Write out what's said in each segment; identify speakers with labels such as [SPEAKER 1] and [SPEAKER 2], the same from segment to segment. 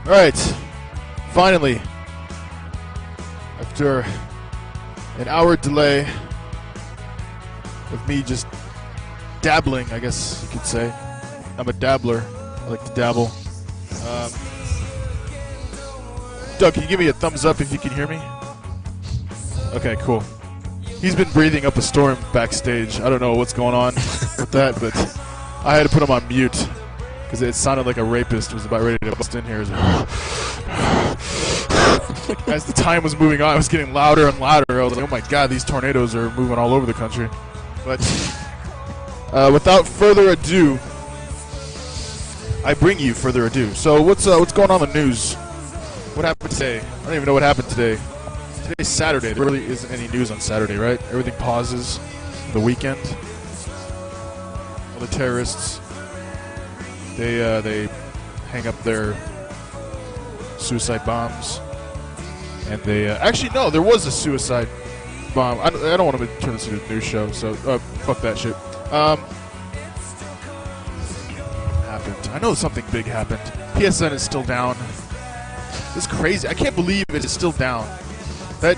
[SPEAKER 1] Alright, finally, after an hour delay of me just dabbling, I guess you could say. I'm a dabbler. I like to dabble. Doug, can you give me a thumbs up if you can hear me? Okay, cool. He's been breathing up a storm backstage. I don't know what's going on with that, but I had to put him on mute because it sounded like a rapist was about ready to bust in here. As the time was moving on, it was getting louder and louder. I was like, oh my god, these tornadoes are moving all over the country. But without further ado, I bring you further ado. So what's going on in the news? What happened today? I don't even know what happened today. Today's Saturday. There really isn't any news on Saturday, right? Everything pauses for the weekend. All the terrorists, they hang up their suicide bombs, and they actually no, there was a suicide bomb. I don't want to turn this into a news show, so fuck that shit. Happened. I know something big happened. PSN is still down. It's crazy. I can't believe it is still down. That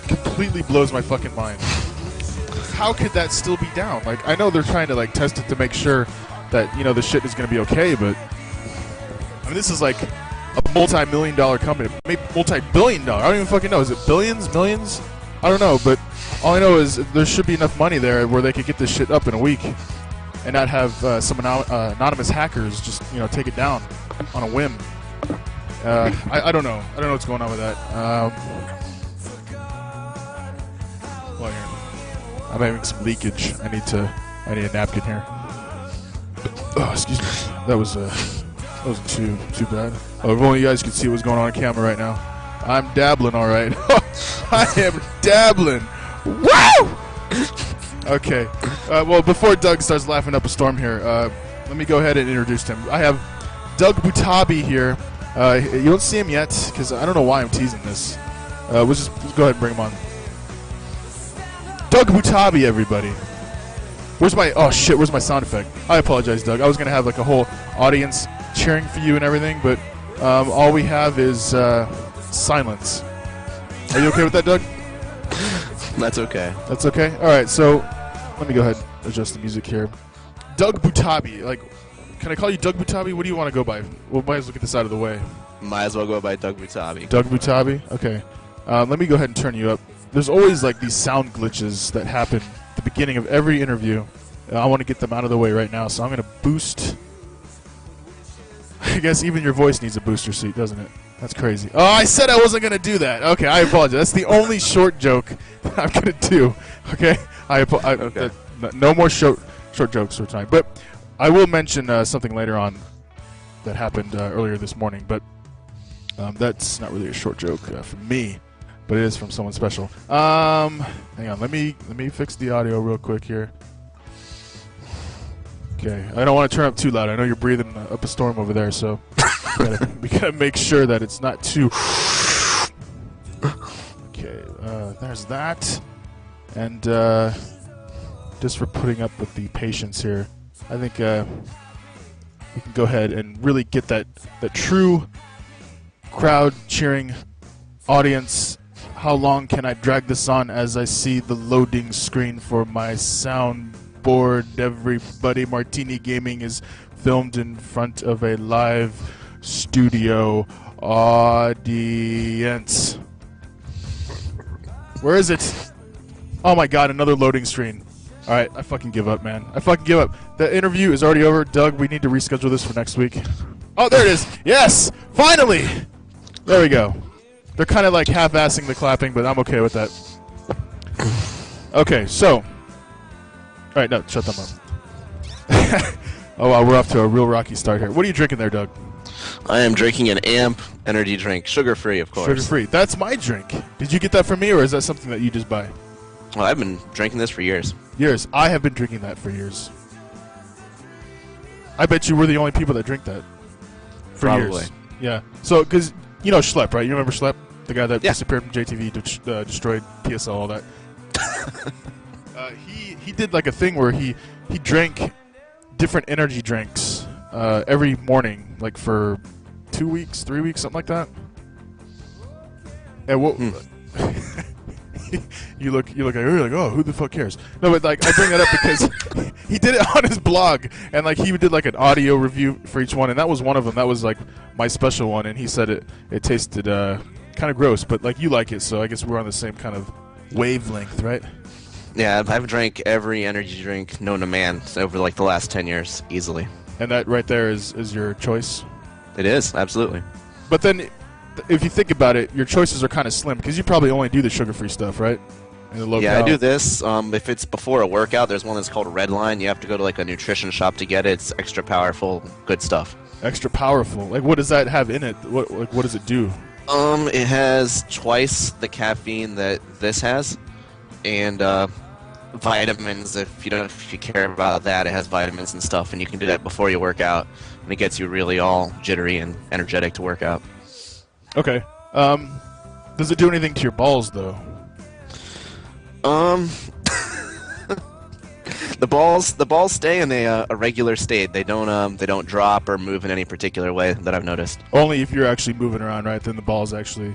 [SPEAKER 1] completely blows my fucking mind. How could that still be down? Like, I know they're trying to like test it to make sure that, you know, the shit is going to be okay, but I mean, this is like a multi-million-dollar company, maybe multi-billion-dollar. I don't even fucking know. Is it billions, millions? I don't know, but all I know is there should be enough money there where they could get this shit up in a week and not have some anonymous hackers just, you know, take it down on a whim. I don't know. I don't know what's going on with that. Well, here. I'm having some leakage. I need a napkin here. Oh, excuse me. That wasn't too bad. Oh, if only you guys could see what's going on camera right now. I'm dabbling, all right. I am dabbling. Woo! Okay. Well, before Doug starts laughing up a storm here, let me go ahead and introduce him. I have dougbutabi here. You don't see him yet because I don't know why I'm teasing this. Let's go ahead and bring him on. Dougbutabi, everybody. Where's my sound effect? I apologize, Doug. I was gonna have like a whole audience cheering for you and everything, but all we have is silence. Are you okay with that, Doug?
[SPEAKER 2] That's okay.
[SPEAKER 1] That's okay? Alright, so let me go ahead and adjust the music here. Dougbutabi, like, can I call you dougbutabi? What do you want to go by? Well, might as well get this out of the way.
[SPEAKER 2] Might as well go by dougbutabi.
[SPEAKER 1] Dougbutabi? Okay. Let me go ahead and turn you up. There's always like these sound glitches that happen at the beginning of every interview. I want to get them out of the way right now, so I'm going to boost. I guess even your voice needs a booster seat, doesn't it? That's crazy. Oh, I said I wasn't going to do that. Okay, I apologize. That's the only short joke that I'm going to do. Okay? Okay. No more short jokes for tonight. But I will mention something later on that happened earlier this morning, but that's not really a short joke from me, but it is from someone special. Hang on, let me fix the audio real quick here. Okay, I don't want to turn up too loud. I know you're breathing up a storm over there, so we gotta make sure that it's not too. Okay, there's that, and just for putting up with the patience here, I think we can go ahead and really get that true crowd cheering audience. How long can I drag this on as I see the loading screen for my soundboard? Everybody, Martini Gaming is filmed in front of a live studio audience. Where is it? Oh my god, another loading screen. Alright, I fucking give up, man. I fucking give up. The interview is already over. Doug, we need to reschedule this for next week. Oh, there it is. Yes! Finally! There we go. They're kind of like half-assing the clapping, but I'm okay with that. Okay, so. Alright, no, shut them up. Oh, wow, we're off to a real rocky start here. What are you drinking there, Doug?
[SPEAKER 2] I am drinking an AMP energy drink. Sugar-free, of course.
[SPEAKER 1] Sugar-free. That's my drink. Did you get that from me, or is that something that you just buy?
[SPEAKER 2] Well, I've been drinking this for years.
[SPEAKER 1] Years. I have been drinking that for years. I bet you we're the only people that drink that. For
[SPEAKER 2] Probably.
[SPEAKER 1] years. Yeah. So, because, you know Schlepp, right? You remember Schlepp? The guy that disappeared from JTV, destroyed PSL, all that. He did like a thing where he drank different energy drinks every morning, like for 2 weeks, 3 weeks, something like that. And what? you look like, oh, who the fuck cares? No, but like I bring that up because he did it on his blog, and like he did like an audio review for each one, and that was one of them. That was like my special one, and he said it tasted kind of gross, but like you like it, so I guess we're on the same kind of wavelength, right?
[SPEAKER 2] Yeah, I've drank every energy drink known to man over like the last 10 years, easily.
[SPEAKER 1] And that right there is your choice?
[SPEAKER 2] It is, absolutely.
[SPEAKER 1] But then, if you think about it, your choices are kind of slim, because you probably only do the sugar-free stuff, right? In the low
[SPEAKER 2] Yeah,
[SPEAKER 1] cal.
[SPEAKER 2] I do this. If it's before a workout, there's one that's called Red Line. You have to go to like a nutrition shop to get it. It's extra powerful, good stuff.
[SPEAKER 1] Extra powerful. Like, what does that have in it? What does it do?
[SPEAKER 2] It has twice the caffeine that this has, and vitamins. If you care about that, it has vitamins and stuff, and you can do that before you work out, and it gets you really all jittery and energetic to work out.
[SPEAKER 1] Okay. Does it do anything to your balls though?
[SPEAKER 2] The balls stay in a regular state. They don't drop or move in any particular way that I've noticed.
[SPEAKER 1] Only if you're actually moving around, right? Then the balls actually.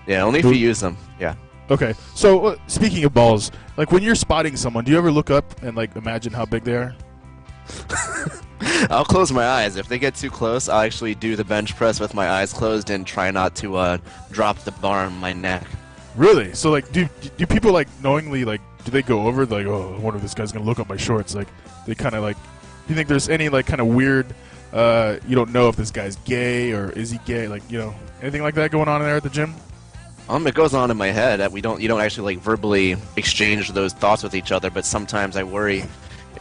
[SPEAKER 2] Yeah, only if you use them. Yeah.
[SPEAKER 1] Okay. So speaking of balls, like when you're spotting someone, do you ever look up and like imagine how big they are?
[SPEAKER 2] I'll close my eyes. If they get too close, I'll actually do the bench press with my eyes closed and try not to drop the bar on my neck.
[SPEAKER 1] Really? So like, do people like knowingly like? Do they go over like, oh, I wonder if this guy's gonna look at my shorts? Like, they kind of like. Do you think there's any like kind of weird? You don't know if this guy's gay or is he gay? Like, anything like that going on in there at the gym?
[SPEAKER 2] It goes on in my head that you don't actually like verbally exchange those thoughts with each other, but sometimes I worry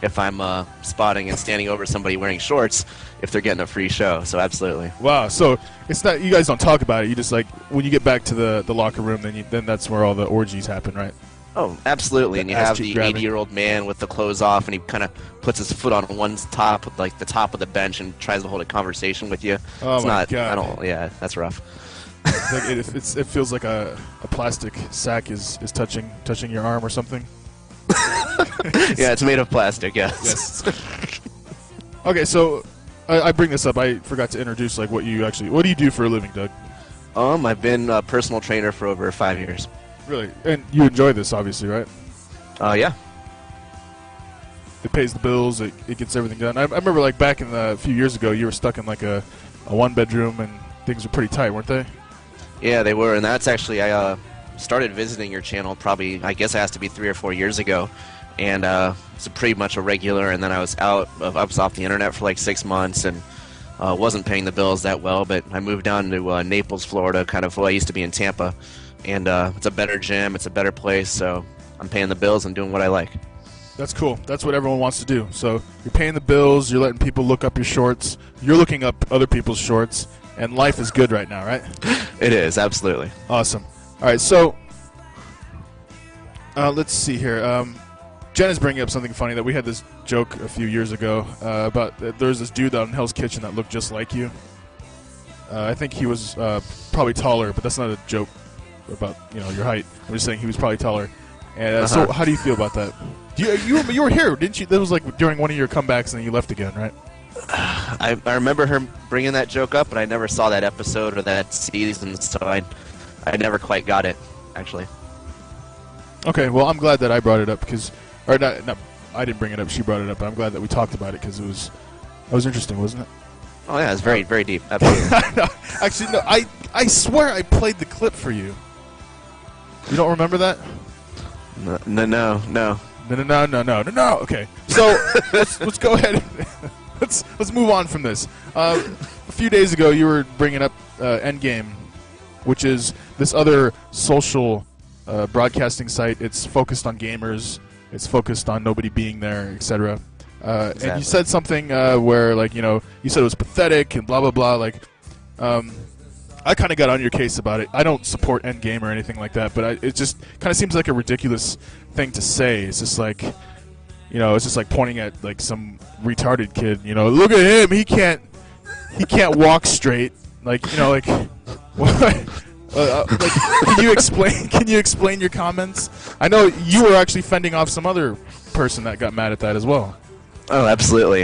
[SPEAKER 2] if I'm spotting and standing over somebody wearing shorts if they're getting a free show. So absolutely.
[SPEAKER 1] Wow. So it's not, you guys don't talk about it. You just like when you get back to the locker room, then that's where all the orgies happen, right?
[SPEAKER 2] Oh, absolutely. And you have the 80-year-old man with the clothes off, and he kind of puts his foot on one top, like the top of the bench, and tries to hold a conversation with you.
[SPEAKER 1] Oh, my God.
[SPEAKER 2] Yeah, that's rough.
[SPEAKER 1] It's like it feels like a plastic sack is touching your arm or something.
[SPEAKER 2] Yeah, it's made of plastic. Yes.
[SPEAKER 1] Okay, so I bring this up. I forgot to introduce like what do you do for a living, Doug?
[SPEAKER 2] I've been a personal trainer for over 5 years.
[SPEAKER 1] Really? And you enjoy this, obviously, right?
[SPEAKER 2] Yeah.
[SPEAKER 1] It pays the bills. It gets everything done. I remember like back in a few years ago, you were stuck in like a one-bedroom, and things were pretty tight, weren't they?
[SPEAKER 2] Yeah, they were, and that's actually I started visiting your channel probably, I guess it has to be 3 or 4 years ago, and it's pretty much a regular, and then I was off the internet for like 6 months, and wasn't paying the bills that well, but I moved down to Naples, Florida, kind of, I used to be in Tampa, and it's a better gym, it's a better place, so I'm paying the bills and doing what I like.
[SPEAKER 1] That's cool. That's what everyone wants to do. So you're paying the bills, you're letting people look up your shorts, you're looking up other people's shorts, and life is good right now, right?
[SPEAKER 2] It is, absolutely.
[SPEAKER 1] Awesome. All right, so let's see here. Jen is bringing up something funny that we had this joke a few years ago about there's this dude out in Hell's Kitchen that looked just like you. I think he was probably taller, but that's not a joke about your height. I'm just saying he was probably taller. And so how do you feel about that? You were here, didn't you? That was like during one of your comebacks, and then you left again, right?
[SPEAKER 2] I remember her bringing that joke up, but I never saw that episode or that season, so I never quite got it, actually.
[SPEAKER 1] Okay, well, I'm glad that I brought it up because, or not, I didn't bring it up. She brought it up, but I'm glad that we talked about it because it was interesting, wasn't it?
[SPEAKER 2] Oh yeah, it's very, very deep. Absolutely.
[SPEAKER 1] No, actually, no. I swear I played the clip for you. You don't remember that?
[SPEAKER 2] No.
[SPEAKER 1] No. Okay, so let's go ahead. Let's move on from this. A few days ago, you were bringing up Endgame, which is this other social broadcasting site. It's focused on gamers. It's focused on nobody being there, etc. Exactly. And you said something where, like, you said it was pathetic and blah blah blah. Like, I kind of got on your case about it. I don't support Endgame or anything like that, but it just kind of seems like a ridiculous thing to say. It's just like, it's just like pointing at like some retarded kid. Look at him. He can't walk straight. Like, what? Like, can you explain your comments? I know you were actually fending off some other person that got mad at that as well.
[SPEAKER 2] Oh, absolutely.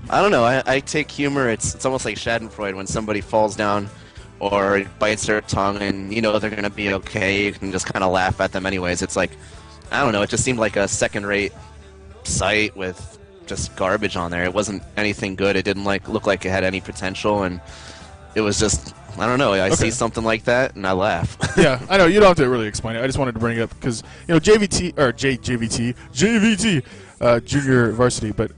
[SPEAKER 2] I don't know. I take humor. It's almost like Schadenfreude when somebody falls down or bites their tongue, and you know they're gonna be okay. You can just kind of laugh at them anyways. It's like, I don't know. It just seemed like a second-rate site with just garbage on there. It wasn't anything good. It didn't look like it had any potential, and it was just, I don't know. I see something like that and I laugh.
[SPEAKER 1] Yeah, I know you don't have to really explain it. I just wanted to bring it up because JVT or JVT, junior varsity, but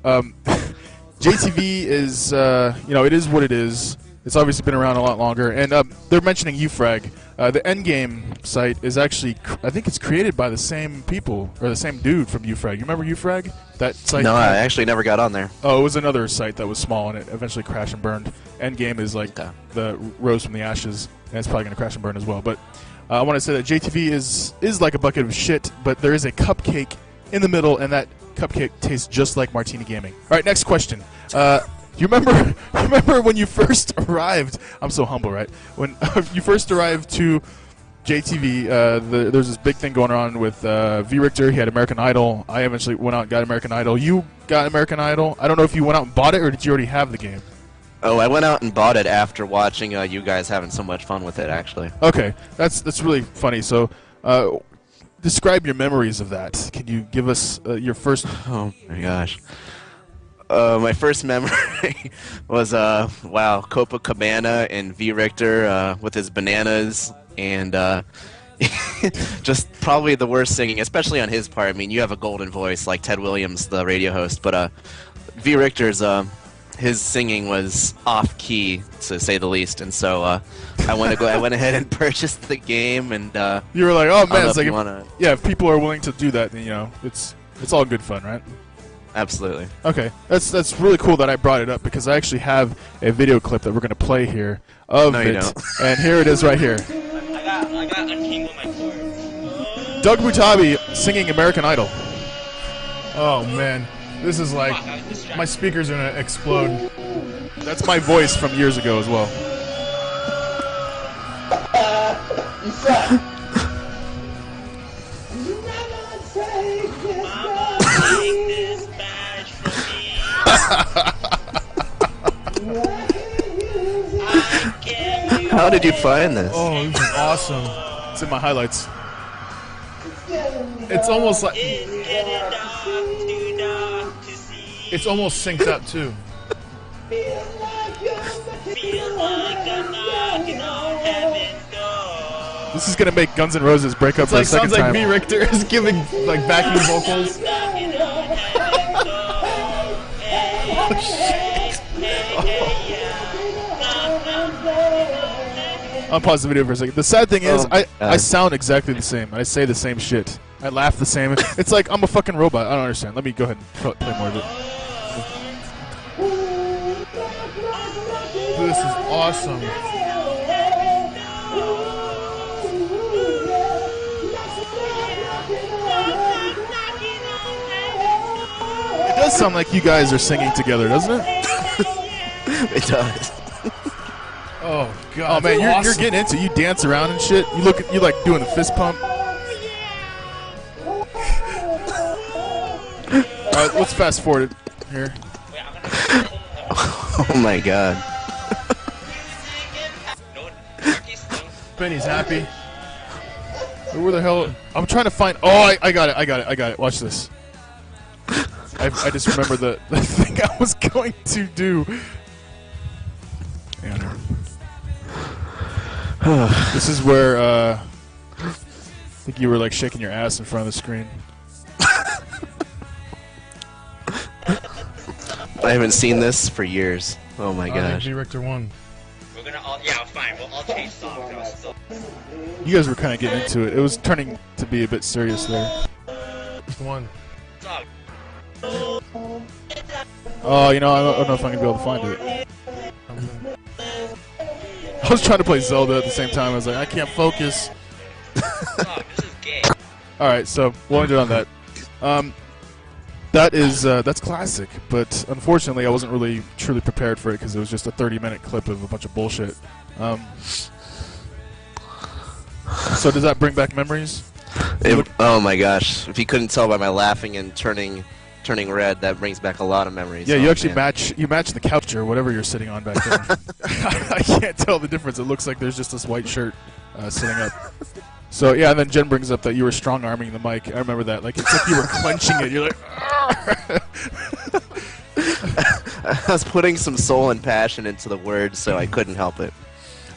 [SPEAKER 1] JTV is it is what it is. It's obviously been around a lot longer, and they're mentioning UFrag. The Endgame site is actually, I think it's created by the same people, or the same dude from UFrag. You remember UFrag? That site?
[SPEAKER 2] No, I actually never got on there.
[SPEAKER 1] Oh, it was another site that was small, and it eventually crashed and burned. Endgame is like the rose from the ashes, and it's probably going to crash and burn as well. But I want to say that JTV is like a bucket of shit, but there is a cupcake in the middle, and that cupcake tastes just like Martini Gaming. All right, next question. You remember when you first arrived? I'm so humble, right? When you first arrived to JTV, there's this big thing going on with V. Richter. He had American Idol. I eventually went out and got American Idol. You got American Idol. I don't know if you went out and bought it, or did you already have the game?
[SPEAKER 2] Oh, I went out and bought it after watching you guys having so much fun with it, actually.
[SPEAKER 1] Okay, that's really funny. So, describe your memories of that. Can you give us your first?
[SPEAKER 2] Oh my gosh. My first memory was Copacabana and V. Richter with his bananas, and just probably the worst singing, especially on his part. I mean, you have a golden voice like Ted Williams, the radio host, but V. Richter's his singing was off key, to say the least, and so I went ahead and purchased the game, and
[SPEAKER 1] you were like, oh man, it's like if people are willing to do that, then it's all good fun, right?
[SPEAKER 2] Absolutely.
[SPEAKER 1] Okay, that's really cool that I brought it up, because I actually have a video clip that we're going to play here of
[SPEAKER 2] it.
[SPEAKER 1] You don't. And here it is right here.
[SPEAKER 3] I got untangled my cord.
[SPEAKER 1] Dougbutabi singing American Idol. Oh man, this is like, my speakers are going to explode. That's my voice from years ago as well.
[SPEAKER 4] You suck.
[SPEAKER 2] How did you find this?
[SPEAKER 1] Oh, this is awesome. It's in my highlights. It's almost like... It's almost synced up, too. This is going to make Guns N' Roses break up for a second time.
[SPEAKER 4] Sounds like V. Richter is giving like backing vocals.
[SPEAKER 1] Oh, shit. I'll pause the video for a second. The sad thing is, I sound exactly the same. I say the same shit. I laugh the same. It's like I'm a fucking robot. I don't understand. Let me go ahead and play more of it.
[SPEAKER 4] This is awesome.
[SPEAKER 1] It does sound like you guys are singing together, doesn't it?
[SPEAKER 2] It does.
[SPEAKER 4] Oh god!
[SPEAKER 1] Oh man, you're
[SPEAKER 4] awesome.
[SPEAKER 1] getting into it. You dance around and shit. You like doing the fist pump. All right, let's fast forward it here.
[SPEAKER 2] Oh my god.
[SPEAKER 4] Benny's happy.
[SPEAKER 1] Where the hell? I'm trying to find. Oh, I got it. Watch this. I just remember the thing I was going to do. This is where I think you were like shaking your ass in front of the screen.
[SPEAKER 2] I haven't seen this for years. Oh my gosh.
[SPEAKER 4] V. Richter won.
[SPEAKER 3] We're gonna all, fine, we'll all change songs.
[SPEAKER 1] You guys were kind of getting into it. It was turning to be a bit serious there.
[SPEAKER 4] Won.
[SPEAKER 1] Oh, I don't know if I'm gonna be able to find it. I was trying to play Zelda at the same time. I was like, I can't focus.
[SPEAKER 3] This is gay.
[SPEAKER 1] All right, so we'll end it on that. That's classic, but unfortunately, I wasn't really truly prepared for it because it was just a 30-minute clip of a bunch of bullshit. So does that bring back memories?
[SPEAKER 2] Oh my gosh! If you couldn't tell by my laughing and turning turning red. That brings back a lot of memories.
[SPEAKER 1] Yeah,
[SPEAKER 2] Oh,
[SPEAKER 1] you actually
[SPEAKER 2] man.
[SPEAKER 1] match the couch or whatever you're sitting on back there. I can't tell the difference. It looks like there's just this white shirt sitting up. So yeah, and then Jen brings up that you were strong arming the mic. I remember that. Like it's like you were clenching it. You're like.
[SPEAKER 2] I was putting some soul and passion into the words, so I couldn't help it.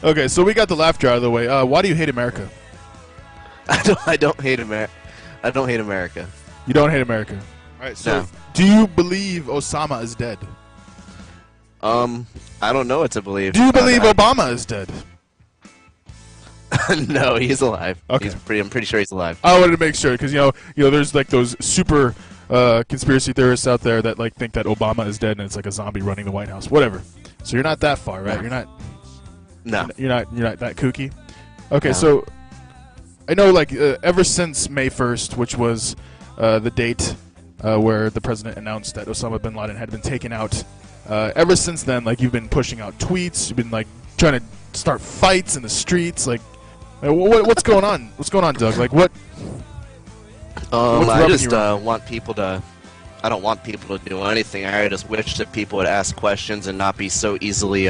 [SPEAKER 1] Okay, so we got the laughter out of the way. Why do you hate America?
[SPEAKER 2] I don't hate America. I don't hate America.
[SPEAKER 1] You don't hate America. All right. So,
[SPEAKER 2] No.
[SPEAKER 1] do you believe Osama is dead?
[SPEAKER 2] I don't know what to believe.
[SPEAKER 1] Do you believe Obama is dead?
[SPEAKER 2] No, he's alive.
[SPEAKER 1] Okay.
[SPEAKER 2] I'm pretty sure he's alive.
[SPEAKER 1] I wanted to make sure because you know, there's like those super conspiracy theorists out there that like think that Obama is dead and it's like a zombie running the White House. Whatever. So you're not that far, right? You're not.
[SPEAKER 2] No.
[SPEAKER 1] You're not that kooky. Okay,
[SPEAKER 2] No.
[SPEAKER 1] so I know like ever since May 1st, which was the date where the president announced that Osama bin Laden had been taken out. Ever since then, like you've been pushing out tweets, you've been like trying to start fights in the streets. Like, what's going on? What's going on, Doug? Like, what? What's
[SPEAKER 2] I
[SPEAKER 1] rubbing
[SPEAKER 2] just
[SPEAKER 1] you wrong?
[SPEAKER 2] want people to. I don't want people to do anything. I just wish that people would ask questions and not be so easily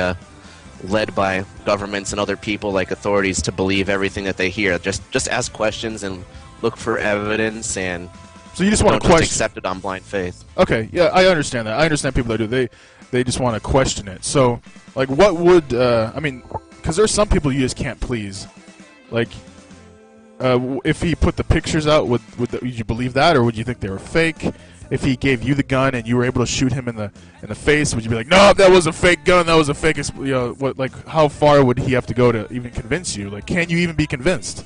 [SPEAKER 2] led by governments and other people like authorities to believe everything that they hear. Just ask questions and look for evidence and
[SPEAKER 1] So you just want
[SPEAKER 2] don't
[SPEAKER 1] to
[SPEAKER 2] just
[SPEAKER 1] question?
[SPEAKER 2] accept it on blind faith.
[SPEAKER 1] Okay, yeah, I understand that. I understand people that do. They just want to question it. So, like, what would I mean? Because there's some people you just can't please. Like, if he put the pictures out, would you believe that, or would you think they were fake? If he gave you the gun and you were able to shoot him in the face, would you be like, no, that was a fake gun, that was a fake? You know, what? Like, how far would he have to go to even convince you? Like, can you even be convinced?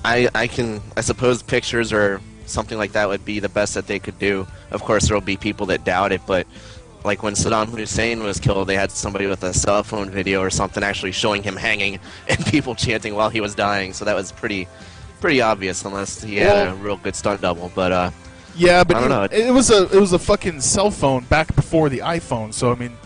[SPEAKER 2] I suppose pictures or something like that would be the best that they could do. Of course, there will be people that doubt it, but like when Saddam Hussein was killed, they had somebody with a cell phone video or something actually showing him hanging and people chanting while he was dying. So that was pretty obvious, unless he had a real good stunt double. But
[SPEAKER 1] yeah, but
[SPEAKER 2] I don't know.
[SPEAKER 1] It was a fucking cell phone back before the iPhone. So I mean,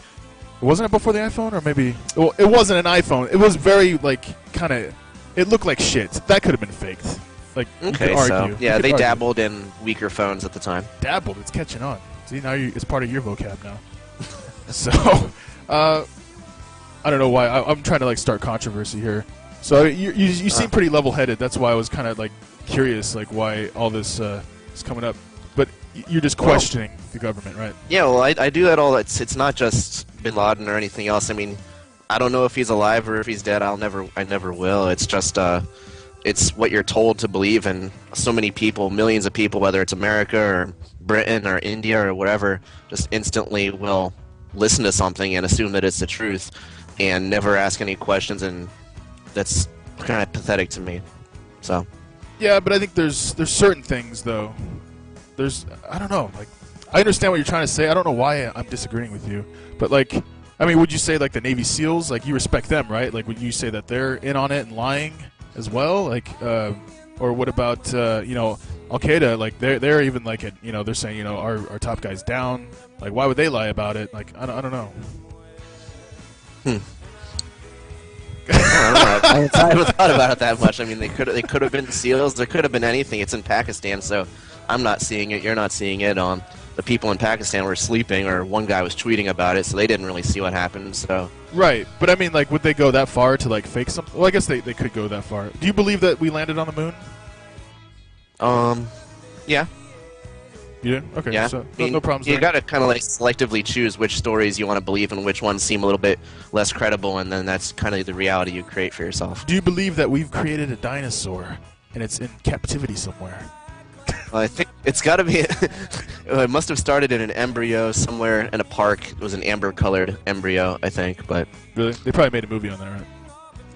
[SPEAKER 1] wasn't it before the iPhone, or maybe? Well, it wasn't an iPhone. It was very like kind of. It looked like shit. That could have been faked. Like, you could
[SPEAKER 2] okay,
[SPEAKER 1] argue.
[SPEAKER 2] so
[SPEAKER 1] You
[SPEAKER 2] yeah,
[SPEAKER 1] could
[SPEAKER 2] they
[SPEAKER 1] argue.
[SPEAKER 2] dabbled in weaker phones at the time.
[SPEAKER 1] Dabbled. It's catching on. See, now it's part of your vocab now. So, I don't know why. I'm trying to like start controversy here. So you seem pretty level-headed. That's why I was kind of like curious, like why all this is coming up. But you're just questioning the government, right?
[SPEAKER 2] Yeah, well, I do that all. It's not just Bin Laden or anything else. I mean, I don't know if he's alive or if he's dead. I never will. It's just it's what you're told to believe, and so many people, millions of people, whether it's America or Britain or India or whatever, just instantly will listen to something and assume that it's the truth and never ask any questions, and that's kind of pathetic to me. So
[SPEAKER 1] Yeah, but I think there's certain things though. I don't know. Like, I understand what you're trying to say. I don't know why I'm disagreeing with you, but like, I mean, would you say like the Navy SEALs, like you respect them, right? Like, would you say that they're in on it and lying as well? Like, or what about Al Qaeda? Like, they're even like it. You know, they're saying our top guy's down. Like, why would they lie about it? Like, I don't know.
[SPEAKER 2] I haven't thought about it that much. I mean, they could have been SEALs. There could have been anything. It's in Pakistan, so I'm not seeing it. You're not seeing it. The people in Pakistan were sleeping, or one guy was tweeting about it, so they didn't really see what happened. So
[SPEAKER 1] Right, but I mean, like, would they go that far to like fake something? Well, I guess they could go that far. Do you believe that we landed on the moon?
[SPEAKER 2] yeah.
[SPEAKER 1] You do? Okay,
[SPEAKER 2] Yeah,
[SPEAKER 1] so
[SPEAKER 2] I mean,
[SPEAKER 1] no problems
[SPEAKER 2] you
[SPEAKER 1] there.
[SPEAKER 2] got to kind of like selectively choose which stories you want to believe and which ones seem a little bit less credible, and then that's kind of the reality you create for yourself.
[SPEAKER 1] Do you believe that we've created a dinosaur and it's in captivity somewhere?
[SPEAKER 2] Well, I think it's got to be. It must have started in an embryo somewhere in a park. It was an amber-colored embryo, I think, but
[SPEAKER 1] Really? They probably made a movie on that, right?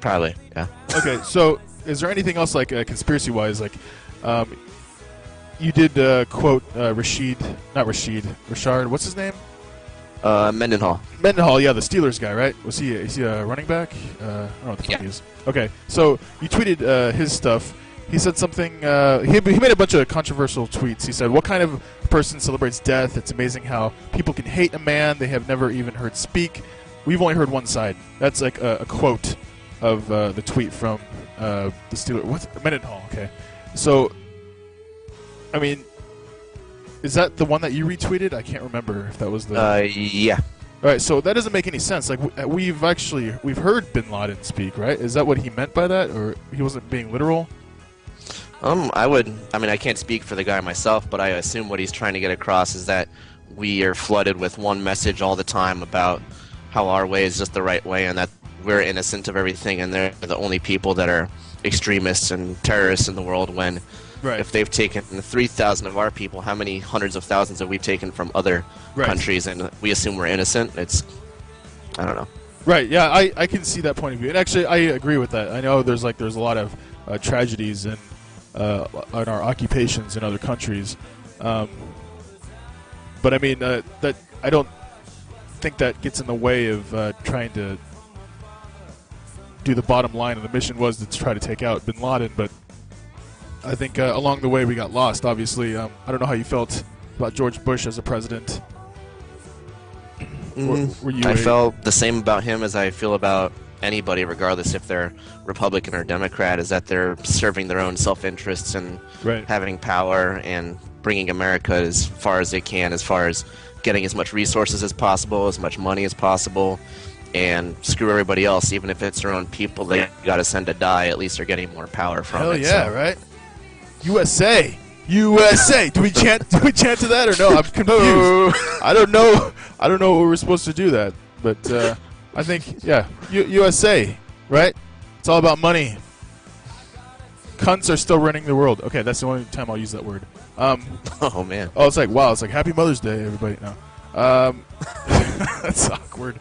[SPEAKER 2] probably, yeah.
[SPEAKER 1] Okay, so is there anything else like conspiracy-wise? Like, you did quote Rashid, what's his name?
[SPEAKER 2] Mendenhall.
[SPEAKER 1] Mendenhall, yeah, the Steelers guy, right? Is he a running back? I don't know what the fuck he is. Okay, so you tweeted his stuff. He said something. He made a bunch of controversial tweets. He said, "What kind of person celebrates death? It's amazing how people can hate a man they have never even heard speak. We've only heard one side." That's like a quote of the tweet from the Steelers. What's Mendenhall? Okay, so I mean, is that the one that you retweeted? I can't remember if that was the.
[SPEAKER 2] Yeah.
[SPEAKER 1] All right, so that doesn't make any sense. Like we've heard Bin Laden speak, right? Is that what he meant by that, or he wasn't being literal?
[SPEAKER 2] I mean, I can't speak for the guy myself, but I assume what he's trying to get across is that we are flooded with one message all the time about how our way is just the right way and that we're innocent of everything and they're the only people that are extremists and terrorists in the world when if they've taken 3,000 of our people, how many hundreds of thousands have we taken from other countries and we assume we're innocent? I don't know.
[SPEAKER 1] Right, yeah, I can see that point of view. And actually, I agree with that. I know there's a lot of tragedies in our occupations in other countries. But I mean, that I don't think that gets in the way of trying to do the bottom line. And the mission was to try to take out Bin Laden. But I think along the way we got lost. Obviously, I don't know how you felt about George Bush as a president. Were you
[SPEAKER 2] I felt the same about him as I feel about anybody, regardless if they're Republican or Democrat, is that they're serving their own self-interests and having power and bringing America as far as they can, as far as getting as much resources as possible, as much money as possible, and screw everybody else, even if it's their own people they got to send to die. At least they're getting more power from it.
[SPEAKER 1] Hell yeah, right? USA! USA! Do we chant to that or no? I'm confused. I don't know what we're supposed to do that, but I think USA, right? It's all about money. Cunts are still running the world. Okay, that's the only time I'll use that word.
[SPEAKER 2] Oh man.
[SPEAKER 1] Oh, it's like wow. It's like Happy Mother's Day, everybody. No, that's awkward.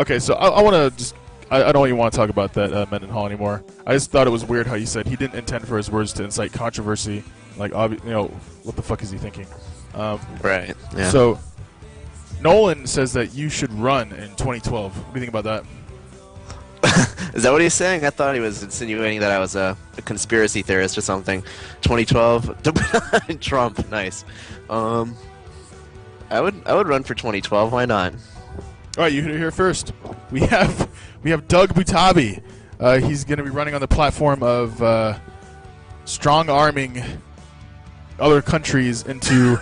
[SPEAKER 1] Okay, so I want to just. I don't even want to talk about that Mendenhall anymore. I just thought it was weird how you said he didn't intend for his words to incite controversy. Like, what the fuck is he thinking?
[SPEAKER 2] Right. Yeah.
[SPEAKER 1] So, Nolan says that you should run in 2012. What do you think about that?
[SPEAKER 2] Is that what he's saying? I thought he was insinuating that I was a conspiracy theorist or something. 2012, Trump, nice. I would run for 2012. Why not?
[SPEAKER 1] All right, you heard it here first. We have dougbutabi. He's going to be running on the platform of strong-arming other countries into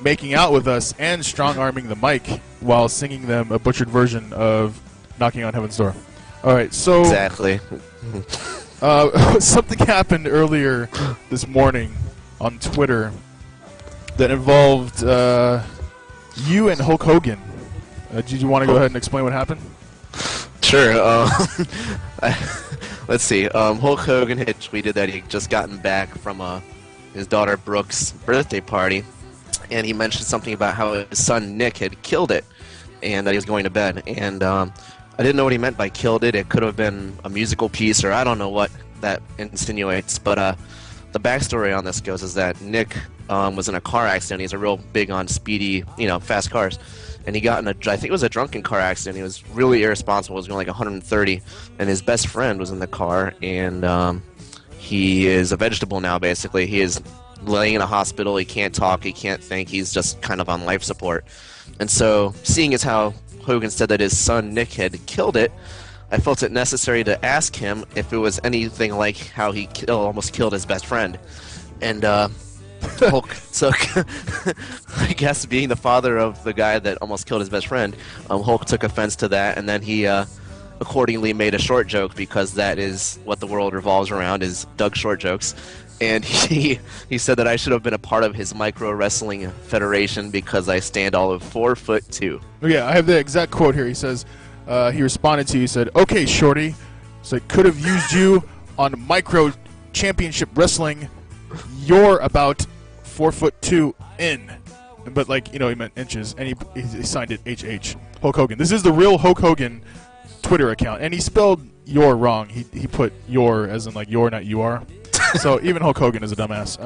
[SPEAKER 1] making out with us and strong-arming the mic while singing them a butchered version of Knocking on Heaven's Door. All right, so
[SPEAKER 2] exactly.
[SPEAKER 1] Something happened earlier this morning on Twitter that involved you and Hulk Hogan. Did you want to go ahead and explain what happened?
[SPEAKER 2] Sure. Let's see. Hulk Hogan had tweeted that he had just gotten back from his daughter Brooke's birthday party, and he mentioned something about how his son Nick had killed it, and that he was going to bed. And I didn't know what he meant by killed it. It could have been a musical piece, or I don't know what that insinuates. But the backstory on this goes is that Nick was in a car accident. He's a real big on speedy, fast cars. And he got in I think it was a drunken car accident. He was really irresponsible. He was going like 130. And his best friend was in the car. And he is a vegetable now, basically. He is laying in a hospital. He can't talk. He can't think. He's just kind of on life support. And so, seeing as how Hogan said that his son Nick had killed it, I felt it necessary to ask him if it was anything like how he almost killed his best friend. And Hulk took, I guess being the father of the guy that almost killed his best friend, Hulk took offense to that, and then he accordingly made a short joke, because that is what the world revolves around, is Doug short jokes. And he said that I should have been a part of his micro wrestling federation because I stand all of 4'2".
[SPEAKER 1] Okay, I have the exact quote here. He says, he responded to you, he said, "Okay, shorty, so I could have used you on micro championship wrestling. You're about 4'2" in." But he meant inches, and he signed it HH. Hulk Hogan. This is the real Hulk Hogan Twitter account, and he spelled "your" wrong. He put "your" as in "you're," not "you are." So even Hulk Hogan is a dumbass.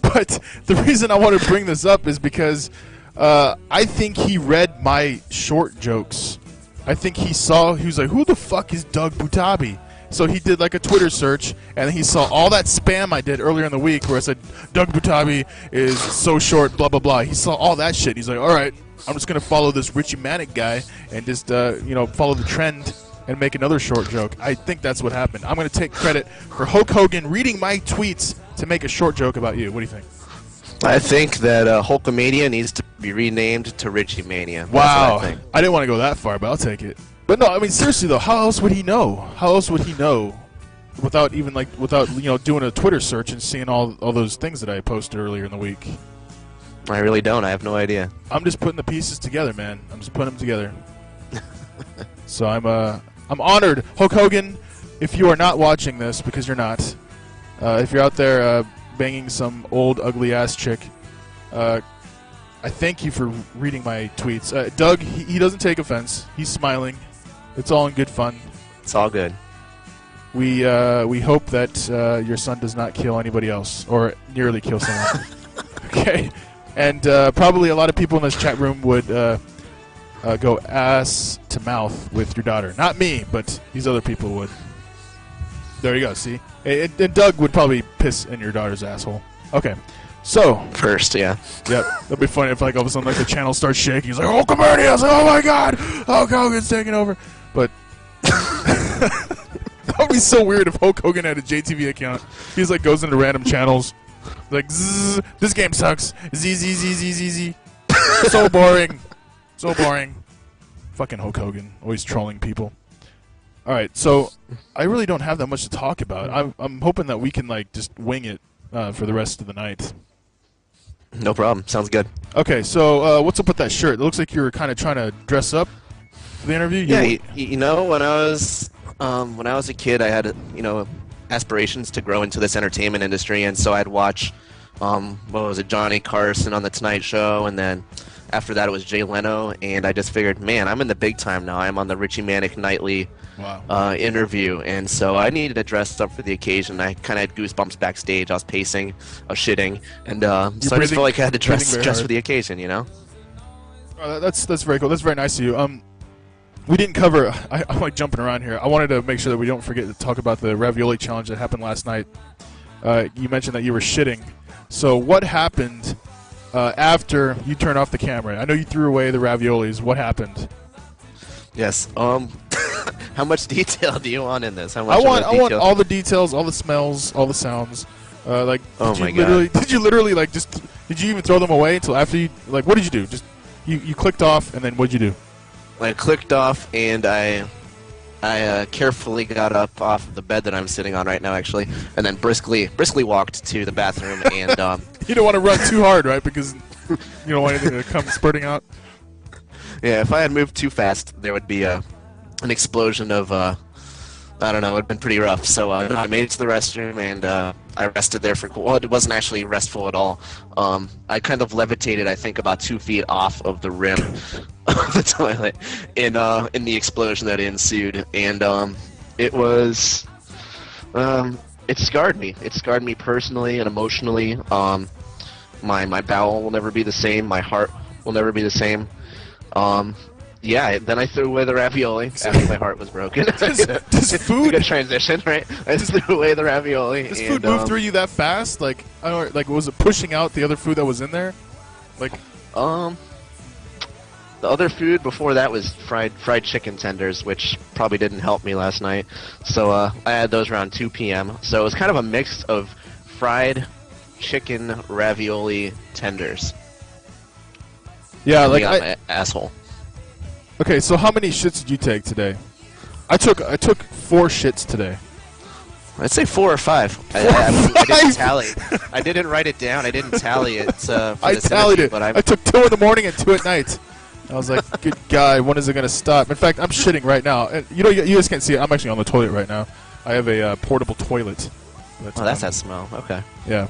[SPEAKER 1] But the reason I want to bring this up is because I think he read my short jokes. I think he was like, "Who the fuck is dougbutabi?" So he did like a Twitter search, and he saw all that spam I did earlier in the week where I said, "dougbutabi is so short, blah, blah, blah." He saw all that shit. He's like, "All right, I'm just going to follow this Richie Manic guy and just, follow the trend and make another short joke." I think that's what happened. I'm going to take credit for Hulk Hogan reading my tweets to make a short joke about you. What do you think?
[SPEAKER 2] I think that Hulkamania needs to be renamed to Richie Mania.
[SPEAKER 1] Wow.
[SPEAKER 2] That's what I think.
[SPEAKER 1] I didn't want to go that far, but I'll take it. But no, I mean seriously though, how else would he know? How else would he know without doing a Twitter search and seeing all those things that I posted earlier in the week?
[SPEAKER 2] I really don't. I have no idea.
[SPEAKER 1] I'm just putting the pieces together, man. I'm just putting them together. So I'm honored, Hulk Hogan. If you are not watching this, because you're not, if you're out there banging some old ugly ass chick, I thank you for reading my tweets. Doug, he doesn't take offense. He's smiling. It's all in good fun.
[SPEAKER 2] It's all good.
[SPEAKER 1] We hope that your son does not kill anybody else or nearly kill someone. Okay. And probably a lot of people in this chat room would go ass to mouth with your daughter. Not me, but these other people would. There you go, see? And Doug would probably piss in your daughter's asshole. Okay. So.
[SPEAKER 2] First, yeah.
[SPEAKER 1] Yep. That'd be funny if like all of a sudden like the channel starts shaking. He's like, oh, Commernia! I was like, oh my god! Hulk Hogan's taking over. But that would be so weird if Hulk Hogan had a JTV account. He's like goes into random channels. Like, zzz, this game sucks. Z. So boring. So boring. Fucking Hulk Hogan. Always trolling people. Alright, so I really don't have that much to talk about. I'm hoping that we can, like, just wing it for the rest of the night.
[SPEAKER 2] No problem. Sounds good.
[SPEAKER 1] Okay, so what's up with that shirt? It looks like you were kind of trying to dress up for the interview.
[SPEAKER 2] Yeah, you know, when I was a kid, I had, aspirations to grow into this entertainment industry, and so I'd watch, Johnny Carson on The Tonight Show, and then after that it was Jay Leno, and I just figured, man, I'm in the big time now. I'm on the Richie Manic Nightly interview, and so I needed to dress up for the occasion. I kind of had goosebumps backstage. I was pacing, I was shitting, and so I just felt like I had to dress for the occasion, you know?
[SPEAKER 1] Oh, that's very cool. That's very nice of you. We didn't cover. I'm like jumping around here. I wanted to make sure that we don't forget to talk about the ravioli challenge that happened last night. You mentioned that you were shitting. So what happened after you turned off the camera? I know you threw away the raviolis. What happened?
[SPEAKER 2] Yes. How much detail do you want in this? How much
[SPEAKER 1] I want all the details, all the smells, all the sounds. Like,
[SPEAKER 2] oh my god!
[SPEAKER 1] Did you literally like just? Did you even throw them away until after you? Like, what did you do? Just you clicked off, and then what'd you do?
[SPEAKER 2] I clicked off, and I carefully got up off the bed that I'm sitting on right now, actually, and then briskly walked to the bathroom. And
[SPEAKER 1] you don't want to run too hard, right? Because you don't want anything to come spurting out.
[SPEAKER 2] Yeah, if I had moved too fast, there would be an explosion of I don't know. It would have been pretty rough. So I made it to the restroom, and I rested there for. Well, it wasn't actually restful at all. I kind of levitated, I think, about 2 feet off of the rim of the toilet in the explosion that ensued, and it was. It scarred me. It scarred me personally and emotionally. My bowel will never be the same. My heart will never be the same. Yeah, then I threw away the ravioli after my heart was broken.
[SPEAKER 1] Does food...
[SPEAKER 2] Good transition, right? I just threw away the ravioli.
[SPEAKER 1] Does food move through you that fast? Like, I don't know, like, was it pushing out the other food that was in there? Like,
[SPEAKER 2] the other food before that was fried chicken tenders, which probably didn't help me last night. So I had those around 2 p.m. So it was kind of a mix of fried chicken ravioli tenders.
[SPEAKER 1] Yeah, like
[SPEAKER 2] my asshole.
[SPEAKER 1] Okay, so how many shits did you take today? I took 4 shits today.
[SPEAKER 2] I'd say 4 or 5. I didn't tally. I didn't write it down. I didn't tally it.
[SPEAKER 1] I tallied it. But I took 2 in the morning and 2 at night. I was like, good God, when is it gonna stop? In fact, I'm shitting right now. And you guys can't see it. I'm actually on the toilet right now. I have a portable toilet.
[SPEAKER 2] That's that smell. Okay.
[SPEAKER 1] Yeah.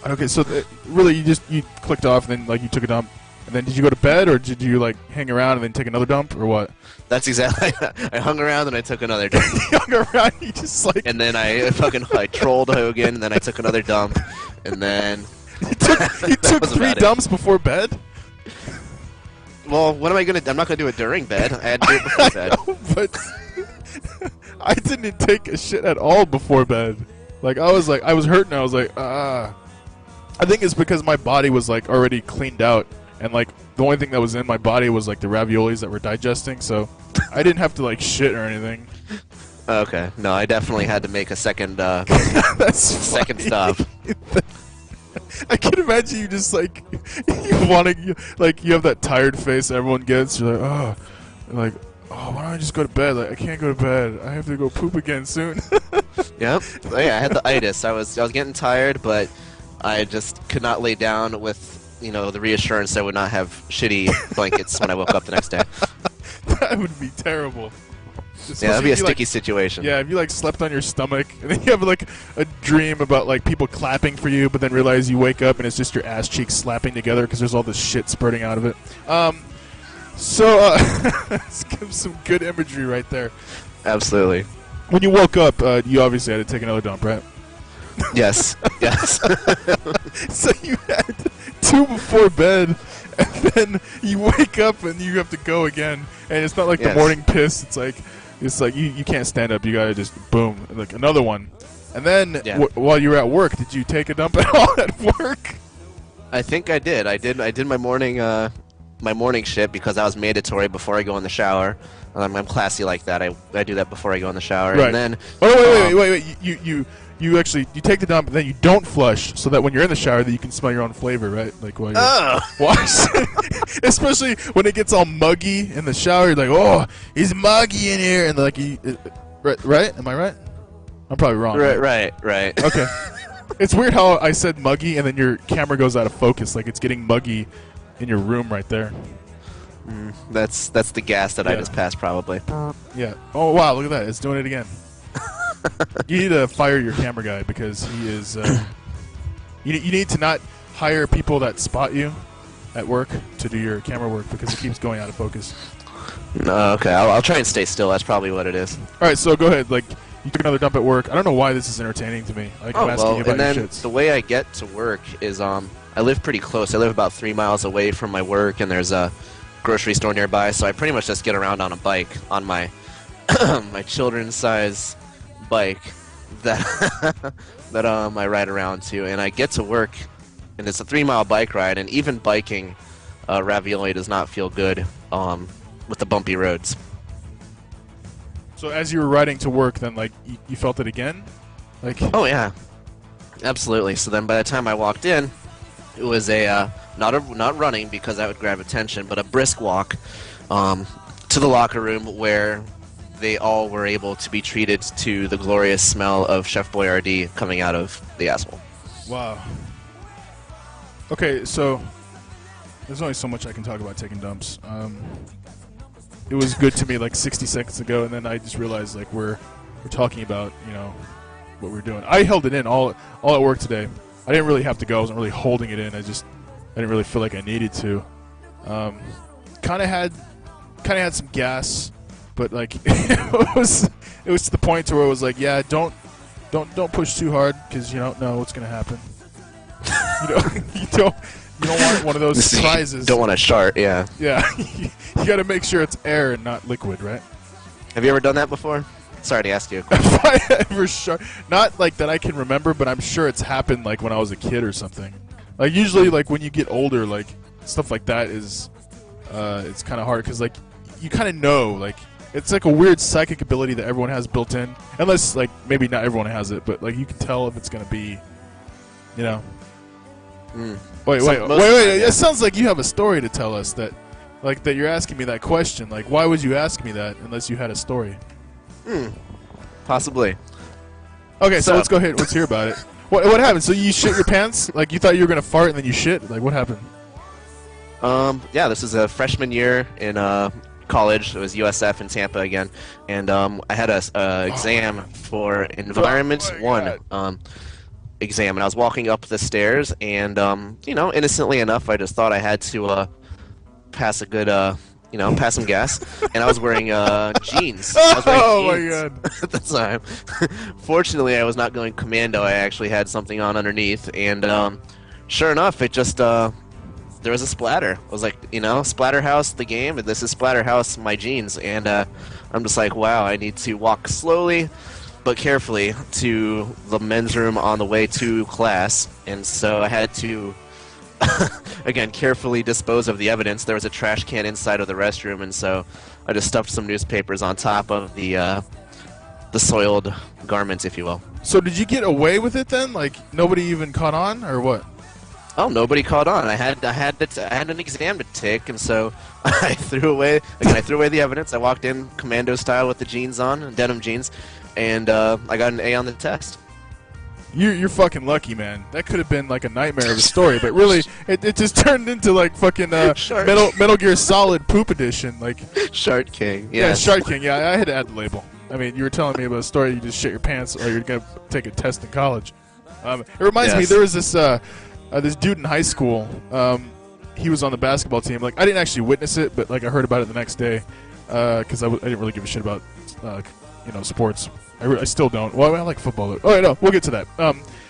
[SPEAKER 1] Okay, so really, you clicked off and then like you took a dump. And then did you go to bed, or did you like hang around and then take another dump, or what?
[SPEAKER 2] That's exactly. I hung around and I took another dump.
[SPEAKER 1] You hung around, you just like.
[SPEAKER 2] And then I trolled Hogan, and then I took another dump, and then.
[SPEAKER 1] You took 3 dumps before bed.
[SPEAKER 2] Well, what am I gonna? I'm not gonna do it during bed. I had to do it before bed.
[SPEAKER 1] Know, but I didn't take a shit at all before bed. Like I was hurting. I was like, ah. I think it's because my body was like already cleaned out. And, like, the only thing that was in my body was, like, the raviolis that were digesting, so I didn't have to, like, shit or anything.
[SPEAKER 2] Okay. No, I definitely had to make a second
[SPEAKER 1] That's
[SPEAKER 2] second
[SPEAKER 1] funny.
[SPEAKER 2] stop.
[SPEAKER 1] I can imagine you just like you have that tired face everyone gets. You're like, oh, why don't I just go to bed? Like, I can't go to bed. I have to go poop again soon.
[SPEAKER 2] Yep. Oh, yeah, I had the itis. I was getting tired, but I just could not lay down with the reassurance I would not have shitty blankets when I woke up the next day.
[SPEAKER 1] That would be terrible.
[SPEAKER 2] Yeah, that'd be a
[SPEAKER 1] Especially if
[SPEAKER 2] sticky situation.
[SPEAKER 1] Yeah, if you like slept on your stomach and then you have like a dream about like people clapping for you, but then realize you wake up and it's just your ass cheeks slapping together because there's all this shit spurting out of it. Let's give some good imagery right there.
[SPEAKER 2] Absolutely.
[SPEAKER 1] When you woke up, you obviously had to take another dump, right?
[SPEAKER 2] Yes. Yes.
[SPEAKER 1] So you had 2 before bed, and then you wake up and you have to go again. And it's not like the
[SPEAKER 2] Yes.
[SPEAKER 1] morning piss. It's like you can't stand up. You gotta just boom, like another one. And then
[SPEAKER 2] Yeah.
[SPEAKER 1] while you were at work, did you take a dump at all at work?
[SPEAKER 2] I think I did. I did my morning shit because that was mandatory before I go in the shower. I'm classy like that. I do that before I go in the shower.
[SPEAKER 1] Right.
[SPEAKER 2] And then
[SPEAKER 1] wait. You actually take the dump and then you don't flush, so that when you're in the shower that you can smell your own flavor, right? Like while you're washing. Especially when it gets all muggy in the shower, you're like, oh, he's muggy in here, and like right? Am I right? I'm probably wrong.
[SPEAKER 2] Right.
[SPEAKER 1] Okay. It's weird how I said muggy and then your camera goes out of focus, like it's getting muggy in your room right there.
[SPEAKER 2] That's the gas that I
[SPEAKER 1] Yeah.
[SPEAKER 2] just passed probably.
[SPEAKER 1] Yeah. Oh wow, look at that! It's doing it again. You need to fire your camera guy because he is. You need to not hire people that spot you at work to do your camera work because it keeps going out of focus.
[SPEAKER 2] No, okay. I'll try and stay still. That's probably what it is.
[SPEAKER 1] All right, so go ahead. Like you took another dump at work. I don't know why this is entertaining to me. Like I'm asking you about
[SPEAKER 2] and then
[SPEAKER 1] your shits.
[SPEAKER 2] the way I get to work is I live pretty close. I live about 3 miles away from my work, and there's a grocery store nearby. So I pretty much just get around on a bike on my my children's size bike that that I ride around to, and I get to work, and it's a 3-mile bike ride, and even biking ravioli does not feel good with the bumpy roads.
[SPEAKER 1] So as you were riding to work, then like you felt it again, like
[SPEAKER 2] Oh yeah, absolutely. So then by the time I walked in, it was not running because that would grab attention, but a brisk walk to the locker room where they all were able to be treated to the glorious smell of Chef Boyardee coming out of the asshole.
[SPEAKER 1] wow. Okay, so there's only so much I can talk about taking dumps. It was good to me like 60 seconds ago, and then I just realized like we're talking about what we're doing. I held it in all at work today. I didn't really have to go. I wasn't really holding it in. I didn't really feel like I needed to. Kind of had some gas, but like it was to the point to where it was like, yeah, don't push too hard because you don't know what's gonna happen. You don't want one of those surprises.
[SPEAKER 2] Don't want to shart, yeah.
[SPEAKER 1] Yeah, you got to make sure it's air and not liquid, right?
[SPEAKER 2] Have you ever done that before? Sorry to ask you a question.
[SPEAKER 1] If I ever not like that I can remember, but I'm sure it's happened like when I was a kid or something. Like usually, like when you get older, like stuff like that is, it's kind of hard because like you kind of know, like it's like a weird psychic ability that everyone has built in, unless like maybe not everyone has it, but like you can tell if it's gonna be, you know. Wait.
[SPEAKER 2] Yeah.
[SPEAKER 1] It sounds like you have a story to tell us that you're asking me that question. Like, why would you ask me that unless you had a story?
[SPEAKER 2] Possibly.
[SPEAKER 1] Okay, so let's go ahead. Let's hear about it. What happened? So you shit your pants? Like you thought you were gonna fart and then you shit? Like what happened?
[SPEAKER 2] Yeah, this is a freshman year in college. It was USF in Tampa again, and I had a exam for Environment 1 exam, and I was walking up the stairs, and innocently enough, I just thought I had to pass a good pass some gas, and I was wearing jeans. I was wearing jeans
[SPEAKER 1] My god!
[SPEAKER 2] at the time. Fortunately, I was not going commando. I actually had something on underneath, and sure enough, it just there was a splatter. I was like, Splatterhouse the game, and this is Splatterhouse my jeans, and I'm just like, wow, I need to walk slowly but carefully to the men's room on the way to class, and so I had to again carefully dispose of the evidence. There was a trash can inside of the restroom, and so I just stuffed some newspapers on top of the the soiled garments, if you will.
[SPEAKER 1] So did you get away with it then? Like nobody even caught on, or what?
[SPEAKER 2] Oh, nobody caught on. I had an exam to take, and so I threw away the evidence. I walked in commando style with the jeans on, denim jeans, and I got an A on the test.
[SPEAKER 1] You're fucking lucky, man. That could have been like a nightmare of a story, but really, it just turned into like fucking Metal Gear Solid Poop Edition, like
[SPEAKER 2] Shark King.
[SPEAKER 1] yeah,
[SPEAKER 2] Yes.
[SPEAKER 1] Shark King. Yeah, I had to add the label. I mean, you were telling me about a story. You just shit your pants, or you're gonna take a test in college. It reminds me,
[SPEAKER 2] Yes.
[SPEAKER 1] there was this dude in high school. He was on the basketball team. Like I didn't actually witness it, but like I heard about it the next day because I didn't really give a shit about sports. I still don't. Well, I like football. Oh, yeah, no, we'll get to that.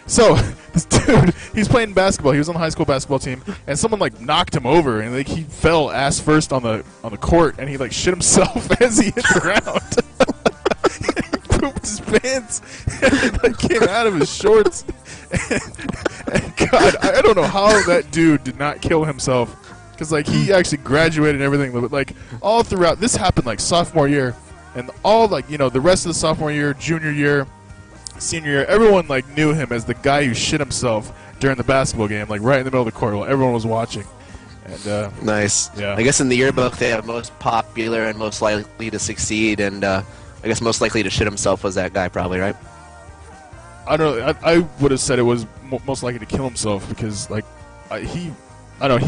[SPEAKER 1] So this dude, he's playing basketball. He was on the high school basketball team, and someone like knocked him over, and like he fell ass first on the court, and he like shit himself as he hit the ground. He pooped his pants, and it like came out of his shorts. And God, I don't know how that dude did not kill himself, because like he actually graduated and everything, but like all throughout, this happened like sophomore year. And all the rest of the sophomore year, junior year, senior year, everyone like knew him as the guy who shit himself during the basketball game, like right in the middle of the court while everyone was watching. And
[SPEAKER 2] Nice.
[SPEAKER 1] Yeah.
[SPEAKER 2] I guess in the yearbook they have most popular and most likely to succeed, and I guess most likely to shit himself was that guy, probably, right?
[SPEAKER 1] I don't know. I would have said it was most likely to kill himself because like he had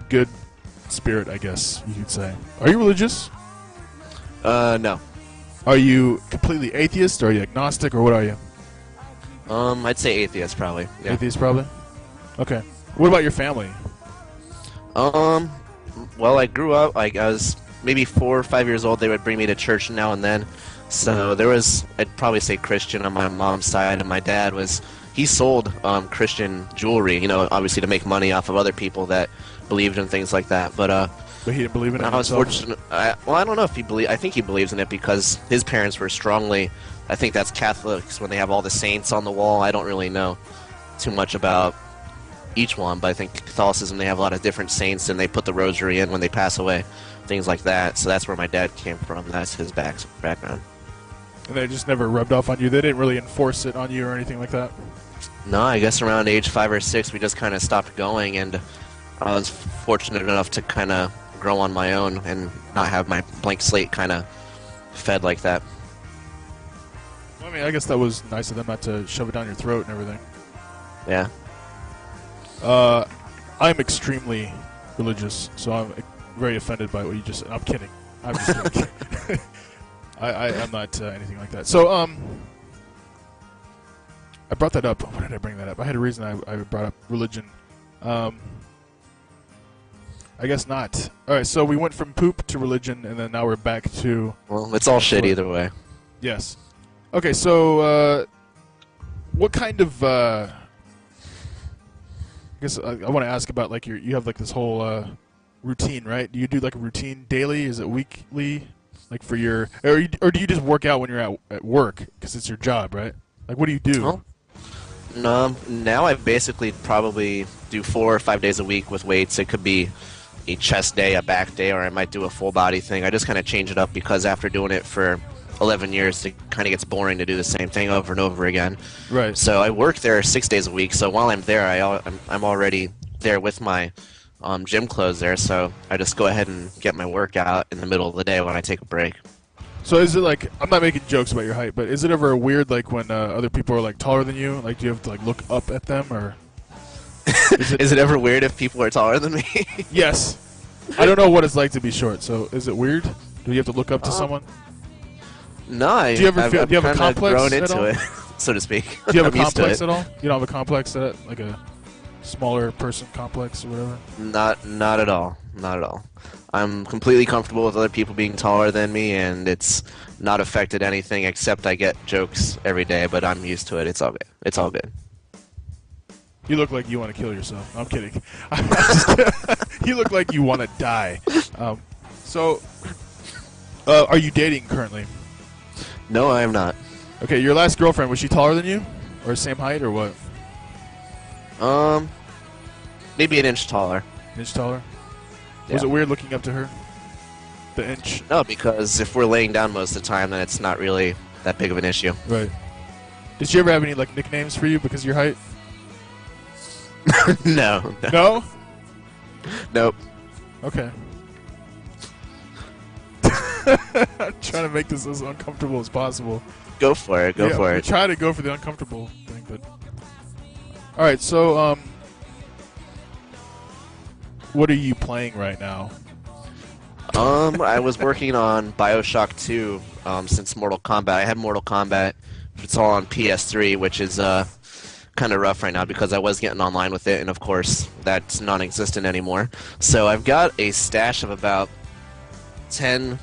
[SPEAKER 1] good spirit, I guess you could say. Are you religious?
[SPEAKER 2] No.
[SPEAKER 1] Are you completely atheist, or are you agnostic, or what are you?
[SPEAKER 2] I'd say atheist, probably. Yeah.
[SPEAKER 1] Atheist, probably? Okay. What about your family?
[SPEAKER 2] Well, I grew up, like, I was maybe 4 or 5 years old. They would bring me to church now and then. So there was, I'd probably say Christian on my mom's side, and my dad he sold Christian jewelry, obviously to make money off of other people that believed in things like that. But
[SPEAKER 1] he didn't believe in it
[SPEAKER 2] I was
[SPEAKER 1] himself?
[SPEAKER 2] fortunate. I don't know if I think he believes in it because his parents were strongly, I think that's Catholics when they have all the saints on the wall. I don't really know too much about each one, but I think Catholicism, they have a lot of different saints, and they put the rosary in when they pass away, things like that. So that's where my dad came from. That's his background.
[SPEAKER 1] And they just never rubbed off on you? They didn't really enforce it on you or anything like that?
[SPEAKER 2] No, I guess around age 5 or 6, we just kind of stopped going, and I was fortunate enough to kind of grow on my own and not have my blank slate kind of fed like that.
[SPEAKER 1] I mean, I guess that was nice of them not to shove it down your throat and everything.
[SPEAKER 2] Yeah.
[SPEAKER 1] I'm extremely religious, so I'm very offended by what you just said. I'm kidding. I'm just kidding. I'm not anything like that. So, I brought that up. Why did I bring that up? I had a reason I brought up religion. I guess not. Alright, so we went from poop to religion, and then now we're back to...
[SPEAKER 2] Well, it's all shit either way.
[SPEAKER 1] Yes. Okay, so, what kind of, I guess I want to ask about, like, you have, like, this whole, routine, right? Do you do, like, a routine daily? Is it weekly? Like, for your... Or do you just work out when you're at work? Because it's your job, right? Like, what do you do?
[SPEAKER 2] Well, no, now I basically probably do 4 or 5 days a week with weights. It could be a chest day, a back day, or I might do a full body thing. I just kind of change it up because after doing it for 11 years, it kind of gets boring to do the same thing over and over again.
[SPEAKER 1] Right.
[SPEAKER 2] So I work there 6 days a week. So while I'm there, I'm already there with my gym clothes there. So I just go ahead and get my workout in the middle of the day when I take a break.
[SPEAKER 1] So is it like, I'm not making jokes about your height, but is it ever weird, like, when other people are, like, taller than you? Like, do you have to, like, look up at them, or...
[SPEAKER 2] Is it ever weird if people are taller than me?
[SPEAKER 1] Yes. I don't know what it's like to be short, so is it weird? Do you have to look up to someone?
[SPEAKER 2] No,
[SPEAKER 1] Do you ever
[SPEAKER 2] I've
[SPEAKER 1] have a
[SPEAKER 2] kinda
[SPEAKER 1] complex
[SPEAKER 2] grown
[SPEAKER 1] at
[SPEAKER 2] into
[SPEAKER 1] all?
[SPEAKER 2] it, so to speak.
[SPEAKER 1] Do you have
[SPEAKER 2] I'm
[SPEAKER 1] a
[SPEAKER 2] used to
[SPEAKER 1] complex
[SPEAKER 2] it.
[SPEAKER 1] at all? You don't have a complex, like a smaller person complex or whatever?
[SPEAKER 2] Not at all. Not at all. I'm completely comfortable with other people being taller than me, and it's not affected anything except I get jokes every day, but I'm used to it. It's all good. It's all good.
[SPEAKER 1] You look like you want to kill yourself. I'm kidding. You look like you want to die. So, are you dating currently?
[SPEAKER 2] No, I am not.
[SPEAKER 1] Okay, your last girlfriend, was she taller than you? Or same height, or what?
[SPEAKER 2] Maybe an inch taller.
[SPEAKER 1] An inch taller?
[SPEAKER 2] Yeah.
[SPEAKER 1] Was it weird looking up to her? The inch.
[SPEAKER 2] No, because if we're laying down most of the time, then it's not really that big of an issue.
[SPEAKER 1] Right. Did you ever have any like nicknames for you because of your height?
[SPEAKER 2] No.
[SPEAKER 1] No?
[SPEAKER 2] Nope.
[SPEAKER 1] Okay. I'm trying to make this as uncomfortable as possible.
[SPEAKER 2] Go for it. Go for
[SPEAKER 1] I
[SPEAKER 2] it.
[SPEAKER 1] try to go for the uncomfortable thing, but all right. So, what are you playing right now?
[SPEAKER 2] I was working on BioShock 2 since Mortal Kombat. I have Mortal Kombat. It's all on PS3, which is kind of rough right now because I was getting online with it, and of course that's non-existent anymore. So I've got a stash of about 10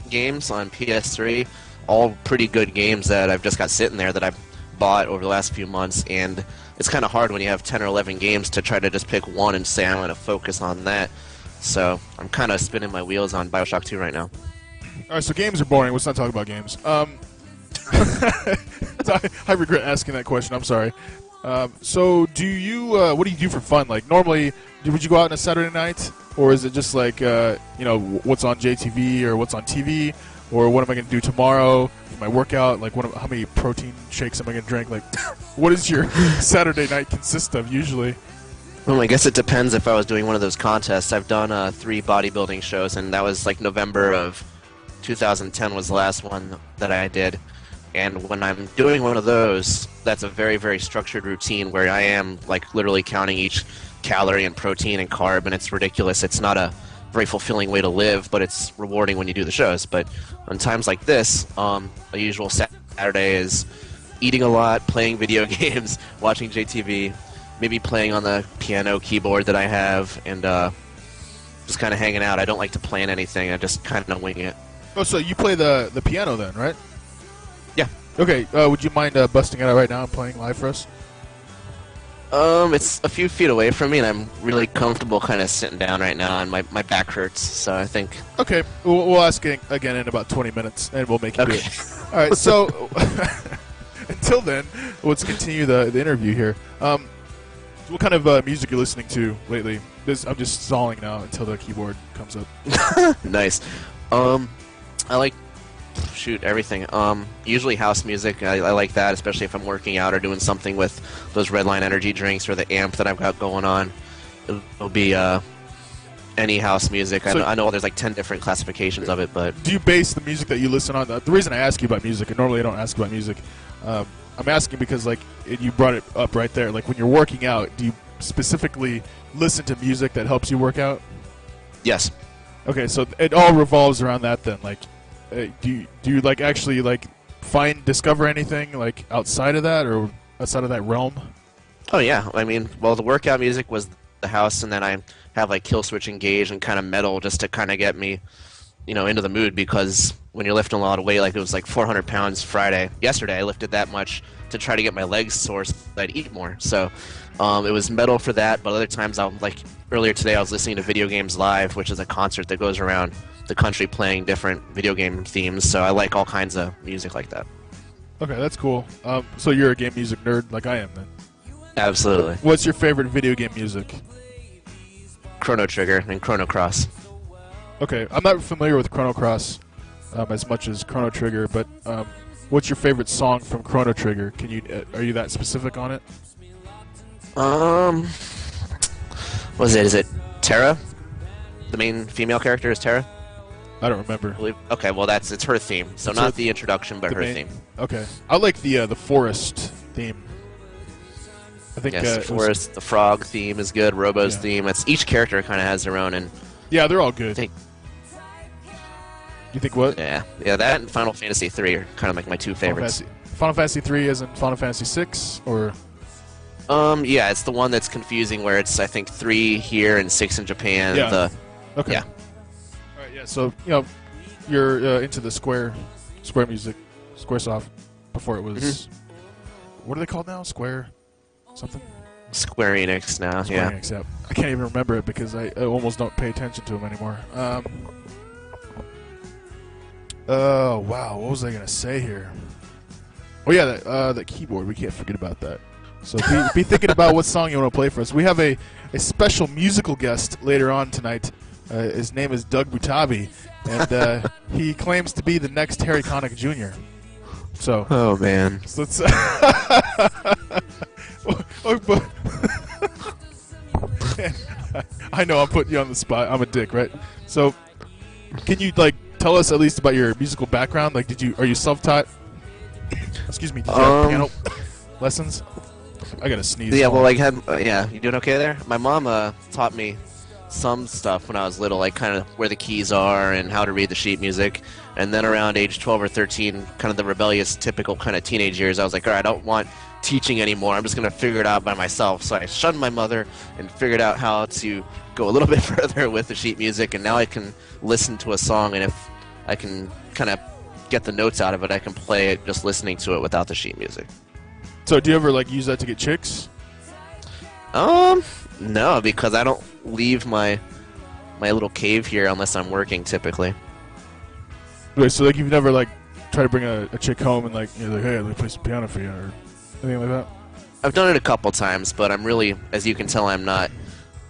[SPEAKER 2] games on PS3, all pretty good games that I've just got sitting there that I've bought over the last few months, and it's kind of hard when you have 10 or 11 games to try to just pick one and say I'm going to focus on that. So I'm kind of spinning my wheels on BioShock 2 right now.
[SPEAKER 1] All right, so games are boring. Let's not talk about games. I regret asking that question. I'm sorry. So do you? What do you do for fun? Like normally, would you go out on a Saturday night, or is it just like what's on JTV or what's on TV, or what am I going to do tomorrow? My workout, like how many protein shakes am I going to drink? Like, what does your Saturday night consist of usually?
[SPEAKER 2] Well, I guess it depends if I was doing one of those contests. I've done 3 bodybuilding shows, and that was like November of 2010 was the last one that I did. And when I'm doing one of those, that's a very, very structured routine where I am like literally counting each calorie and protein and carb, and it's ridiculous. It's not a very fulfilling way to live, but it's rewarding when you do the shows. But on times like this, a usual Saturday is eating a lot, playing video games, watching JTV, maybe playing on the piano keyboard that I have, and just kind of hanging out. I don't like to plan anything. I just kind of wing it.
[SPEAKER 1] Oh, so you play the piano then, right?
[SPEAKER 2] Yeah.
[SPEAKER 1] Okay. Would you mind busting it out right now and playing live for us?
[SPEAKER 2] It's a few feet away from me, and I'm really comfortable kind of sitting down right now, and my back hurts, so I think...
[SPEAKER 1] Okay. We'll ask it again in about 20 minutes, and we'll make you do it. All right, so until then, let's continue the interview here. What kind of music you're listening to lately? I'm just stalling now until the keyboard comes up.
[SPEAKER 2] Nice. I like... Shoot, everything. Usually house music. I like that, especially if I'm working out or doing something with those Redline energy drinks or the amp that I've got going on. It'll be any house music.
[SPEAKER 1] So
[SPEAKER 2] I know there's like 10 different classifications of it, but...
[SPEAKER 1] Do you base the music that you listen on? The reason I ask you about music, and normally I don't ask about music, I'm asking because like you brought it up right there. Like when you're working out, do you specifically listen to music that helps you work out?
[SPEAKER 2] Yes.
[SPEAKER 1] Okay, so it all revolves around that then. Like, do you like actually like discover anything like outside of that or outside of that realm?
[SPEAKER 2] Oh yeah, I mean, well, the workout music was the house, and then I have like Killswitch Engage and kind of metal just to kind of get me, into the mood, because when you're lifting a lot of weight, like it was like 400 pounds yesterday, I lifted that much to try to get my legs sore so I'd eat more. So it was metal for that, but other times earlier today I was listening to Video Games Live, which is a concert that goes around the country playing different video game themes, so I like all kinds of music like that.
[SPEAKER 1] Okay, that's cool. So you're a game music nerd like I am then?
[SPEAKER 2] Absolutely.
[SPEAKER 1] What's your favorite video game music?
[SPEAKER 2] Chrono Trigger and Chrono Cross.
[SPEAKER 1] Okay, I'm not familiar with Chrono Cross as much as Chrono Trigger, but what's your favorite song from Chrono Trigger? Are you that specific on it?
[SPEAKER 2] What is it? Is it Terra? The main female character is Terra?
[SPEAKER 1] I don't remember.
[SPEAKER 2] Okay, well it's her theme, so not the introduction, but her theme.
[SPEAKER 1] Okay, I like the forest theme. I think
[SPEAKER 2] yes, the forest, the frog theme is good. Robo's theme. Each character kind of has their own, and
[SPEAKER 1] yeah, they're all good. You think what?
[SPEAKER 2] Yeah, that and Final Fantasy 3 are kind of like my two favorites.
[SPEAKER 1] Final Fantasy 3 as in Final Fantasy 6, or?
[SPEAKER 2] Yeah, it's the one that's confusing, where it's I think 3 here and 6 in Japan.
[SPEAKER 1] Yeah. Okay.
[SPEAKER 2] Yeah.
[SPEAKER 1] All right. Yeah. So you're into the Square music, SquareSoft. Before it was, what are they called now? Square something.
[SPEAKER 2] Square Enix now.
[SPEAKER 1] Square Enix, yeah. I can't even remember it because I almost don't pay attention to them anymore. Oh wow, what was I gonna say here? Oh yeah, that keyboard. We can't forget about that. So be thinking about what song you want to play for us. We have a special musical guest later on tonight. His name is Dougbutabi, and he claims to be the next Harry Connick Jr. So.
[SPEAKER 2] Oh man.
[SPEAKER 1] So let's. I know I'm putting you on the spot. I'm a dick, right? So, can you like tell us at least about your musical background? Like, are you self-taught? Excuse me. Did you have piano lessons? I gotta sneeze.
[SPEAKER 2] Yeah, well, yeah, you doing okay there? My mom taught me some stuff when I was little, like kind of where the keys are and how to read the sheet music. And then around age 12 or 13, kind of the rebellious, typical kind of teenage years, I was like, all right, I don't want teaching anymore. I'm just going to figure it out by myself. So I shunned my mother and figured out how to go a little bit further with the sheet music. And now I can listen to a song, and if I can kind of get the notes out of it, I can play it just listening to it without the sheet music.
[SPEAKER 1] So do you ever like use that to get chicks?
[SPEAKER 2] No, because I don't leave my little cave here unless I'm working typically.
[SPEAKER 1] Wait, so like you've never like tried to bring a chick home and like you're like, hey, let me play some piano for you or anything like that?
[SPEAKER 2] I've done it a couple times, but I'm really, as you can tell, I'm not.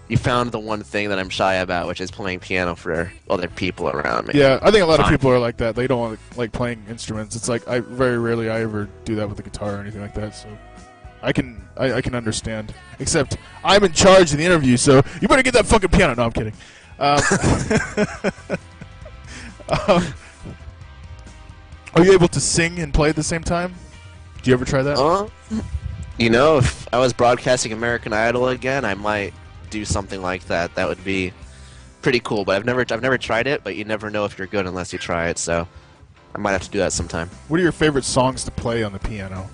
[SPEAKER 2] You found the one thing that I'm shy about, which is playing piano for other people around me.
[SPEAKER 1] Yeah, I think a lot of people are like that. They don't want to like playing instruments. It's like very rarely I ever do that with the guitar or anything like that. So I can understand. Except I'm in charge of the interview, so you better get that fucking piano. No, I'm kidding. Are you able to sing and play at the same time? Do you ever try that?
[SPEAKER 2] You know, if I was broadcasting American Idol again, I might do something like that. That would be pretty cool. But I've never tried it. But you never know if you're good unless you try it. So I might have to do that sometime.
[SPEAKER 1] What are your favorite songs to play on the piano?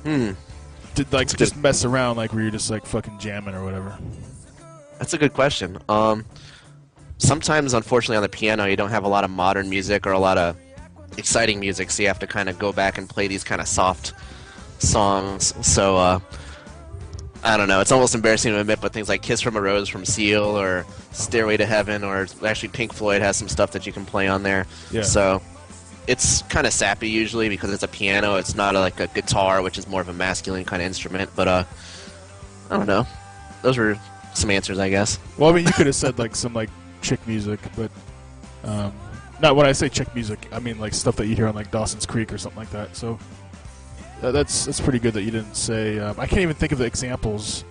[SPEAKER 1] Did like just mess around, like where you're just like fucking jamming or whatever?
[SPEAKER 2] That's a good question. Sometimes, unfortunately, on the piano, you don't have a lot of modern music or a lot of exciting music, so you have to kind of go back and play these kind of soft songs. So I don't know. It's almost embarrassing to admit, but things like "Kiss from a Rose" from Seal or "Stairway to Heaven" or actually Pink Floyd has some stuff that you can play on there.
[SPEAKER 1] Yeah.
[SPEAKER 2] So it's kind of sappy usually because it's a piano. It's not like a guitar, which is more of a masculine kind of instrument. But I don't know. Those were some answers, I guess.
[SPEAKER 1] Well, I mean, you could have said like some like chick music, but not when I say chick music, I mean like stuff that you hear on like Dawson's Creek or something like that. So that's pretty good that you didn't say. I can't even think of the examples.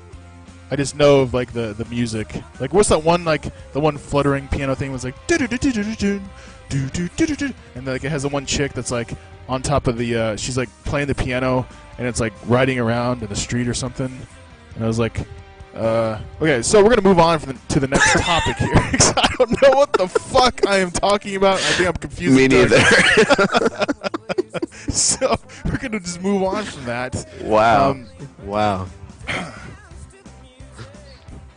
[SPEAKER 1] I just know of like the music. Like what's that one, like the one fluttering piano thing was like and like it has the one chick that's like on top of the she's like playing the piano and it's like riding around in the street or something. And I was like, okay, so we're gonna move on to the next topic here. I don't know what the fuck I am talking about. I think I'm confused.
[SPEAKER 2] Me neither.
[SPEAKER 1] So we're gonna just move on from that.
[SPEAKER 2] Wow. Wow.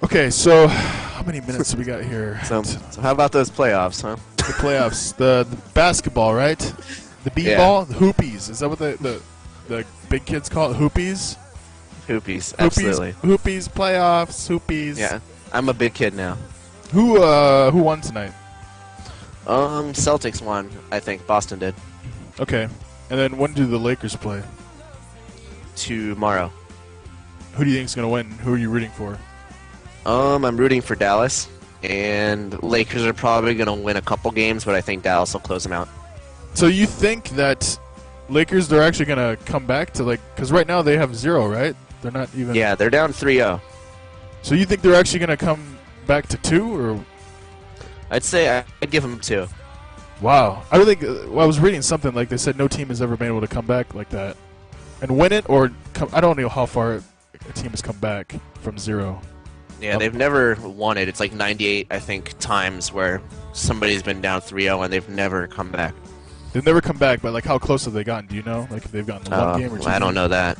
[SPEAKER 1] Okay, so how many minutes do we got here?
[SPEAKER 2] So how about those playoffs, huh?
[SPEAKER 1] The playoffs, the basketball, right? The b-ball, the hoopies. Is that what the big kids call it? Hoopies.
[SPEAKER 2] Hoopies, absolutely.
[SPEAKER 1] Hoopies, playoffs, hoopies.
[SPEAKER 2] Yeah, I'm a big kid now.
[SPEAKER 1] Who won tonight?
[SPEAKER 2] Celtics won. I think Boston did.
[SPEAKER 1] Okay, and then when do the Lakers play?
[SPEAKER 2] Tomorrow.
[SPEAKER 1] Who do you think is gonna win? Who are you rooting for?
[SPEAKER 2] I'm rooting for Dallas, and Lakers are probably gonna win a couple games, but I think Dallas will close them out.
[SPEAKER 1] So you think that Lakers, they're actually gonna come back to like, because right now they have 0, right? They're not even.
[SPEAKER 2] Yeah, they're down 3-0.
[SPEAKER 1] So you think they're actually gonna come back to 2, or?
[SPEAKER 2] I'd say I'd give them 2.
[SPEAKER 1] Wow, I don't think. Well, I was reading something like they said no team has ever been able to come back like that and win it, or I don't know how far a team has come back from 0.
[SPEAKER 2] Yeah, they've never won it. It's like 98, I think, times where somebody's been down 3-0 and they've never come back.
[SPEAKER 1] They've never come back, but like how close have they gotten? Do you know? Like if they've gotten to 1 game or 2?
[SPEAKER 2] I don't know that.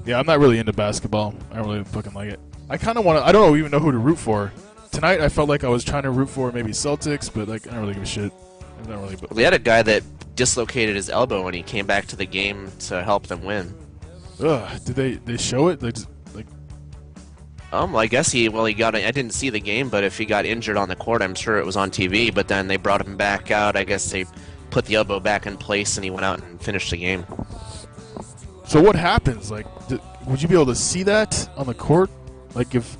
[SPEAKER 1] Yeah, I'm not really into basketball. I don't really fucking like it. I kind of want to. I don't even know who to root for. Tonight, I felt like I was trying to root for maybe Celtics, but like I don't really give a shit. I'm not really.
[SPEAKER 2] We had a guy that dislocated his elbow when he came back to the game to help them win.
[SPEAKER 1] Ugh, did they show it? They just, like.
[SPEAKER 2] I guess he got. I didn't see the game, but if he got injured on the court, I'm sure it was on TV. But then they brought him back out. I guess they put the elbow back in place, and he went out and finished the game.
[SPEAKER 1] So what happens? Like, would you be able to see that on the court? Like, if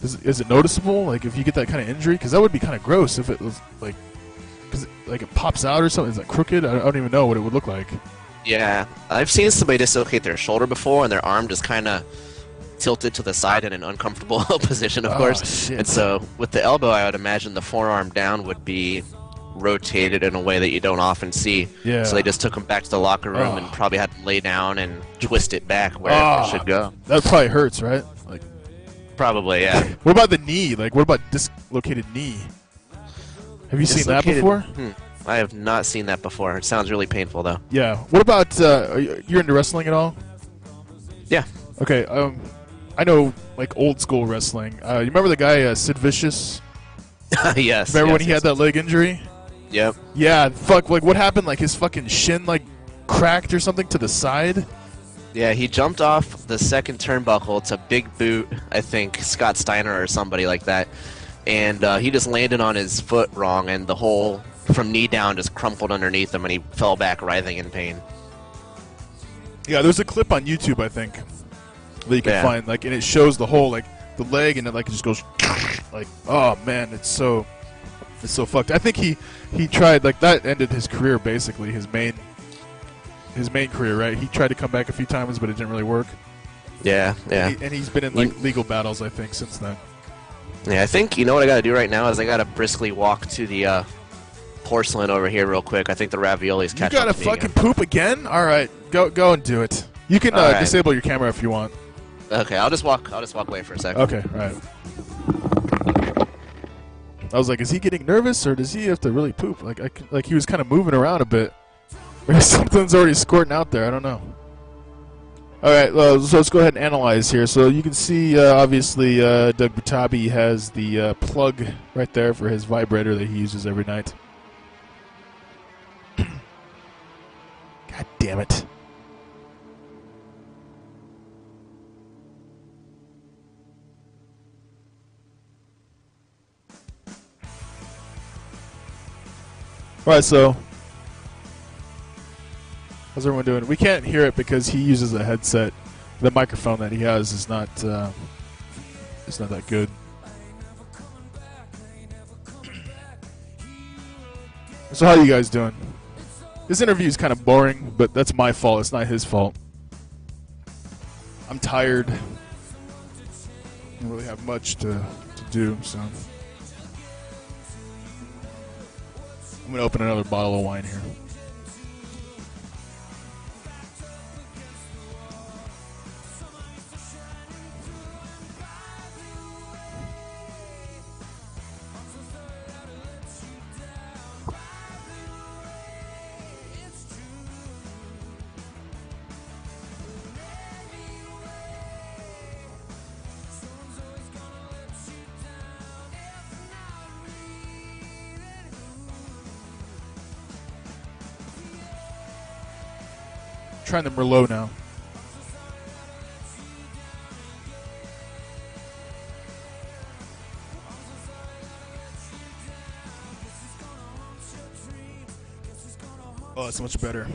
[SPEAKER 1] Is it noticeable? Like if you get that kind of injury, because that would be kind of gross if it was like, because it pops out or something. Is it crooked? I don't even know what it would look like.
[SPEAKER 2] Yeah, I've seen somebody dislocate their shoulder before, and their arm just kind of tilted to the side in an uncomfortable position, of course.
[SPEAKER 1] Shit.
[SPEAKER 2] And so with the elbow, I would imagine the forearm down would be rotated in a way that you don't often see.
[SPEAKER 1] Yeah.
[SPEAKER 2] So they just took him back to the locker room and probably had to lay down and twist it back where it should go.
[SPEAKER 1] That probably hurts, right? Like,
[SPEAKER 2] Probably, yeah.
[SPEAKER 1] what about the knee? Like, what about dislocated knee? Have you seen that before?
[SPEAKER 2] I have not seen that before. It sounds really painful, though.
[SPEAKER 1] Yeah. What about you're into wrestling at all?
[SPEAKER 2] Yeah.
[SPEAKER 1] Okay. I know like old school wrestling. You remember the guy Sid Vicious?
[SPEAKER 2] Yes.
[SPEAKER 1] Remember when he had that leg injury?
[SPEAKER 2] Yep.
[SPEAKER 1] Yeah. Fuck. Like, what happened? Like his fucking shin like cracked or something to the side.
[SPEAKER 2] Yeah, he jumped off the second turnbuckle. It's a big boot, I think, Scott Steiner or somebody like that. And he just landed on his foot wrong, and the whole from knee down just crumpled underneath him, and he fell back writhing in pain.
[SPEAKER 1] Yeah, there's a clip on YouTube, I think, that you can find, like, and it shows the whole, like, the leg, and it, like, it just goes, like, oh, man, it's so fucked. I think he tried, like, that ended his career, basically, his main career, right? He tried to come back a few times, but it didn't really work.
[SPEAKER 2] Yeah, yeah.
[SPEAKER 1] And he's been in, like, legal battles, I think, since then.
[SPEAKER 2] Yeah, I think, you know what I gotta do right now is I gotta briskly walk to the porcelain over here real quick. I think the raviolis catch
[SPEAKER 1] You gotta
[SPEAKER 2] up to me
[SPEAKER 1] fucking
[SPEAKER 2] again.
[SPEAKER 1] poop again? Alright, go and do it. You can
[SPEAKER 2] All right.
[SPEAKER 1] disable your camera if you want.
[SPEAKER 2] Okay, I'll just walk away for a second.
[SPEAKER 1] Okay, right. I was like, is he getting nervous, or does he have to really poop? Like he was kind of moving around a bit. Or something's already squirting out there. I don't know. All right, well, so let's go ahead and analyze here. So you can see, obviously, dougbutabi has the plug right there for his vibrator that he uses every night. God damn it. All right, so how's everyone doing? We can't hear it because he uses a headset. The microphone that he has is not it's not that good. So how are you guys doing? This interview is kind of boring, but that's my fault. It's not his fault. I'm tired. I don't really have much to do, so I'm going to open another bottle of wine here. Trying the Merlot now. Oh, it's much better.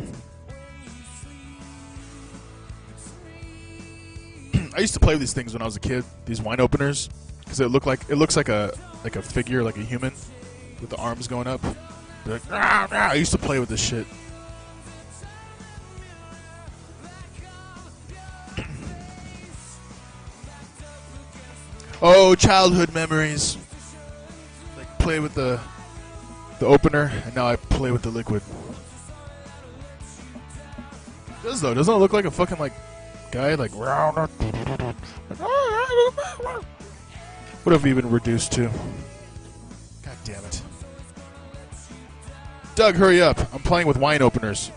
[SPEAKER 1] I used to play with these things when I was a kid. These wine openers, because it looks like a figure, like a human, with the arms going up. Like, rah, rah. I used to play with this shit. Oh, childhood memories. Like play with the opener, and now I play with the liquid. It does though? Doesn't it look like a fucking like guy like? What have we been reduced to? God damn it! Doug, hurry up! I'm playing with wine openers.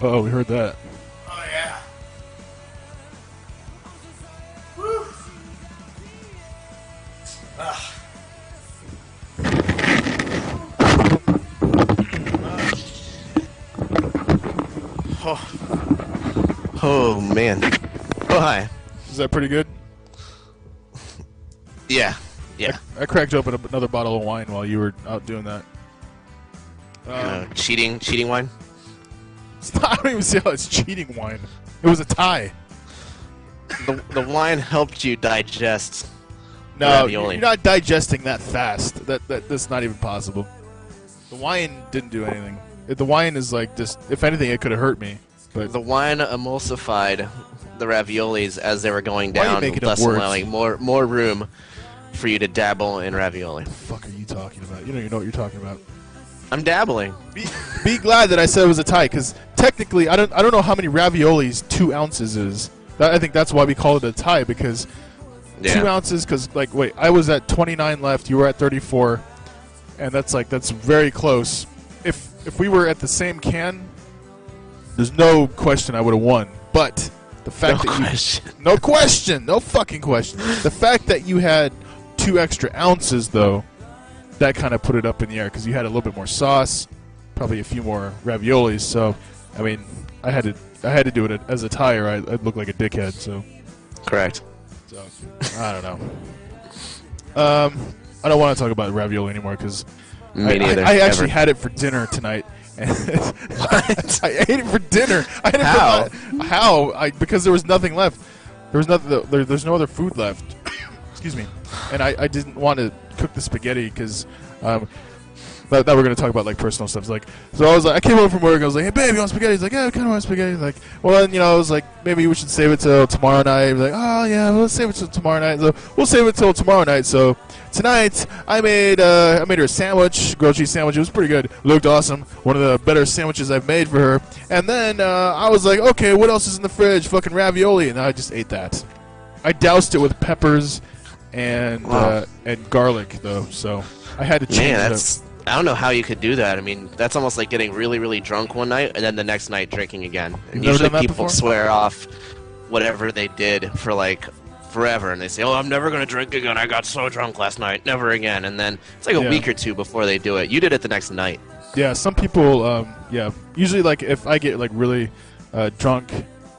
[SPEAKER 1] Oh, we heard that.
[SPEAKER 5] Oh, yeah. Woo.
[SPEAKER 2] Oh, man. Oh, hi.
[SPEAKER 1] Is that pretty good?
[SPEAKER 2] Yeah. Yeah.
[SPEAKER 1] I cracked open another bottle of wine while you were out doing that.
[SPEAKER 2] Cheating wine.
[SPEAKER 1] I don't even see how it's cheating wine. It was a tie.
[SPEAKER 2] The wine helped you digest.
[SPEAKER 1] No,
[SPEAKER 2] ravioli.
[SPEAKER 1] you're not digesting that fast. That's not even possible. The wine didn't do anything. The wine is like just, if anything, it could have hurt me. But
[SPEAKER 2] The wine emulsified the raviolis as they were going
[SPEAKER 1] Why are you
[SPEAKER 2] down,
[SPEAKER 1] making up
[SPEAKER 2] thus
[SPEAKER 1] words?
[SPEAKER 2] allowing more room for you to dabble in ravioli.
[SPEAKER 1] what the fuck are you talking about? You don't even know what you're talking about.
[SPEAKER 2] I'm dabbling.
[SPEAKER 1] Be glad that I said it was a tie, because technically, I don't know how many raviolis 2 ounces is. I think that's why we call it a tie, because 2 ounces. Because like, wait, I was at 29 left, you were at 34, and that's very close. If we were at the same can, there's no question I would have won. But the fact no fucking question. The fact that you had 2 extra ounces, though, that kind of put it up in the air, because you had a little bit more sauce, probably a few more raviolis. So, I mean, I had to do it as a tie, or I'd look like a dickhead. So,
[SPEAKER 2] Correct.
[SPEAKER 1] so I don't know. I don't want to talk about ravioli anymore, because
[SPEAKER 2] Me neither.
[SPEAKER 1] I actually
[SPEAKER 2] ever.
[SPEAKER 1] had it for dinner tonight. What? I ate it for dinner. I had it
[SPEAKER 2] How?
[SPEAKER 1] How? Because there was nothing left. There was nothing. There's no other food left. Excuse me. And I didn't want to cook the spaghetti because that we're gonna talk about like personal stuff. Like, so I was like, I came home from work. I was like, hey babe, you want spaghetti? He's like, yeah, I kind of want spaghetti. Like, well then, I was like, maybe we should save it till tomorrow night. He's like, oh yeah, well, let's save it till tomorrow night. So we'll save it till tomorrow night. So tonight I made her a sandwich, grilled cheese sandwich. It was pretty good. Looked awesome. One of the better sandwiches I've made for her. And then I was like, okay, what else is in the fridge? Fucking ravioli. And I just ate that. I doused it with peppers and garlic though. So I had to change it up.
[SPEAKER 2] I don't know how you could do that. I mean, that's almost like getting really, really drunk one night and then the next night drinking again. And
[SPEAKER 1] You've never
[SPEAKER 2] usually
[SPEAKER 1] done that
[SPEAKER 2] people
[SPEAKER 1] before?
[SPEAKER 2] swear off whatever they did for like forever, and they say, "Oh, I'm never gonna drink again. I got so drunk last night, never again." And then it's like a week or two before they do it. You did it the next night.
[SPEAKER 1] Yeah, some people, usually like if I get like really drunk,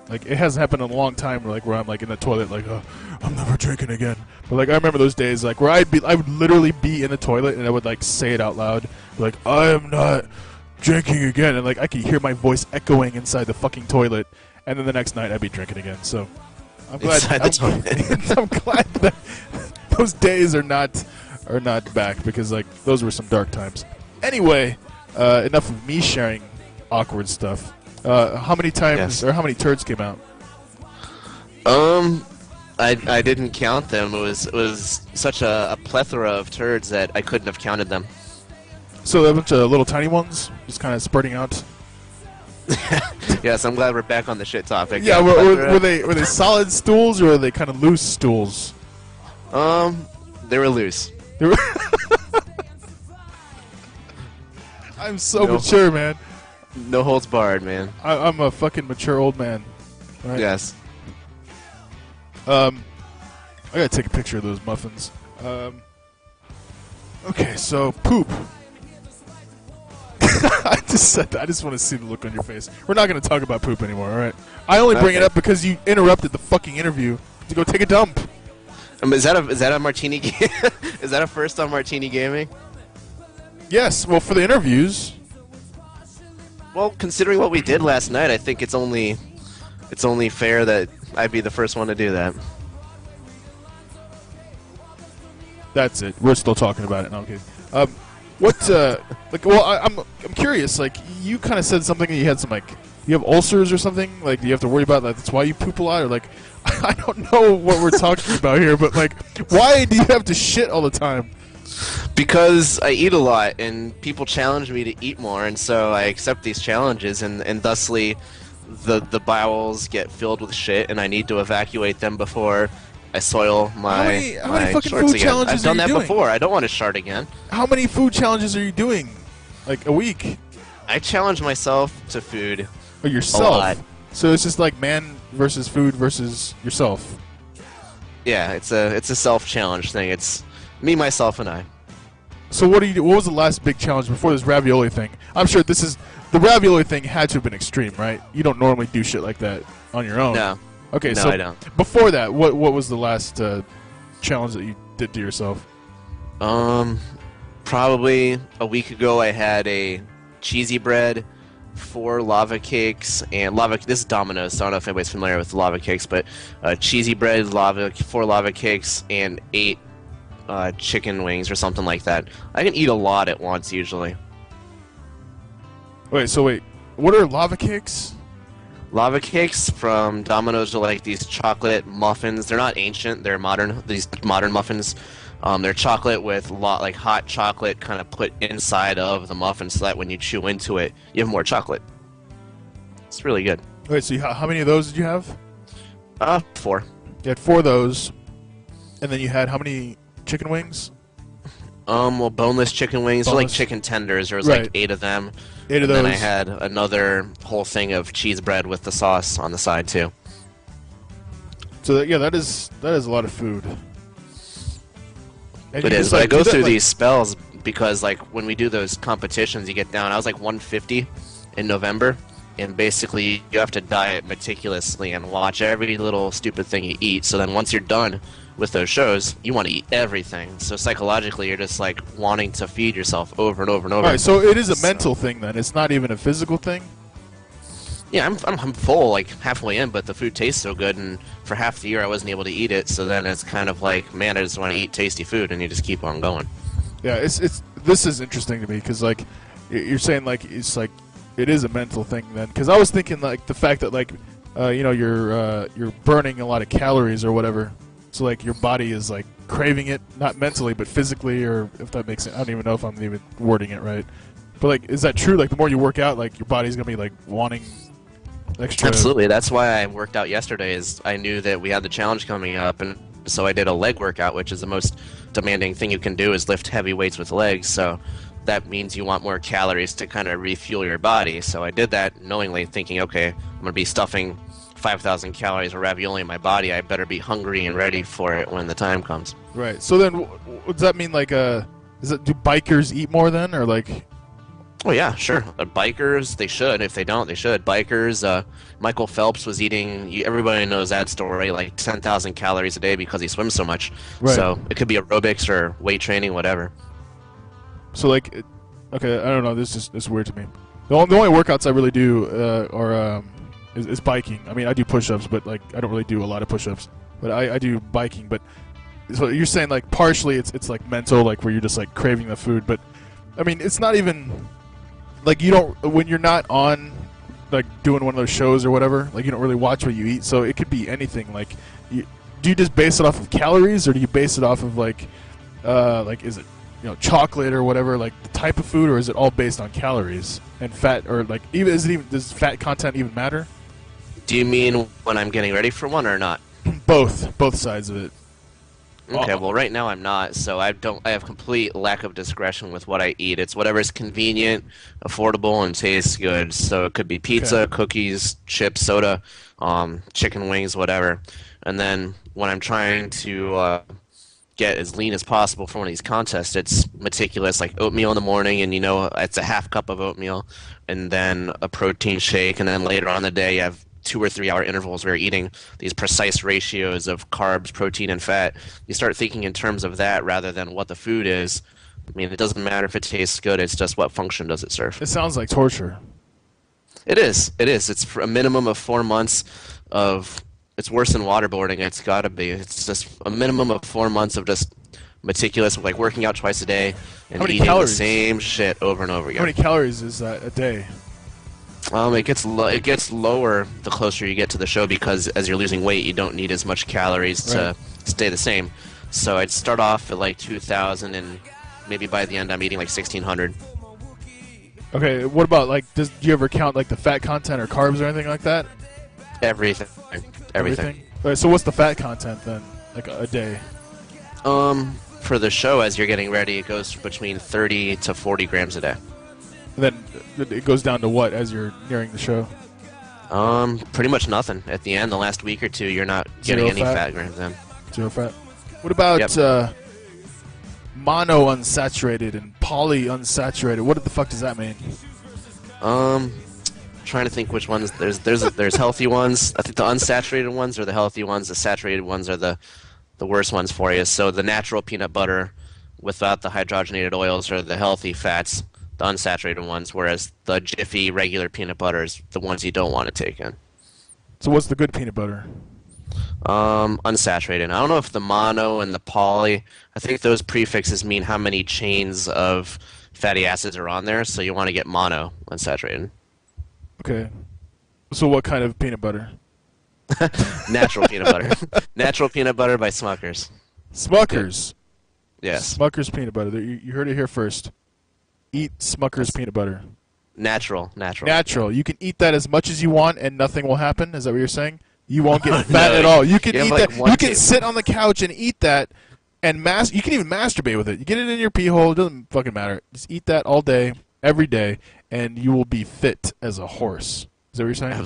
[SPEAKER 1] like it hasn't happened in a long time, where I'm like in the toilet, like, oh, I'm never drinking again. But like I remember those days, like where I would literally be in the toilet and I would like say it out loud, like, I am not drinking again, and like I could hear my voice echoing inside the fucking toilet, and then the next night I'd be drinking again. So I'm glad.
[SPEAKER 2] Inside the toilet.
[SPEAKER 1] I'm glad that those days are not back, because like those were some dark times. Anyway, enough of me sharing awkward stuff. How many times or how many turds came out?
[SPEAKER 2] I didn't count them. It was such a plethora of turds that I couldn't have counted them.
[SPEAKER 1] So a bunch of little tiny ones just kind of spreading out.
[SPEAKER 2] Yes, I'm glad we're back on the shit topic.
[SPEAKER 1] Yeah, were they solid stools, or were they kind of loose stools?
[SPEAKER 2] They were loose.
[SPEAKER 1] They were I'm so mature, man.
[SPEAKER 2] No holds barred, man.
[SPEAKER 1] I'm a fucking mature old man. Right?
[SPEAKER 2] Yes.
[SPEAKER 1] I gotta take a picture of those muffins. Okay, so poop. I just said that. I just want to see the look on your face. We're not gonna talk about poop anymore, all right? I only bring it up because you interrupted the fucking interview to go take a dump.
[SPEAKER 2] Is that a martini? Is that a first on Martini Gaming?
[SPEAKER 1] Yes. Well, for the interviews.
[SPEAKER 2] Well, considering what we did last night, I think it's only fair that I'd be the first one to do that.
[SPEAKER 1] That's it. We're still talking about it. No, okay. I'm curious. Like, you kind of said something. You had some you have ulcers or something. Like, do you have to worry about that? That's why you poop a lot, or like, I don't know what we're talking about here. But like, why do you have to shit all the time?
[SPEAKER 2] Because I eat a lot, and people challenge me to eat more, and so I accept these challenges, and thusly, the bowels get filled with shit, and I need to evacuate them before I soil my
[SPEAKER 1] how many fucking
[SPEAKER 2] shorts
[SPEAKER 1] food
[SPEAKER 2] again.
[SPEAKER 1] challenges
[SPEAKER 2] I've done
[SPEAKER 1] are
[SPEAKER 2] that
[SPEAKER 1] you doing?
[SPEAKER 2] before. I don't want to shart again.
[SPEAKER 1] How many food challenges are you doing? Like a week?
[SPEAKER 2] I challenge myself to food.
[SPEAKER 1] Or yourself?
[SPEAKER 2] A lot.
[SPEAKER 1] So it's just like man versus food versus yourself.
[SPEAKER 2] Yeah, it's a self-challenge thing. It's me, myself, and I.
[SPEAKER 1] So what do you do? What was the last big challenge before this ravioli thing? I'm sure the ravioli thing had to have been extreme, right? You don't normally do shit like that on your own.
[SPEAKER 2] No.
[SPEAKER 1] Okay,
[SPEAKER 2] No,
[SPEAKER 1] so
[SPEAKER 2] I don't.
[SPEAKER 1] before that, what was the last challenge that you did to yourself?
[SPEAKER 2] Probably a week ago I had a cheesy bread, 4 lava cakes, and this is Domino's, so I don't know if anybody's familiar with lava cakes, but cheesy bread, 4 lava cakes, and 8 chicken wings or something like that. I can eat a lot at once usually.
[SPEAKER 1] Wait, what are lava cakes?
[SPEAKER 2] Lava cakes from Domino's are like these chocolate muffins. They're not ancient, they're modern. These modern muffins. They're chocolate with like hot chocolate kind of put inside of the muffin so that when you chew into it, you have more chocolate. It's really good.
[SPEAKER 1] Wait, so how many of those did you have?
[SPEAKER 2] 4.
[SPEAKER 1] You had 4 of those, and then you had how many chicken wings?
[SPEAKER 2] Well, boneless chicken wings. They're like chicken tenders. There was like 8 of them.
[SPEAKER 1] 8 of those.
[SPEAKER 2] And then I had another whole thing of cheese bread with the sauce on the side too.
[SPEAKER 1] So yeah, that is a lot of food. And
[SPEAKER 2] It
[SPEAKER 1] you
[SPEAKER 2] is,
[SPEAKER 1] just,
[SPEAKER 2] but I go
[SPEAKER 1] do that,
[SPEAKER 2] through these spells because like when we do those competitions, you get down. I was like 150 in November, and basically you have to diet meticulously and watch every little stupid thing you eat. So then once you're done with those shows, you want to eat everything. So psychologically, you're just like wanting to feed yourself over and over and over.
[SPEAKER 1] All right, so it is a mental thing then. It's not even a physical thing.
[SPEAKER 2] Yeah, I'm full like halfway in, but the food tastes so good, and for half the year I wasn't able to eat it. So then it's kind of like, man, I just want to eat tasty food, and you just keep on going.
[SPEAKER 1] Yeah, this is interesting to me because like you're saying like it's like it is a mental thing then, because I was thinking like the fact that like you're burning a lot of calories or whatever. So like your body is like craving it, not mentally but physically, or if that makes sense. I don't even know if I'm even wording it right. But like, is that true? Like the more you work out, like your body's gonna be like wanting extra.
[SPEAKER 2] Absolutely. That's why I worked out yesterday. Is I knew that we had the challenge coming up, and so I did a leg workout, which is the most demanding thing you can do, is lift heavy weights with legs. So that means you want more calories to kind of refuel your body. So I did that knowingly, thinking, okay, I'm gonna be stuffing 5,000 calories of ravioli in my body. I better be hungry and ready for it when the time comes.
[SPEAKER 1] Right. So then, what does that mean? Like, do bikers eat more then, or like?
[SPEAKER 2] Oh yeah, sure. Bikers, they should. If they don't, they should. Bikers. Michael Phelps was eating. Everybody knows that story. Like 10,000 calories a day because he swims so much.
[SPEAKER 1] Right.
[SPEAKER 2] So it could be aerobics or weight training, whatever.
[SPEAKER 1] So like, okay, I don't know. This is weird to me. The only workouts I really do is biking. I mean, I do push-ups, but like I don't really do a lot of push-ups. But I do biking. But so you're saying like partially it's like mental, like where you're just like craving the food. But I mean, it's not even like you don't, when you're not on like doing one of those shows or whatever. Like you don't really watch what you eat, so it could be anything. Like, do you just base it off of calories, or do you base it off of like is it chocolate or whatever, like the type of food, or is it all based on calories and fat, or like does fat content even matter?
[SPEAKER 2] Do you mean when I'm getting ready for one or not?
[SPEAKER 1] Both sides of it.
[SPEAKER 2] Okay, well right now I'm not, so I have complete lack of discretion with what I eat. It's whatever's convenient, affordable, and tastes good. So it could be pizza, cookies, chips, soda, chicken wings, whatever. And then when I'm trying to get as lean as possible for one of these contests, it's meticulous, like oatmeal in the morning, and it's a half cup of oatmeal, and then a protein shake, and then later on in the day you have 2 or 3 hour intervals where you're eating these precise ratios of carbs, protein, and fat. You start thinking in terms of that rather than what the food is. I mean, it doesn't matter if it tastes good, it's just what function does it serve.
[SPEAKER 1] It sounds like torture.
[SPEAKER 2] It is. It's for a minimum of 4 months of... It's worse than waterboarding, it's gotta be. It's just a minimum of 4 months of just meticulous, like working out twice a day and eating
[SPEAKER 1] calories?
[SPEAKER 2] the same shit over and over again.
[SPEAKER 1] How many calories is that a day?
[SPEAKER 2] It gets lower the closer you get to the show, because as you're losing weight, you don't need as much calories to stay the same. So I'd start off at like 2,000, and maybe by the end I'm eating like 1,600.
[SPEAKER 1] Okay, what about like, do you ever count like the fat content or carbs or anything like that?
[SPEAKER 2] Everything.
[SPEAKER 1] Okay, so what's the fat content then, like a day?
[SPEAKER 2] For the show, as you're getting ready, it goes between 30 to 40 grams a day.
[SPEAKER 1] And then it goes down to what as you're nearing the show?
[SPEAKER 2] Pretty much nothing. At the end, the last week or two, you're not getting any fat grams in.
[SPEAKER 1] Zero fat. What about mono unsaturated and poly unsaturated? What the fuck does that mean?
[SPEAKER 2] Trying to think which ones. There's healthy ones. I think the unsaturated ones are the healthy ones. The saturated ones are the worst ones for you. So the natural peanut butter without the hydrogenated oils are the healthy fats. the unsaturated ones, whereas the Jiffy regular peanut butter is the ones you don't want to take in.
[SPEAKER 1] So what's the good peanut butter?
[SPEAKER 2] Unsaturated. I don't know if the mono and the poly, I think those prefixes mean how many chains of fatty acids are on there, so you want to get mono unsaturated.
[SPEAKER 1] Okay. So what kind of peanut butter?
[SPEAKER 2] Natural peanut butter. Natural peanut butter by Smuckers.
[SPEAKER 1] Smuckers.
[SPEAKER 2] Yes.
[SPEAKER 1] Smuckers peanut butter. You heard it here first. Eat Smuckers peanut butter.
[SPEAKER 2] Natural.
[SPEAKER 1] Natural. You can eat that as much as you want and nothing will happen. Is that what you're saying? You won't get fat at all. You can eat
[SPEAKER 2] like
[SPEAKER 1] that. You can sit on the couch and eat that, and you can even masturbate with it. You get it in your pee hole. It doesn't fucking matter. Just eat that all day, every day, and you will be fit as a horse. Is that what you're saying?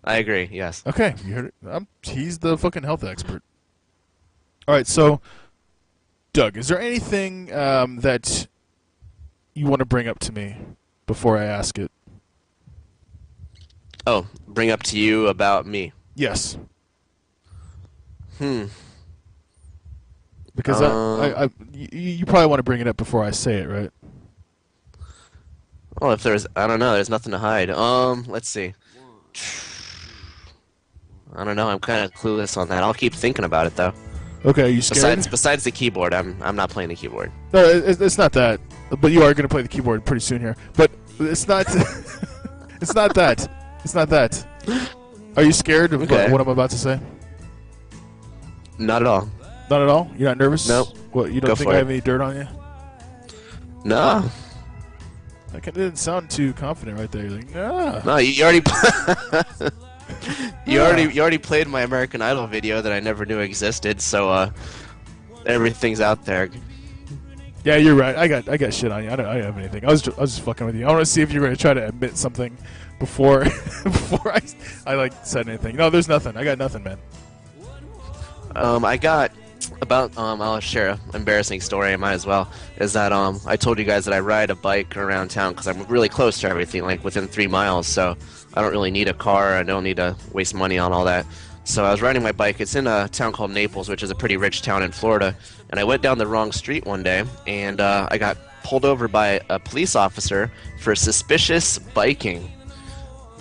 [SPEAKER 2] I agree. Yes.
[SPEAKER 1] Okay, you heard it. He's the fucking health expert. All right, so Doug, is there anything that you want to bring up to me before I ask it?
[SPEAKER 2] Oh, bring up to you about me.
[SPEAKER 1] Yes.
[SPEAKER 2] Hmm.
[SPEAKER 1] Because you probably want to bring it up before I say it, right?
[SPEAKER 2] Well, I don't know. There's nothing to hide. Let's see. I don't know. I'm kind of clueless on that. I'll keep thinking about it though.
[SPEAKER 1] Okay, are you scared?
[SPEAKER 2] Besides the keyboard, I'm not playing the keyboard.
[SPEAKER 1] No, it's not that. But you are going to play the keyboard pretty soon here. But it's not. It's not that. It's not that. Are you scared of what I'm about to say?
[SPEAKER 2] Not at all.
[SPEAKER 1] Not at all? You're not nervous?
[SPEAKER 2] Nope.
[SPEAKER 1] What, you don't think I have any dirt on you?
[SPEAKER 2] No.
[SPEAKER 1] That didn't sound too confident right there. You're like, nah.
[SPEAKER 2] No, you already you already played my American Idol video that I never knew existed, so everything's out there.
[SPEAKER 1] Yeah, you're right. I got shit on you. I don't have anything. I was just fucking with you. I want to see if you're going to try to admit something before I like said anything. No, there's nothing. I got nothing, man.
[SPEAKER 2] I got about I'll share an embarrassing story. I might as well. Is that I told you guys that I ride a bike around town because I'm really close to everything, like within 3 miles. So I don't really need a car. I don't need to waste money on all that. So I was riding my bike. It's in a town called Naples, which is a pretty rich town in Florida. And I went down the wrong street one day, and I got pulled over by a police officer for suspicious biking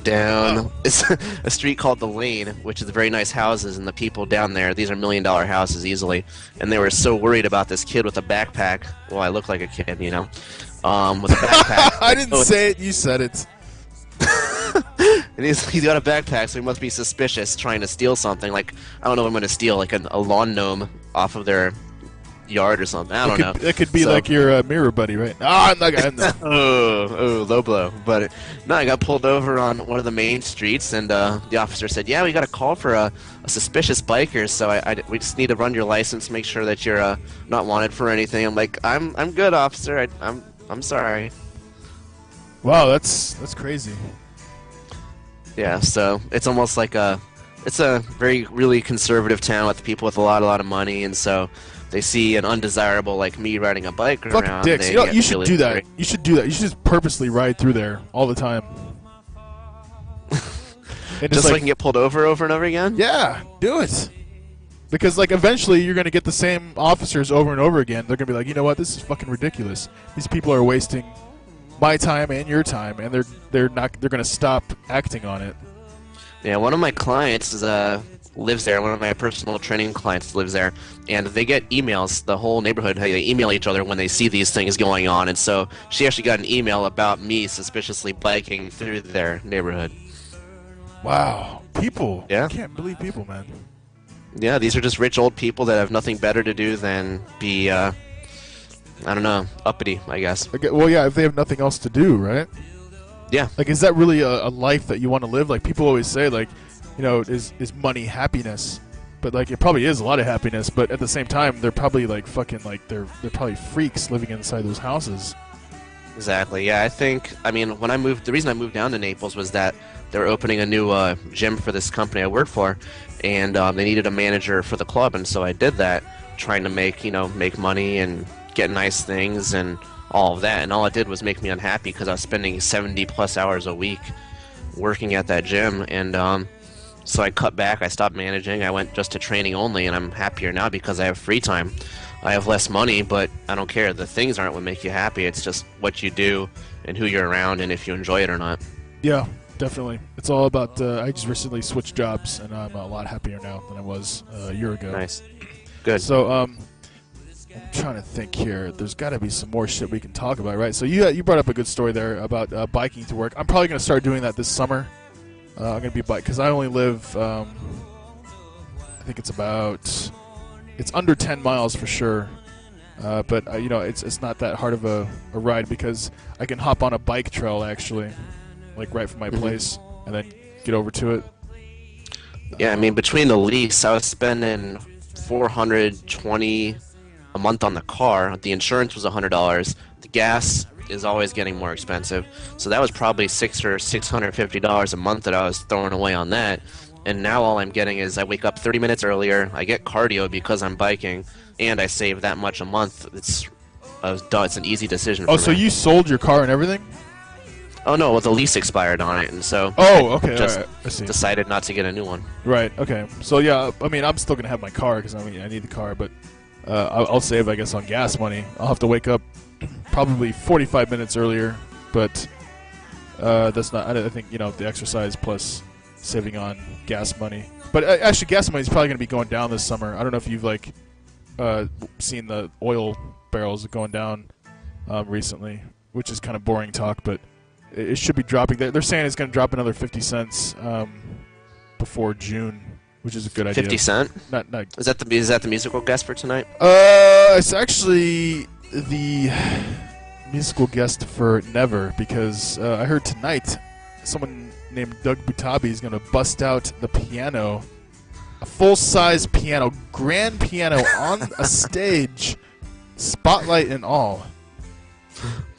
[SPEAKER 2] down it's a street called the Lane, which is very nice houses, and the people down there, these are $1 million houses easily, and they were so worried about this kid with a backpack. Well, I look like a kid, you know, with a backpack.
[SPEAKER 1] I didn't say it. You said it.
[SPEAKER 2] And he's got a backpack, so he must be suspicious, trying to steal something. Like, I don't know if I'm going to steal, like, a lawn gnome off of their yard or something. I don't know.
[SPEAKER 1] It could be like your mirror buddy, right? I'm not gonna.
[SPEAKER 2] Oh, low blow. But no, I got pulled over on one of the main streets, and the officer said, "Yeah, we got a call for a suspicious biker. So we just need to run your license, make sure that you're not wanted for anything." I'm like, "I'm good, officer. I'm sorry."
[SPEAKER 1] Wow, that's crazy.
[SPEAKER 2] Yeah, so it's almost like it's a really conservative town with people with a lot of money, and so they see an undesirable like me riding a bike around.
[SPEAKER 1] Fucking dicks. You know, you should do that. You should do that. You should just purposely ride through there all the time.
[SPEAKER 2] Just so I can get pulled over and over again?
[SPEAKER 1] Yeah, do it. Because like eventually you're gonna get the same officers over and over again. They're gonna be like, you know what, this is fucking ridiculous. These people are wasting my time and your time, and they're gonna stop acting on it.
[SPEAKER 2] Yeah, one of my clients lives there. One of my personal training clients lives there, and they get emails. The whole neighborhood, they email each other when they see these things going on. And so she actually got an email about me suspiciously biking through their neighborhood.
[SPEAKER 1] Wow, people!
[SPEAKER 2] Yeah,
[SPEAKER 1] I can't believe people, man.
[SPEAKER 2] Yeah, these are just rich old people that have nothing better to do than be, I don't know, uppity, I guess.
[SPEAKER 1] Okay, well, yeah, if they have nothing else to do, right?
[SPEAKER 2] Yeah.
[SPEAKER 1] Like, is that really a life that you want to live? Like, people always say, like, you know, is money happiness? But like, it probably is a lot of happiness. But at the same time, they're probably like fucking like they're probably freaks living inside those houses.
[SPEAKER 2] Exactly. Yeah, I mean, when the reason I moved down to Naples was that they were opening a new gym for this company I work for, and they needed a manager for the club, and so I did that, trying to make money and get nice things and all of that. And all it did was make me unhappy because I was spending 70+ hours a week working at that gym, and so I cut back. I stopped managing. I went just to training only, and I'm happier now because I have free time. I have less money, but I don't care. The things aren't what make you happy. It's just what you do and who you're around and if you enjoy it or not.
[SPEAKER 1] Yeah, definitely. It's all about. I just recently switched jobs, and I'm a lot happier now than I was a year ago.
[SPEAKER 2] Nice. Good.
[SPEAKER 1] So, I'm trying to think here. There's got to be some more shit we can talk about, right? So you brought up a good story there about biking to work. I'm probably going to start doing that this summer. I'm going to be bike because I only live. I think it's under 10 miles for sure. But it's not that hard of a ride because I can hop on a bike trail actually, like right from my place, and then get over to it.
[SPEAKER 2] Yeah, I mean, between the lease, I was spending $420 a month on the car. The insurance was $100. The gas is always getting more expensive, so that was probably $650 a month that I was throwing away on that. And now all I'm getting is I wake up 30 minutes earlier, I get cardio because I'm biking, and I save that much a month. It's an easy decision.
[SPEAKER 1] Oh,
[SPEAKER 2] for
[SPEAKER 1] so
[SPEAKER 2] me.
[SPEAKER 1] you sold your car and everything?
[SPEAKER 2] Oh no, well the lease expired on it, and so
[SPEAKER 1] okay,
[SPEAKER 2] just
[SPEAKER 1] all right. I see.
[SPEAKER 2] decided not to get a new one.
[SPEAKER 1] Right. Okay. So yeah, I mean, I'm still gonna have my car because I need the car, but I'll save, I guess, on gas money. I'll have to wake up probably 45 minutes earlier, but that's not. I think the exercise plus saving on gas money. But actually, gas money is probably gonna be going down this summer. I don't know if you've seen the oil barrels going down recently, which is kind of boring talk, but it should be dropping. They're saying it's going to drop another 50 cents before June, which is a good idea.
[SPEAKER 2] 50 Cent?
[SPEAKER 1] Not.
[SPEAKER 2] Is that the musical guest for tonight?
[SPEAKER 1] It's actually the musical guest for Never, because I heard tonight someone named Dougbutabi is going to bust out the piano, a full-size piano, grand piano on a stage, spotlight and all.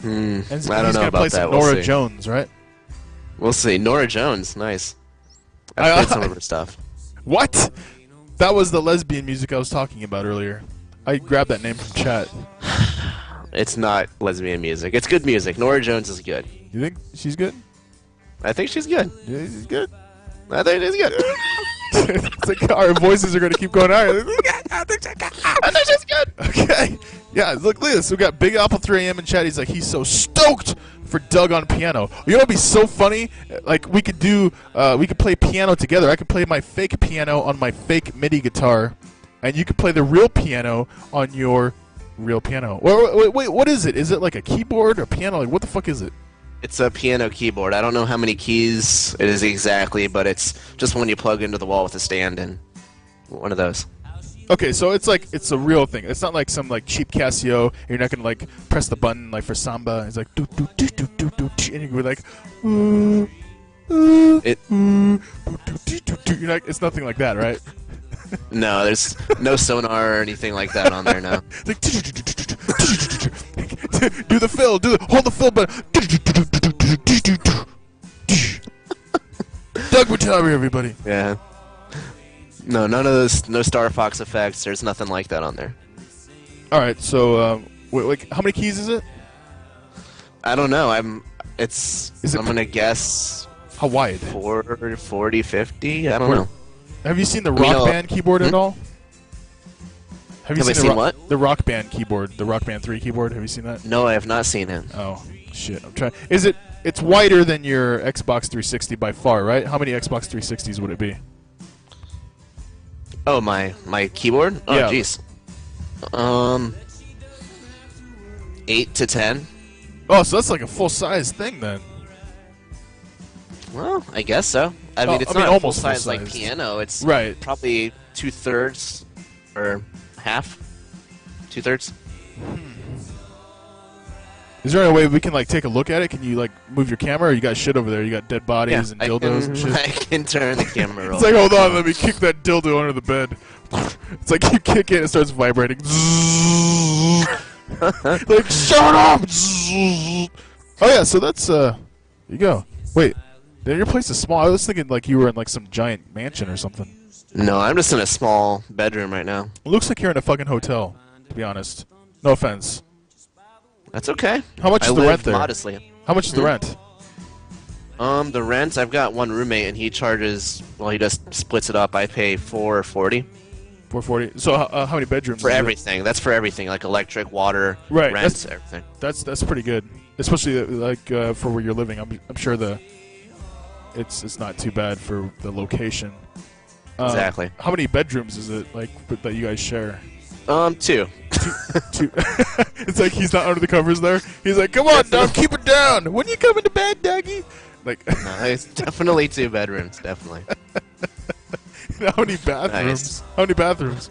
[SPEAKER 1] And
[SPEAKER 2] I don't
[SPEAKER 1] he's
[SPEAKER 2] know
[SPEAKER 1] gonna
[SPEAKER 2] about
[SPEAKER 1] play
[SPEAKER 2] that.
[SPEAKER 1] some
[SPEAKER 2] We'll
[SPEAKER 1] Nora
[SPEAKER 2] see.
[SPEAKER 1] Jones, right?
[SPEAKER 2] We'll see. Nora Jones, nice. I've played some of her stuff.
[SPEAKER 1] What? That was the lesbian music I was talking about earlier. I grabbed that name from chat.
[SPEAKER 2] It's not lesbian music. It's good music. Nora Jones is good.
[SPEAKER 1] You think she's good?
[SPEAKER 2] I think she's good.
[SPEAKER 1] Yeah, she's good.
[SPEAKER 2] I think she's good.
[SPEAKER 1] It's like our voices are going to keep going higher. I think she's good. Okay. Yeah, look at this. We got Big Apple 3 AM in chat. He's like, he's so stoked for Doug on piano. You know, it'd be so funny. Like, we could play piano together. I could play my fake piano on my fake MIDI guitar, and you could play the real piano on your real piano. Wait, what is it? Is it like a keyboard or piano? Like, what the fuck is it?
[SPEAKER 2] It's a piano keyboard. I don't know how many keys it is exactly, but it's just one you plug into the wall with a stand and one of those.
[SPEAKER 1] Okay, so it's a real thing. It's not like some cheap Casio. You're not gonna press the button for samba. It's like do do do do do do, and you go like You're like, it's nothing like that, right?
[SPEAKER 2] No, there's no sonar or anything like that on there now.
[SPEAKER 1] It's like, do the fill, hold the fill button. Doug Butabi, everybody.
[SPEAKER 2] Yeah. No, none of those, no Star Fox effects. There's nothing like that on there.
[SPEAKER 1] All right, so how many keys is it?
[SPEAKER 2] I don't know. I'm gonna guess
[SPEAKER 1] how wide?
[SPEAKER 2] 40, 50. I don't know.
[SPEAKER 1] Have you seen the Rock Band keyboard at all?
[SPEAKER 2] Have I seen what?
[SPEAKER 1] The Rock Band keyboard, the Rock Band 3 keyboard. Have you seen that?
[SPEAKER 2] No, I have not seen it.
[SPEAKER 1] Oh shit! I'm trying. It's wider than your Xbox 360 by far, right? How many Xbox 360s would it be?
[SPEAKER 2] Oh, my keyboard? Oh,
[SPEAKER 1] Yeah.
[SPEAKER 2] jeez. 8 to 10.
[SPEAKER 1] Oh, so that's like a full size thing then.
[SPEAKER 2] Well, I guess so. I mean, it's not
[SPEAKER 1] almost
[SPEAKER 2] full size like
[SPEAKER 1] full-sized.
[SPEAKER 2] piano. It's
[SPEAKER 1] Right.
[SPEAKER 2] probably 2/3 or half. 2/3.
[SPEAKER 1] Is there any way we can take a look at it? Can you move your camera? Or you got shit over there? You got dead bodies and dildos and shit.
[SPEAKER 2] I can turn the camera over.
[SPEAKER 1] It's like, hold on, let me kick that dildo under the bed. It's like you kick it, and it starts vibrating. Like, shut up! Oh yeah, so that's you go. Wait, then your place is small. I was thinking you were in some giant mansion or something.
[SPEAKER 2] No, I'm just in a small bedroom right now.
[SPEAKER 1] It looks like you're in a fucking hotel, to be honest. No offense.
[SPEAKER 2] That's okay.
[SPEAKER 1] How much is the
[SPEAKER 2] live
[SPEAKER 1] rent there?
[SPEAKER 2] modestly.
[SPEAKER 1] How much is the rent?
[SPEAKER 2] The rent, I've got one roommate and he charges, well, he just splits it up. I pay $440
[SPEAKER 1] $440. So how many bedrooms?
[SPEAKER 2] for
[SPEAKER 1] is it?
[SPEAKER 2] everything. That's for everything, like electric, water,
[SPEAKER 1] Right,
[SPEAKER 2] rent, everything.
[SPEAKER 1] That's pretty good. especially like for where you're living. I'm sure it's not too bad for the location.
[SPEAKER 2] Exactly.
[SPEAKER 1] How many bedrooms is it like that you guys share?
[SPEAKER 2] 2.
[SPEAKER 1] Two. It's like he's not under the covers there. He's like, "Come on, dog, keep it down. When you coming to bed, doggy?" Like,
[SPEAKER 2] No, it's definitely 2 bedrooms. Definitely.
[SPEAKER 1] how many bathrooms?
[SPEAKER 2] Nice.
[SPEAKER 1] How many bathrooms?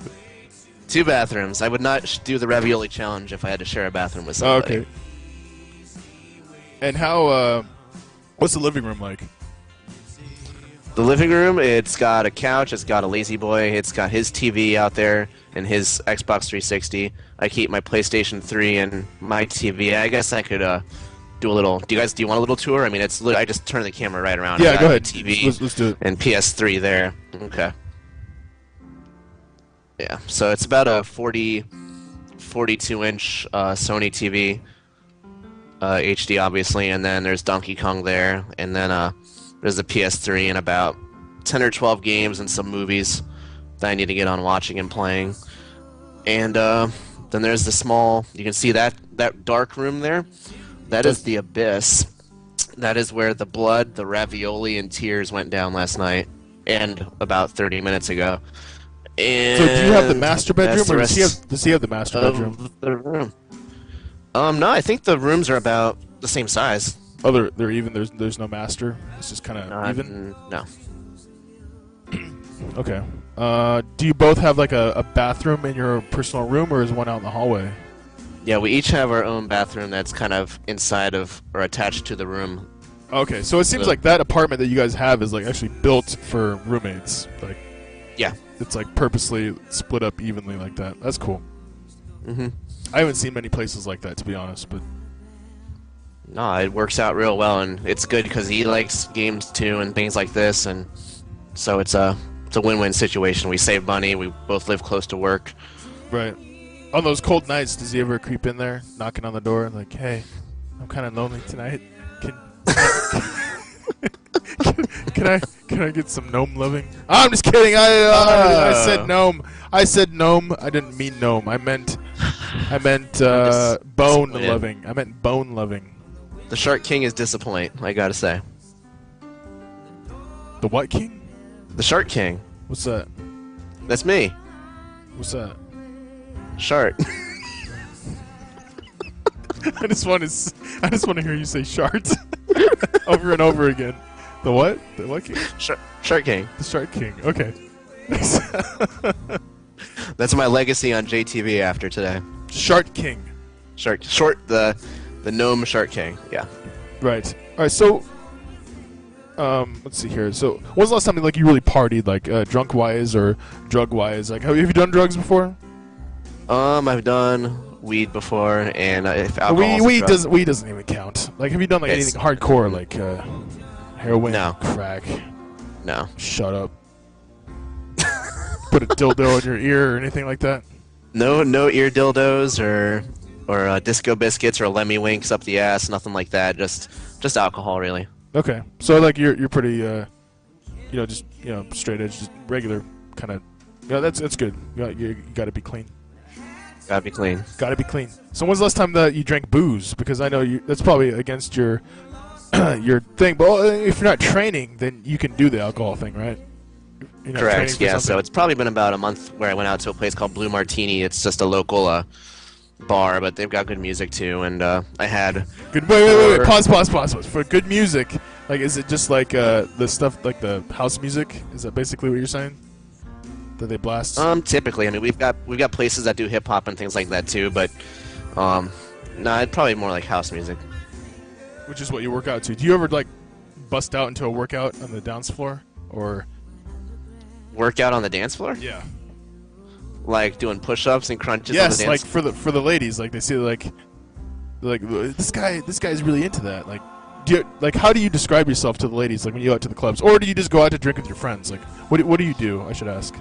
[SPEAKER 2] 2 bathrooms. I would not do the ravioli challenge if I had to share a bathroom with
[SPEAKER 1] Oh,
[SPEAKER 2] somebody.
[SPEAKER 1] okay. And how? What's the living room like?
[SPEAKER 2] The living room, it's got a couch, it's got a lazy boy, it's got his TV out there and his Xbox 360. I keep my PlayStation 3 and my TV. I guess I could do a little. Do you want a little tour? I mean, I just turn the camera right around.
[SPEAKER 1] Yeah,
[SPEAKER 2] I got
[SPEAKER 1] go ahead.
[SPEAKER 2] the TV
[SPEAKER 1] Let's do it.
[SPEAKER 2] and PS3 there. Okay. Yeah, so it's about a 42-inch Sony TV, HD obviously, and then there's Donkey Kong there, and then there's a PS3 and about 10 or 12 games and some movies that I need to get on watching and playing. And then there's the small, you can see that dark room there? That is the abyss. That is where the blood, the ravioli, and tears went down last night, and about 30 minutes ago. And
[SPEAKER 1] So do you have the master bedroom,
[SPEAKER 2] that's the
[SPEAKER 1] or does he have the master
[SPEAKER 2] of
[SPEAKER 1] bedroom?
[SPEAKER 2] the room. No, I think the rooms are about the same size.
[SPEAKER 1] Oh, they're even. There's no master. It's just kind of even.
[SPEAKER 2] No.
[SPEAKER 1] Okay. Do you both have like a bathroom in your personal room, or is one out in the hallway?
[SPEAKER 2] Yeah, we each have our own bathroom that's kind of inside of or attached to the room.
[SPEAKER 1] Okay, so it seems like that apartment that you guys have is like actually built for roommates. Like,
[SPEAKER 2] Yeah.
[SPEAKER 1] it's like purposely split up evenly like that. That's cool.
[SPEAKER 2] Mm-hmm.
[SPEAKER 1] I haven't seen many places like that, to be honest, but
[SPEAKER 2] No, it works out real well, and it's good because he likes games too and things like this, and so it's a win-win situation. We save money. We both live close to work.
[SPEAKER 1] right. On those cold nights, does he ever creep in there, knocking on the door, like, "Hey, I'm kind of lonely tonight. Can I get some gnome loving?" I'm just kidding. I said gnome. I said gnome. I didn't mean gnome. I meant bone
[SPEAKER 2] disappointed.
[SPEAKER 1] loving. I meant bone loving.
[SPEAKER 2] The Shark King is disappointing, I gotta say.
[SPEAKER 1] The what king?
[SPEAKER 2] The Shark King.
[SPEAKER 1] What's that?
[SPEAKER 2] That's me.
[SPEAKER 1] What's that?
[SPEAKER 2] Shark.
[SPEAKER 1] I just want to hear you say shards over and over again. The what? The what king?
[SPEAKER 2] Shark King.
[SPEAKER 1] The Shark King. Okay.
[SPEAKER 2] That's my legacy on JTV after today.
[SPEAKER 1] Shark King.
[SPEAKER 2] The gnome Shark King. Yeah.
[SPEAKER 1] Right. All right. So, let's see here. So, when was the last time like you really partied, like drunk wise or drug wise? Like, have you done drugs before?
[SPEAKER 2] I've done weed before, and if alcohol.
[SPEAKER 1] Weed doesn't even count. Like, have you done like anything hardcore, like heroin,
[SPEAKER 2] No.
[SPEAKER 1] crack?
[SPEAKER 2] No.
[SPEAKER 1] Shut up. Put a dildo in your ear or anything like that?
[SPEAKER 2] No ear dildos or disco biscuits or lemmy winks up the ass. Nothing like that. Just alcohol, really.
[SPEAKER 1] Okay. So like you're pretty just straight edge, just regular kind of. Yeah, that's good. You got to be clean.
[SPEAKER 2] Gotta be clean.
[SPEAKER 1] Got to be clean. So when's the last time that you drank booze? Because I know that's probably against your your thing. But if you're not training, then you can do the alcohol thing, right? You're not training
[SPEAKER 2] Correct.
[SPEAKER 1] for
[SPEAKER 2] Yeah.
[SPEAKER 1] something?
[SPEAKER 2] So it's probably been about a month where I went out to a place called Blue Martini. It's just a local bar, but they've got good music too. And I had
[SPEAKER 1] Good. Wait. Pause. For good music, like, is it just like the stuff like the house music? Is that basically what you're saying? That they blast?
[SPEAKER 2] typically, I mean, we've got places that do hip hop and things like that too, but no, it's probably more like house music.
[SPEAKER 1] Which is what you work out to. Do you ever like bust out into a workout on the dance floor, or?
[SPEAKER 2] Workout on the dance floor?
[SPEAKER 1] Yeah.
[SPEAKER 2] Like doing push-ups and crunches on the
[SPEAKER 1] Yes,
[SPEAKER 2] dance
[SPEAKER 1] like for the ladies, like they see like this guy's really into that. Like, how do you describe yourself to the ladies? Like when you go out to the clubs, or do you just go out to drink with your friends? Like, what do you do? I should ask.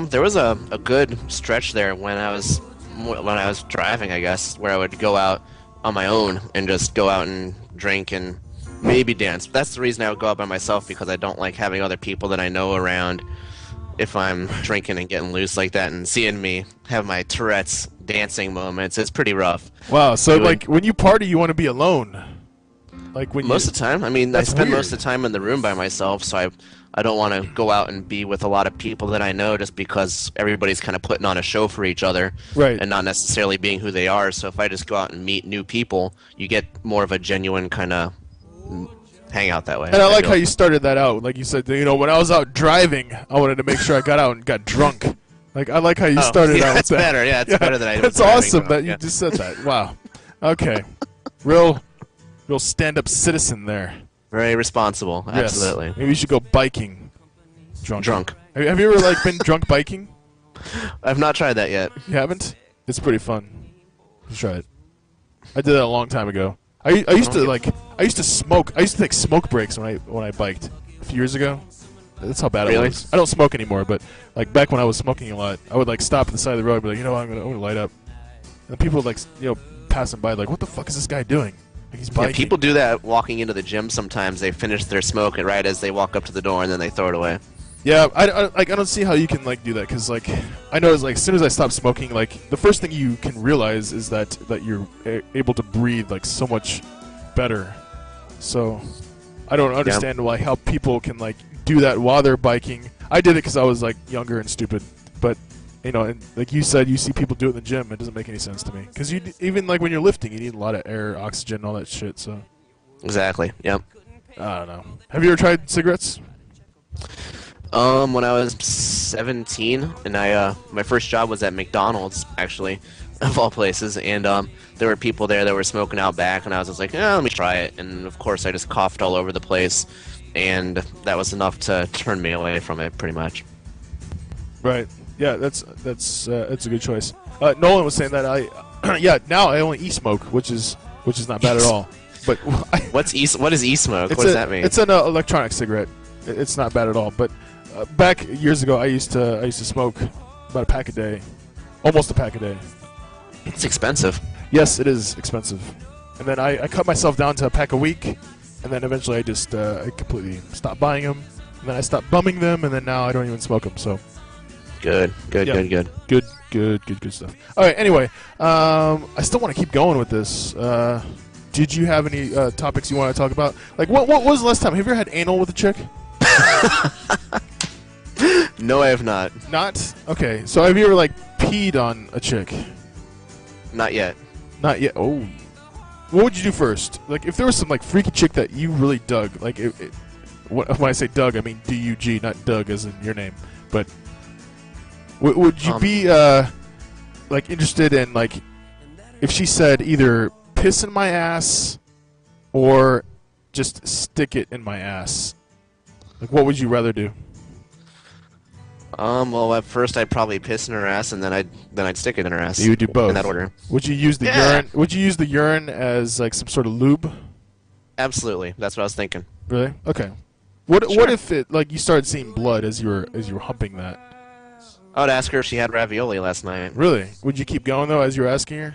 [SPEAKER 2] There was a good stretch there when I was driving, I guess, where I would go out on my own and just go out and drink and maybe dance. That's the reason I would go out by myself, because I don't like having other people that I know around. if I'm drinking and getting loose like that, and seeing me have my Tourette's dancing moments, it's pretty rough.
[SPEAKER 1] Wow. So
[SPEAKER 2] Doing-
[SPEAKER 1] like when you party, you want to be alone. Like when
[SPEAKER 2] Most
[SPEAKER 1] you,
[SPEAKER 2] of the time, I mean, I
[SPEAKER 1] That's
[SPEAKER 2] spend
[SPEAKER 1] weird.
[SPEAKER 2] most of the time in the room by myself, so I don't want to go out and be with a lot of people that I know just because everybody's kind of putting on a show for each other
[SPEAKER 1] Right.
[SPEAKER 2] and not necessarily being who they are. So if I just go out and meet new people, you get more of a genuine kind of hangout that way.
[SPEAKER 1] And I like
[SPEAKER 2] feel.
[SPEAKER 1] how you started that out. Like you said, you know, when I was out driving, I wanted to make sure I got out and got drunk. Like I like how you
[SPEAKER 2] Oh,
[SPEAKER 1] started
[SPEAKER 2] yeah,
[SPEAKER 1] out.
[SPEAKER 2] that's
[SPEAKER 1] with that.
[SPEAKER 2] better. Yeah, it's better than I was
[SPEAKER 1] That's
[SPEAKER 2] driving,
[SPEAKER 1] awesome
[SPEAKER 2] but,
[SPEAKER 1] that you
[SPEAKER 2] yeah.
[SPEAKER 1] just said that. Wow. Okay. Real stand-up citizen there.
[SPEAKER 2] Very responsible.
[SPEAKER 1] Yes.
[SPEAKER 2] Absolutely.
[SPEAKER 1] Maybe you should go biking.
[SPEAKER 2] Drunk.
[SPEAKER 1] Have you ever like been drunk biking?
[SPEAKER 2] I've not tried that yet.
[SPEAKER 1] You haven't? It's pretty fun. You should try it. I did that a long time ago. I used to smoke. I used to take smoke breaks when I biked a few years ago. That's how bad it
[SPEAKER 2] Really?
[SPEAKER 1] was. I don't smoke anymore, but like back when I was smoking a lot, I would like stop at the side of the road and be like, you know what, I'm gonna light up. And people would like passing by like, what the fuck is this guy doing? Like he's
[SPEAKER 2] Yeah,
[SPEAKER 1] biking.
[SPEAKER 2] people do that walking into the gym sometimes. They finish their smoke right as they walk up to the door and then they throw it away.
[SPEAKER 1] Yeah, I don't see how you can like do that because like I noticed like as soon as I stopped smoking, like the first thing you can realize is that you're able to breathe like so much better. So I don't understand why how people can like do that while they're biking. I did it because I was like younger and stupid, but you know, and like you said, you see people do it in the gym. It doesn't make any sense to me because even like when you're lifting, you need a lot of air, oxygen, all that shit. So
[SPEAKER 2] Exactly. Yep.
[SPEAKER 1] I don't know. Have you ever tried cigarettes?
[SPEAKER 2] When I was 17, and my first job was at McDonald's, actually, of all places, and there were people there that were smoking out back, and I was just like, let me try it, and of course I just coughed all over the place, and that was enough to turn me away from it, pretty much.
[SPEAKER 1] Right. Yeah, that's a good choice. Nolan was saying that now I only e-smoke, which is not bad at all. But
[SPEAKER 2] What is e-smoke? What does that mean?
[SPEAKER 1] It's an electronic cigarette. It's not bad at all. But back years ago, I used to smoke about a pack a day, almost a pack a day.
[SPEAKER 2] It's expensive.
[SPEAKER 1] Yes, it is expensive. And then I cut myself down to a pack a week, and then eventually I just I completely stopped buying them. And then I stopped bumming them, and then now I don't even smoke them. So
[SPEAKER 2] Good
[SPEAKER 1] stuff. All right. Anyway, I still want to keep going with this. Did you have any topics you want to talk about? Like, what was the last time? Have you ever had anal with a chick?
[SPEAKER 2] No, I have not.
[SPEAKER 1] Not? Okay. So have you ever like peed on a chick?
[SPEAKER 2] Not yet.
[SPEAKER 1] Not yet. Oh. What would you do first? Like, if there was some like freaky chick that you really dug, like, when I say dug, I mean D-U-G, not Doug as in your name. But would you be like interested in like if she said either piss in my ass or just stick it in my ass? Like, what would you rather do?
[SPEAKER 2] Well, at first I'd probably piss in her ass, and then I'd stick it in her ass.
[SPEAKER 1] You would do both
[SPEAKER 2] in that order.
[SPEAKER 1] Would you use the
[SPEAKER 2] Yeah.
[SPEAKER 1] urine? Would you use the urine as like some sort of lube?
[SPEAKER 2] Absolutely, that's what I was thinking.
[SPEAKER 1] Really? Okay. What
[SPEAKER 2] Sure.
[SPEAKER 1] if it like you started seeing blood as you were humping that?
[SPEAKER 2] I would ask her if she had ravioli last night.
[SPEAKER 1] Really? Would you keep going though as you were asking her?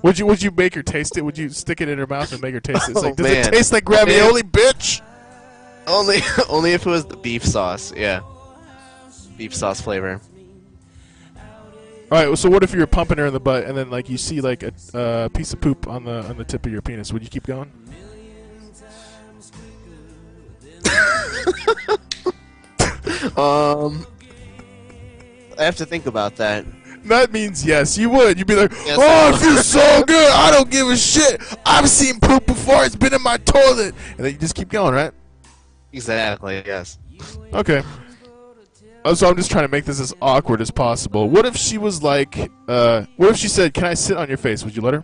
[SPEAKER 1] Would you make her taste it? Would you stick it in her mouth and make her taste it? It's like,
[SPEAKER 2] Oh,
[SPEAKER 1] does
[SPEAKER 2] man.
[SPEAKER 1] it taste like ravioli, bitch?
[SPEAKER 2] Only if it was the beef sauce. Yeah, beef sauce flavor.
[SPEAKER 1] All right. So what if you're pumping her in the butt and then like you see like a piece of poop on the tip of your penis? Would you keep going?
[SPEAKER 2] I have to think about that.
[SPEAKER 1] That means yes, you would. You'd be like,
[SPEAKER 2] Yes,
[SPEAKER 1] oh,
[SPEAKER 2] I
[SPEAKER 1] it
[SPEAKER 2] would.
[SPEAKER 1] feels so good. I don't give a shit. I've seen poop before. It's been in my toilet. And then you just keep going, right?
[SPEAKER 2] Exactly. Yes.
[SPEAKER 1] Okay. So I'm just trying to make this as awkward as possible. What if she was like, what if she said, can I sit on your face? Would you let her?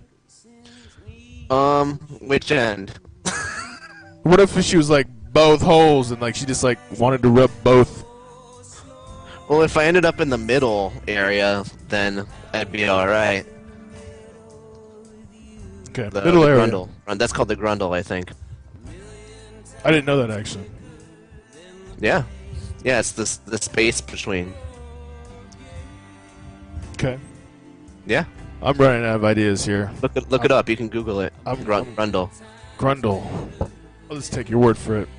[SPEAKER 2] Which end?
[SPEAKER 1] What if she was like both holes and like she just like wanted to rub both?
[SPEAKER 2] Well, if I ended up in the middle area, then I'd be all right.
[SPEAKER 1] Okay,
[SPEAKER 2] The
[SPEAKER 1] middle area.
[SPEAKER 2] Grundle. That's called the grundle, I think.
[SPEAKER 1] I didn't know that actually.
[SPEAKER 2] Yeah. Yeah, it's the space between.
[SPEAKER 1] Okay.
[SPEAKER 2] Yeah.
[SPEAKER 1] I'm running out of ideas here.
[SPEAKER 2] Look it up. You can Google it. Grundle.
[SPEAKER 1] Grundle. I'll just take your word for it.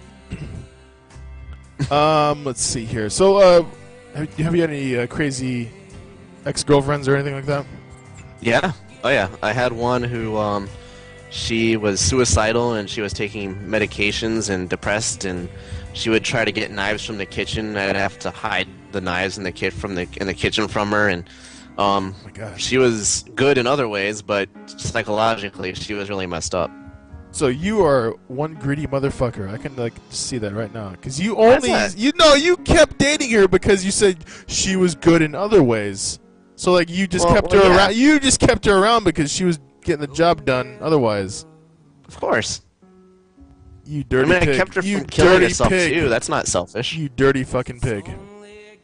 [SPEAKER 1] Let's see here. So, have you had any crazy ex-girlfriends or anything like that?
[SPEAKER 2] Yeah. Oh yeah. I had one who she was suicidal and she was taking medications and depressed, and she would try to get knives from the kitchen. I'd have to hide the knives in the kitchen from her, and
[SPEAKER 1] Oh my gosh.
[SPEAKER 2] she was good in other ways, but psychologically she was really messed up.
[SPEAKER 1] So you are one greedy motherfucker. I can like see that right now. Because you
[SPEAKER 2] How's
[SPEAKER 1] only
[SPEAKER 2] that?
[SPEAKER 1] you kept dating her because you said she was good in other ways. So like you just kept her
[SPEAKER 2] yeah.
[SPEAKER 1] around. You just kept her around because she was getting the job done otherwise.
[SPEAKER 2] Of course.
[SPEAKER 1] You dirty pig.
[SPEAKER 2] I kept her
[SPEAKER 1] you
[SPEAKER 2] from killing
[SPEAKER 1] dirty
[SPEAKER 2] herself
[SPEAKER 1] pig.
[SPEAKER 2] too. That's not selfish.
[SPEAKER 1] You dirty fucking pig.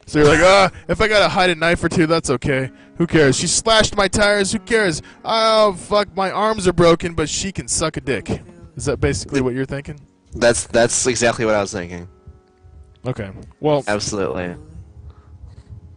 [SPEAKER 1] So you're like, if I gotta hide a knife or two, that's okay. Who cares? She slashed my tires. Who cares? Oh, fuck, my arms are broken, but she can suck a dick. Is that basically what you're thinking?
[SPEAKER 2] That's exactly what I was thinking.
[SPEAKER 1] Okay. Well,
[SPEAKER 2] Absolutely.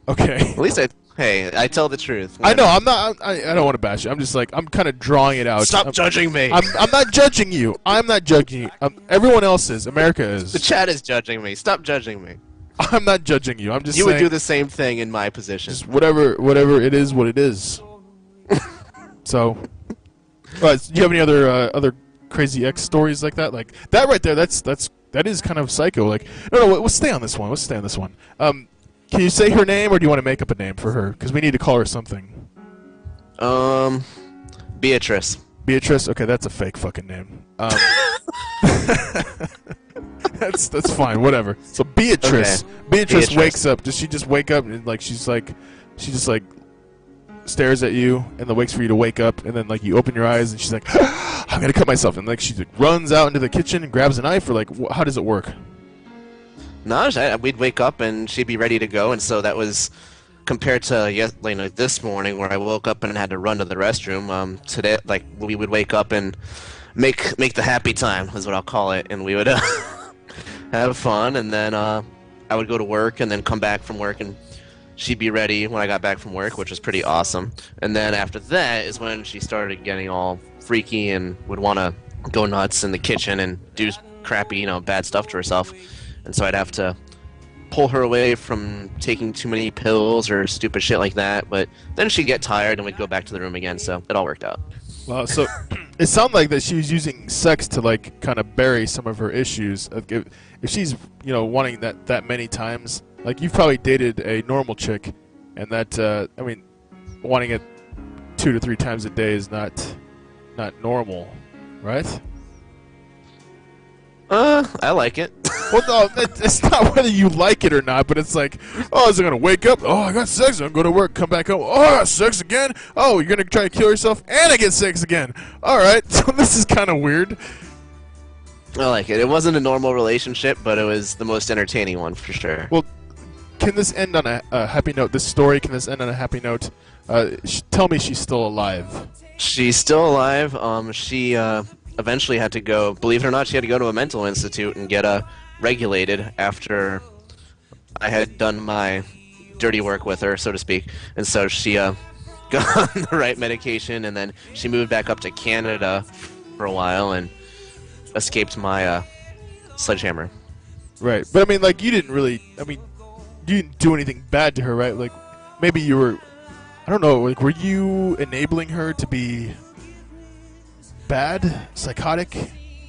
[SPEAKER 1] okay.
[SPEAKER 2] At least I tell the truth.
[SPEAKER 1] I know. I'm not. I don't want to bash you. I'm just like I'm kind of drawing it out.
[SPEAKER 2] Stop judging me.
[SPEAKER 1] I'm not judging you. I'm not judging you. Everyone else is. America
[SPEAKER 2] The
[SPEAKER 1] is.
[SPEAKER 2] chat is judging me. Stop judging me.
[SPEAKER 1] I'm not judging you. I'm just
[SPEAKER 2] You
[SPEAKER 1] saying.
[SPEAKER 2] would do the same thing in my position.
[SPEAKER 1] Just whatever it is, what it is. So, do you have any other crazy ex stories like that? Like that right there. That is kind of psycho. Like no. Let's stay on this one. Let's stay on this one. Can you say her name, or do you want to make up a name for her? Because we need to call her something.
[SPEAKER 2] Beatrice.
[SPEAKER 1] Beatrice. Okay, that's a fake fucking name. That's fine. Whatever. So Beatrice.
[SPEAKER 2] Okay.
[SPEAKER 1] Beatrice wakes up. Does she just wake up and like she just like stares at you and then waits for you to wake up, and then like you open your eyes and she's like, I'm gonna cut myself, and like she like, runs out into the kitchen and grabs a knife, or like how does it work?
[SPEAKER 2] No, we'd wake up and she'd be ready to go, and so that was compared to this morning where I woke up and had to run to the restroom. Today, like we would wake up and make the happy time is what I'll call it, and we would have fun, and then I would go to work and then come back from work, and she'd be ready when I got back from work, which was pretty awesome. And then after that is when she started getting all freaky and would want to go nuts in the kitchen and do crappy, bad stuff to herself. And so I'd have to pull her away from taking too many pills or stupid shit like that. But then she'd get tired and we'd go back to the room again, so it all worked out.
[SPEAKER 1] Well, so it sounded like that she was using sex to like kind of bury some of her issues. If she's wanting that many times, like you've probably dated a normal chick, and that wanting it 2 to 3 times a day is not normal, right?
[SPEAKER 2] I like it.
[SPEAKER 1] Well, no, it's not whether you like it or not, but it's like, oh, is it going to wake up? Oh, I got sex. I'm going to go to work, come back home. Oh, I got sex again? Oh, you're going to try to kill yourself, and I get sex again. All right, so this is kind of weird.
[SPEAKER 2] I like it. It wasn't a normal relationship, but it was the most entertaining one for sure.
[SPEAKER 1] Well, can this end on a happy note? This story, can this end on a happy note? Tell me she's still alive.
[SPEAKER 2] She's still alive. She eventually had to go, believe it or not, she had to go to a mental institute and get regulated after I had done my dirty work with her, so to speak. And so she got on the right medication, and then she moved back up to Canada for a while and escaped my sledgehammer.
[SPEAKER 1] Right, but I mean, like, you didn't do anything bad to her, right? Like, maybe you were, I don't know, like, were you enabling her to be bad, psychotic,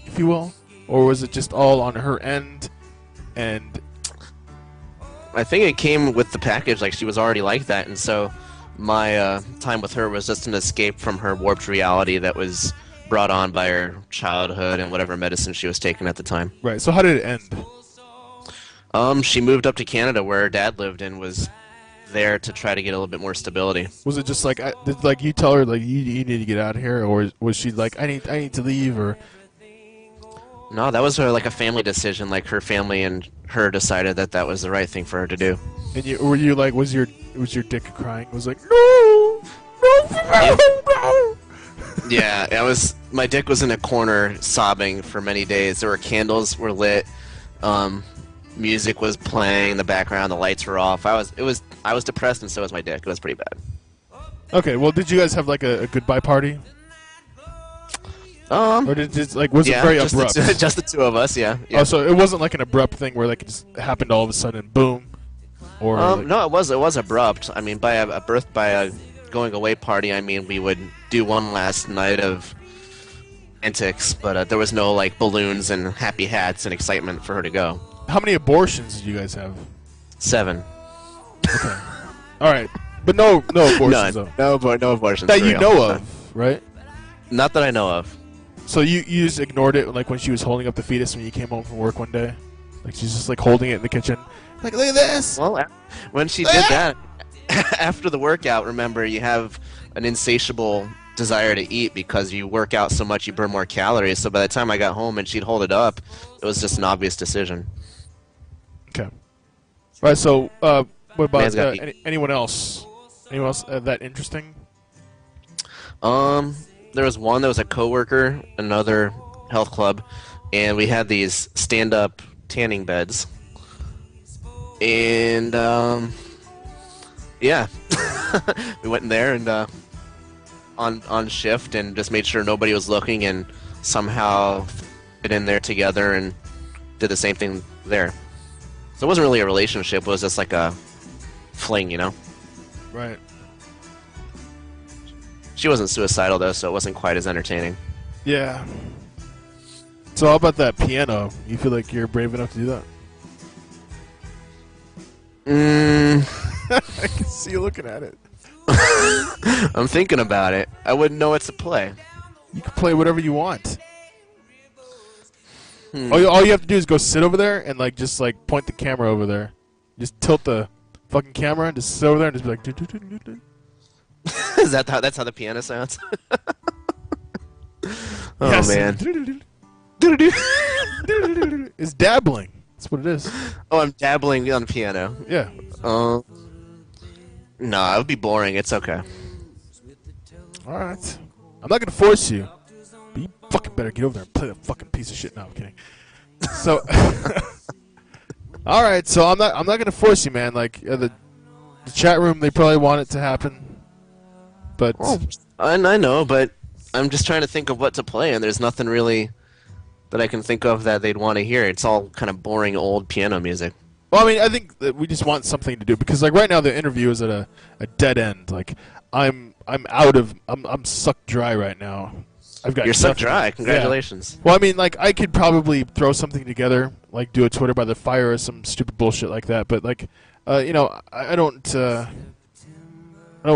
[SPEAKER 1] if you will? Or was it just all on her end, and...
[SPEAKER 2] I think it came with the package, like she was already like that, and so my time with her was just an escape from her warped reality that was brought on by her childhood and whatever medicine she was taking at the time.
[SPEAKER 1] Right, so how did it end?
[SPEAKER 2] She moved up to Canada where her dad lived and was there to try to get a little bit more stability.
[SPEAKER 1] Was it just like, did like you tell her like you need to get out of here, or was she like I need to leave, or?
[SPEAKER 2] No, that was like a family decision. Like her family and her decided that was the right thing for her to do.
[SPEAKER 1] And were you like, was your dick crying? It was like, no, no.
[SPEAKER 2] Yeah, my dick was in a corner sobbing for many days. There were candles were lit, music was playing in the background, the lights were off. I was depressed, and so was my dick. It was pretty bad.
[SPEAKER 1] Okay, well, did you guys have like a goodbye party? Or did it just, like, was it
[SPEAKER 2] Yeah,
[SPEAKER 1] very
[SPEAKER 2] just
[SPEAKER 1] abrupt?
[SPEAKER 2] just the two of us. Yeah.
[SPEAKER 1] Oh, so it wasn't like an abrupt thing where like it just happened all of a sudden, boom. Or like,
[SPEAKER 2] No, it was abrupt. I mean, by a going away party, I mean we would do one last night of antics, but there was no like balloons and happy hats and excitement for her to go.
[SPEAKER 1] how many abortions did you guys have?
[SPEAKER 2] 7.
[SPEAKER 1] Okay. All right, but no abortions
[SPEAKER 2] None.
[SPEAKER 1] though.
[SPEAKER 2] No abortions.
[SPEAKER 1] That
[SPEAKER 2] for
[SPEAKER 1] you
[SPEAKER 2] real.
[SPEAKER 1] know of, right?
[SPEAKER 2] Not that I know of.
[SPEAKER 1] So you just ignored it, like when she was holding up the fetus when you came home from work one day, like she's just like holding it in the kitchen, like look at this.
[SPEAKER 2] Well, when she did that, after the workout, remember, you have an insatiable desire to eat because you work out so much you burn more calories. So by the time I got home and she'd hold it up, it was just an obvious decision.
[SPEAKER 1] Okay. All right. So what about
[SPEAKER 2] Man's got
[SPEAKER 1] anyone else? Anyone else that interesting?
[SPEAKER 2] There was one that was a coworker, another health club, and we had these stand-up tanning beds. And yeah, we went in there and on shift and just made sure nobody was looking and somehow fit in there together and did the same thing there. So it wasn't really a relationship; it was just like a fling, you know.
[SPEAKER 1] Right.
[SPEAKER 2] She wasn't suicidal though, so it wasn't quite as entertaining.
[SPEAKER 1] Yeah. So how about that piano? You feel like you're brave enough to do that? I can see you looking at it.
[SPEAKER 2] I'm thinking about it. I wouldn't know what to play.
[SPEAKER 1] You can play whatever you want. All you have to do is go sit over there and like just like point the camera over there. Just tilt the fucking camera and just sit over there and just be like. "Do-do-do-do-do-do."
[SPEAKER 2] Is that's how the piano sounds? Oh
[SPEAKER 1] Yes.
[SPEAKER 2] man.
[SPEAKER 1] It's dabbling. That's what it is.
[SPEAKER 2] Oh, I'm dabbling on the piano.
[SPEAKER 1] Yeah.
[SPEAKER 2] No, it would be boring. It's okay.
[SPEAKER 1] All right. I'm not gonna force you, but you fucking better get over there and play that fucking piece of shit. No, I'm kidding. So, all right. So I'm not gonna force you, man. Like the chat room, they probably want it to happen, but
[SPEAKER 2] I know, but I'm just trying to think of what to play, and there's nothing really that I can think of that they'd want to hear. It's all kind of boring old piano music.
[SPEAKER 1] well, I mean, I think that we just want something to do because, like, right now the interview is at a dead end. Like, I'm sucked dry right now. I've got
[SPEAKER 2] You're sucked
[SPEAKER 1] nothing.
[SPEAKER 2] dry.
[SPEAKER 1] Yeah.
[SPEAKER 2] Congratulations.
[SPEAKER 1] Well, I mean, like, I could probably throw something together, like do a Twitter by the fire or some stupid bullshit like that. But like, you know, I don't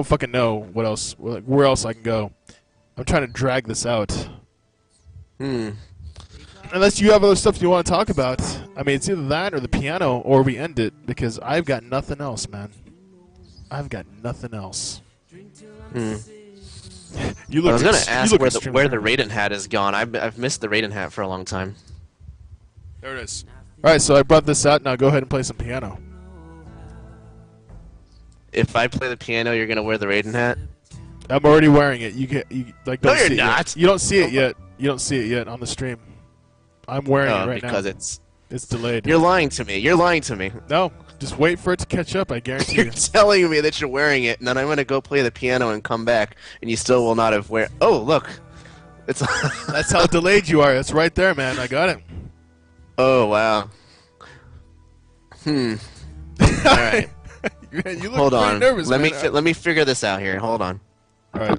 [SPEAKER 1] fucking know what else, like, where else I can go. I'm trying to drag this out. Unless you have other stuff you want to talk about. I mean, it's either that or the piano, or we end it because I've got nothing else, man. I've got nothing else. You look.
[SPEAKER 2] I was going to ask where the
[SPEAKER 1] extremely-
[SPEAKER 2] Raiden hat is gone. I've missed the Raiden hat for a long time.
[SPEAKER 1] There it is. All right, so I brought this out. Now go ahead and play some piano.
[SPEAKER 2] If I play the piano, you're going to wear the Raiden hat?
[SPEAKER 1] I'm already wearing it. You like
[SPEAKER 2] No,
[SPEAKER 1] don't
[SPEAKER 2] you're
[SPEAKER 1] see it
[SPEAKER 2] not.
[SPEAKER 1] yet. You don't see it yet. You don't see it yet on the stream. I'm wearing it right
[SPEAKER 2] because
[SPEAKER 1] now. It's delayed.
[SPEAKER 2] You're lying to me. You're lying to me.
[SPEAKER 1] No, just wait for it to catch up. I guarantee
[SPEAKER 2] You're
[SPEAKER 1] you.
[SPEAKER 2] telling me that you're wearing it, and then I'm going to go play the piano and come back, and you still will not have wear. Oh, look. It's
[SPEAKER 1] That's how delayed you are. That's right there, man. I got it.
[SPEAKER 2] Oh, wow. All right.
[SPEAKER 1] You look
[SPEAKER 2] Hold
[SPEAKER 1] pretty
[SPEAKER 2] on.
[SPEAKER 1] nervous,
[SPEAKER 2] let
[SPEAKER 1] man.
[SPEAKER 2] let me figure this out here. Hold on.
[SPEAKER 1] All right.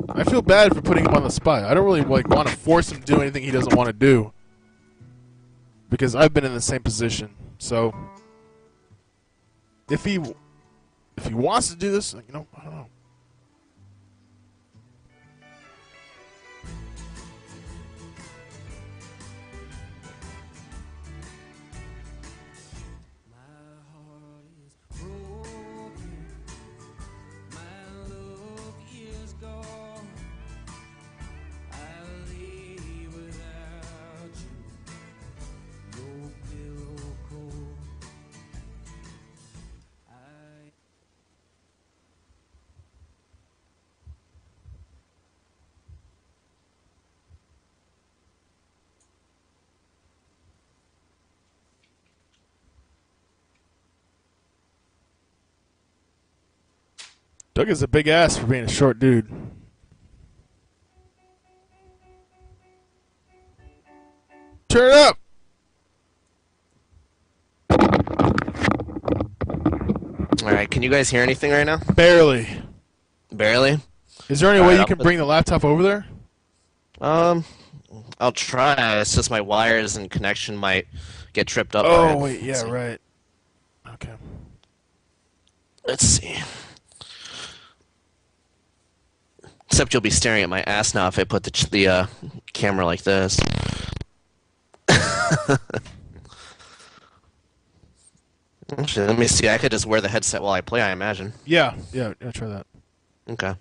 [SPEAKER 1] I feel bad for putting him on the spot. I don't really like want to force him to do anything he doesn't want to do. Because I've been in the same position. So if he wants to do this, you know, I don't know. Doug is a big ass for being a short dude. Turn it up.
[SPEAKER 2] All right, can you guys hear anything right now?
[SPEAKER 1] Barely.
[SPEAKER 2] Barely.
[SPEAKER 1] Is there any
[SPEAKER 2] All
[SPEAKER 1] way
[SPEAKER 2] right,
[SPEAKER 1] you
[SPEAKER 2] I'll
[SPEAKER 1] can
[SPEAKER 2] put-
[SPEAKER 1] bring the laptop over there?
[SPEAKER 2] I'll try. It's just my wires and connection might get tripped up. by
[SPEAKER 1] Oh,
[SPEAKER 2] it.
[SPEAKER 1] wait. Yeah,
[SPEAKER 2] Let's see.
[SPEAKER 1] right. Okay.
[SPEAKER 2] Let's see. Except you'll be staring at my ass now if I put the camera like this. Actually, let me see. I could just wear the headset while I play, I imagine.
[SPEAKER 1] Yeah. Yeah, try that.
[SPEAKER 2] Okay.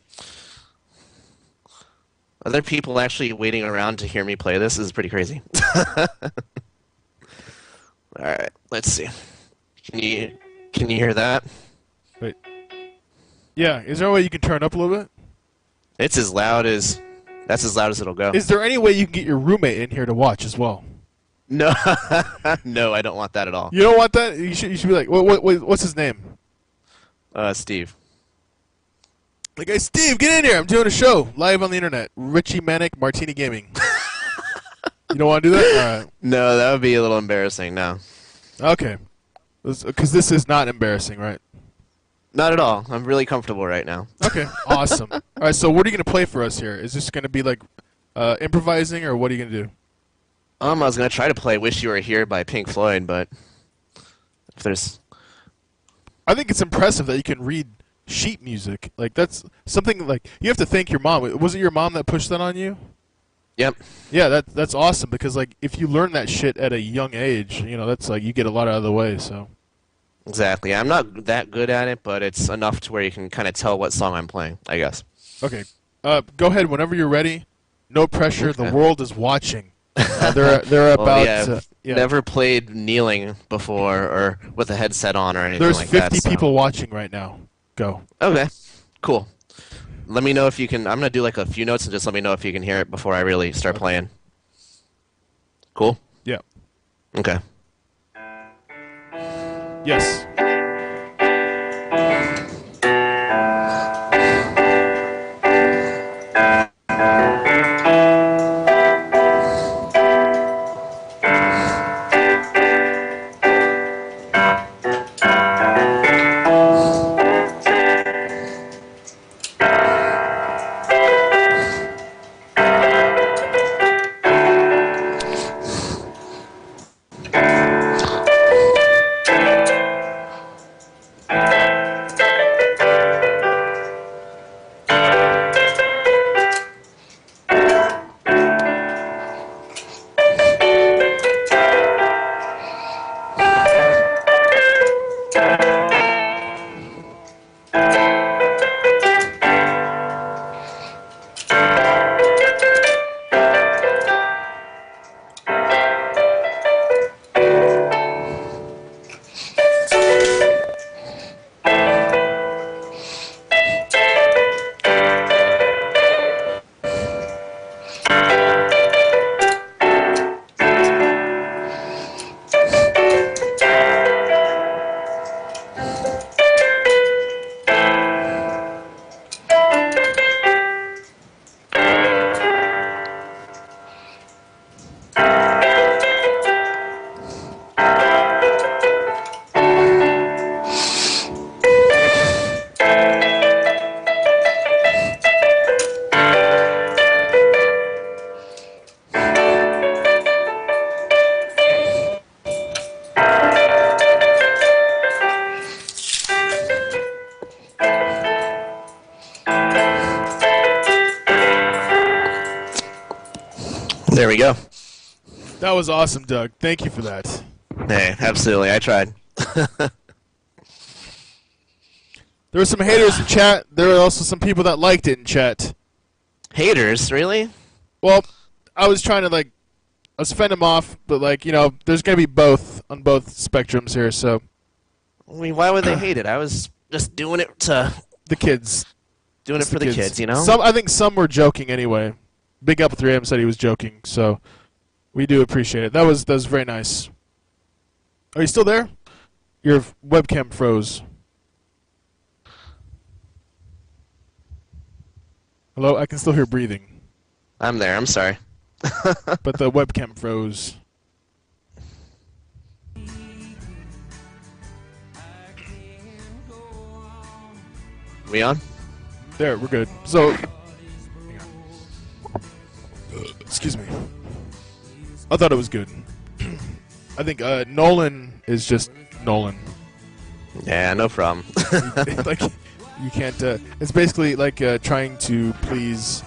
[SPEAKER 2] Are there people actually waiting around to hear me play this? This is pretty crazy. Alright, let's see. Can you hear that?
[SPEAKER 1] Wait. Yeah, is there a way you can turn up a little bit?
[SPEAKER 2] It's as loud as that's as loud as it'll go.
[SPEAKER 1] Is there any way you can get your roommate in here to watch as well?
[SPEAKER 2] No, no, I don't want that at all.
[SPEAKER 1] You don't want that? You should be like, what's his name?
[SPEAKER 2] Steve.
[SPEAKER 1] Like, hey, Steve, get in here. I'm doing a show live on the internet. Richie Manic, Martini Gaming. You don't want to do that? All right.
[SPEAKER 2] No, that would be a little embarrassing. No,
[SPEAKER 1] Okay. Because this is not embarrassing, right?
[SPEAKER 2] not at all. I'm really comfortable right now.
[SPEAKER 1] Okay. Awesome. All right, so what are you going to play for us here? Is this going to be like improvising, or what are you going to do?
[SPEAKER 2] I was gonna try to play "Wish You Were Here" by Pink Floyd, but if there's
[SPEAKER 1] I think it's impressive that you can read sheet music. Like, that's something like you have to thank your mom. Was it your mom that pushed that on you?
[SPEAKER 2] yep.
[SPEAKER 1] Yeah, that's awesome because like if you learn that shit at a young age, you know, that's like you get a lot out of the way. So
[SPEAKER 2] Exactly. I'm not that good at it, but it's enough to where you can kind of tell what song I'm playing, I guess.
[SPEAKER 1] okay, go ahead whenever you're ready. No pressure.
[SPEAKER 2] Okay.
[SPEAKER 1] The world is watching. They're
[SPEAKER 2] Well,
[SPEAKER 1] about.
[SPEAKER 2] yeah,
[SPEAKER 1] Yeah.
[SPEAKER 2] never played kneeling before or with a headset on or anything
[SPEAKER 1] There's
[SPEAKER 2] like
[SPEAKER 1] 50
[SPEAKER 2] that. so-
[SPEAKER 1] people watching right now. Go.
[SPEAKER 2] Okay, cool. Let me know if you can. I'm gonna do like a few notes and just let me know if you can hear it before I really start playing. Cool.
[SPEAKER 1] Yeah.
[SPEAKER 2] Okay.
[SPEAKER 1] Yes.
[SPEAKER 2] There we go.
[SPEAKER 1] That was awesome, Doug. Thank you for that.
[SPEAKER 2] Hey, absolutely. I tried.
[SPEAKER 1] There were some haters in chat. There were also some people that liked it in chat.
[SPEAKER 2] Haters, really?
[SPEAKER 1] Well, I was trying to I was fending them off, but there's gonna be both on both spectrums here. So
[SPEAKER 2] I mean, why would they hate it? I was just doing it to
[SPEAKER 1] the kids,
[SPEAKER 2] doing it for the kids, you know.
[SPEAKER 1] I think some were joking anyway. Big Apple 3M said he was joking, so we do appreciate it. That was very nice. Are you still there? Your webcam froze. Hello, I can still hear breathing,
[SPEAKER 2] I'm there. I'm sorry.
[SPEAKER 1] but the webcam froze.
[SPEAKER 2] We on?
[SPEAKER 1] There, we're good. So, excuse me. I thought it was good. I think Nolan is just Nolan.
[SPEAKER 2] Yeah, no problem.
[SPEAKER 1] Like, you can't. It's basically like trying to please,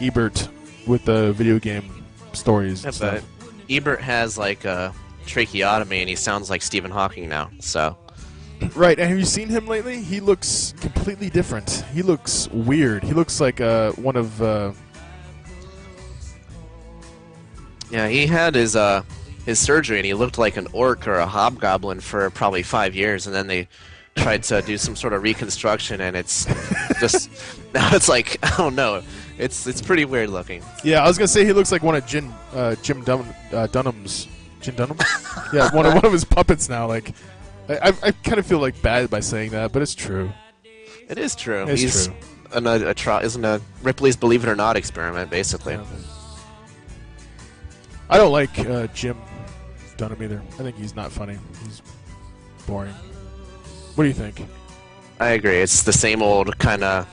[SPEAKER 1] Ebert with the video game stories.
[SPEAKER 2] Yeah,
[SPEAKER 1] and stuff.
[SPEAKER 2] but Ebert has like a tracheotomy, and he sounds like Stephen Hawking now. So.
[SPEAKER 1] Right, and have you seen him lately? He looks completely different. He looks weird. He looks like one of.
[SPEAKER 2] Yeah, he had his surgery, and he looked like an orc or a hobgoblin for probably 5 years, and then they tried to do some sort of reconstruction, and it's just now it's like I don't know, it's pretty weird looking.
[SPEAKER 1] Yeah, I was gonna say he looks like one of Jim Dunham's. Jim Dunham? Yeah, one of his puppets now. Like, I kind of feel like bad by saying that, but it's true.
[SPEAKER 2] It is true.
[SPEAKER 1] It's
[SPEAKER 2] He's
[SPEAKER 1] true.
[SPEAKER 2] Isn't a Ripley's Believe It or Not experiment, basically.
[SPEAKER 1] Yeah. I don't like Jim Dunham either. I think he's not funny. He's boring. What do you think?
[SPEAKER 2] I agree. It's the same old kind of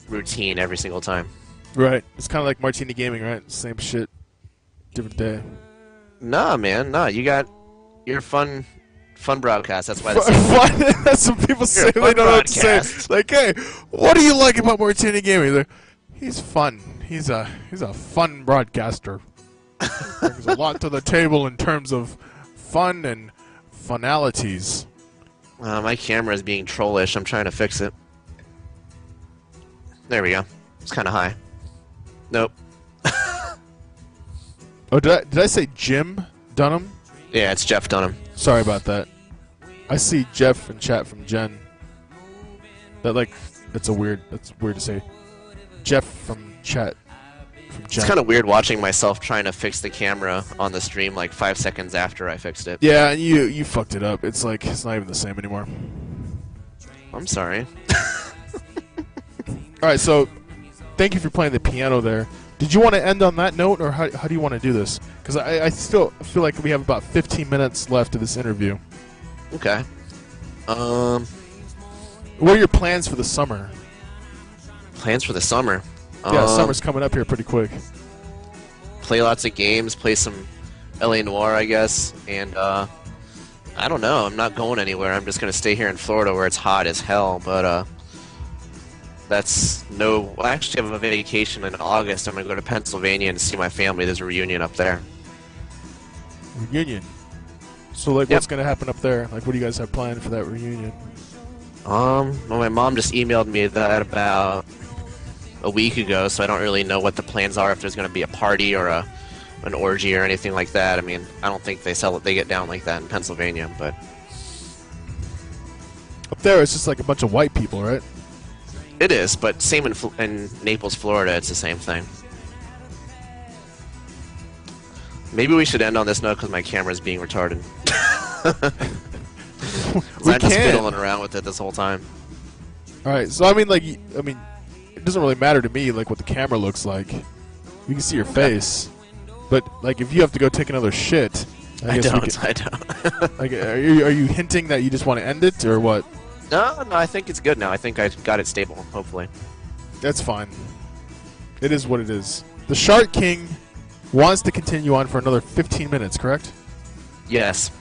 [SPEAKER 2] routine every single time.
[SPEAKER 1] Right. It's kind of like Martini Gaming, right? Same shit, different day.
[SPEAKER 2] Nah, man. Nah, you got your fun broadcast. That's why.
[SPEAKER 1] Fun? That's what people say. They don't know what to say. Like, hey, what do you like about Martini Gaming? Like, he's fun. He's a fun broadcaster. Brings a lot to the table in terms of fun and funalities.
[SPEAKER 2] My camera is being trollish. I'm trying to fix it. There we go. It's kind of high. Nope.
[SPEAKER 1] Oh, did I say Jim Dunham?
[SPEAKER 2] Yeah, it's Jeff Dunham.
[SPEAKER 1] Sorry about that. I see Jeff in chat from Jen. That's weird to say. Jeff from chat from Jen.
[SPEAKER 2] It's kind of weird watching myself trying to fix the camera on the stream like 5 seconds after I fixed it.
[SPEAKER 1] Yeah, and you fucked it up. It's like it's not even the same anymore.
[SPEAKER 2] I'm sorry.
[SPEAKER 1] All right, so thank you for playing the piano there. Did you want to end on that note, or how do you want to do this? Because I still feel like we have about 15 minutes left of this interview.
[SPEAKER 2] Okay.
[SPEAKER 1] What are your plans for the summer?
[SPEAKER 2] Plans for the summer.
[SPEAKER 1] Yeah, summer's coming up here pretty quick.
[SPEAKER 2] Play lots of games, play some LA Noire, I guess, and I don't know. I'm not going anywhere. I'm just gonna stay here in Florida where it's hot as hell. But I actually have a vacation in August. I'm gonna go to Pennsylvania and see my family. There's a reunion up there.
[SPEAKER 1] Reunion. So, like, what's going to happen up there? Like, what do you guys have planned for that reunion?
[SPEAKER 2] Well, my mom just emailed me that about a week ago, so I don't really know what the plans are. If there's going to be a party or an orgy or anything like that. I mean, I don't think they get down like that in Pennsylvania, but
[SPEAKER 1] Up there, it's just like a bunch of white people, right?
[SPEAKER 2] it is. But same in Naples, Florida, it's the same thing. Maybe we should end on this note because my camera's being retarded.
[SPEAKER 1] We
[SPEAKER 2] I'm just
[SPEAKER 1] can.
[SPEAKER 2] fiddling around with it this whole time.
[SPEAKER 1] All right, so it doesn't really matter to me like what the camera looks like. You can see your face, but like if you have to go take another shit,
[SPEAKER 2] I
[SPEAKER 1] guess we
[SPEAKER 2] don't. I don't.
[SPEAKER 1] Like, are you hinting that you just want to end it or what?
[SPEAKER 2] No, I think it's good now. I think I got it stable, hopefully.
[SPEAKER 1] That's fine. It is what it is. The Shark King wants to continue on for another 15 minutes, correct?
[SPEAKER 2] Yes.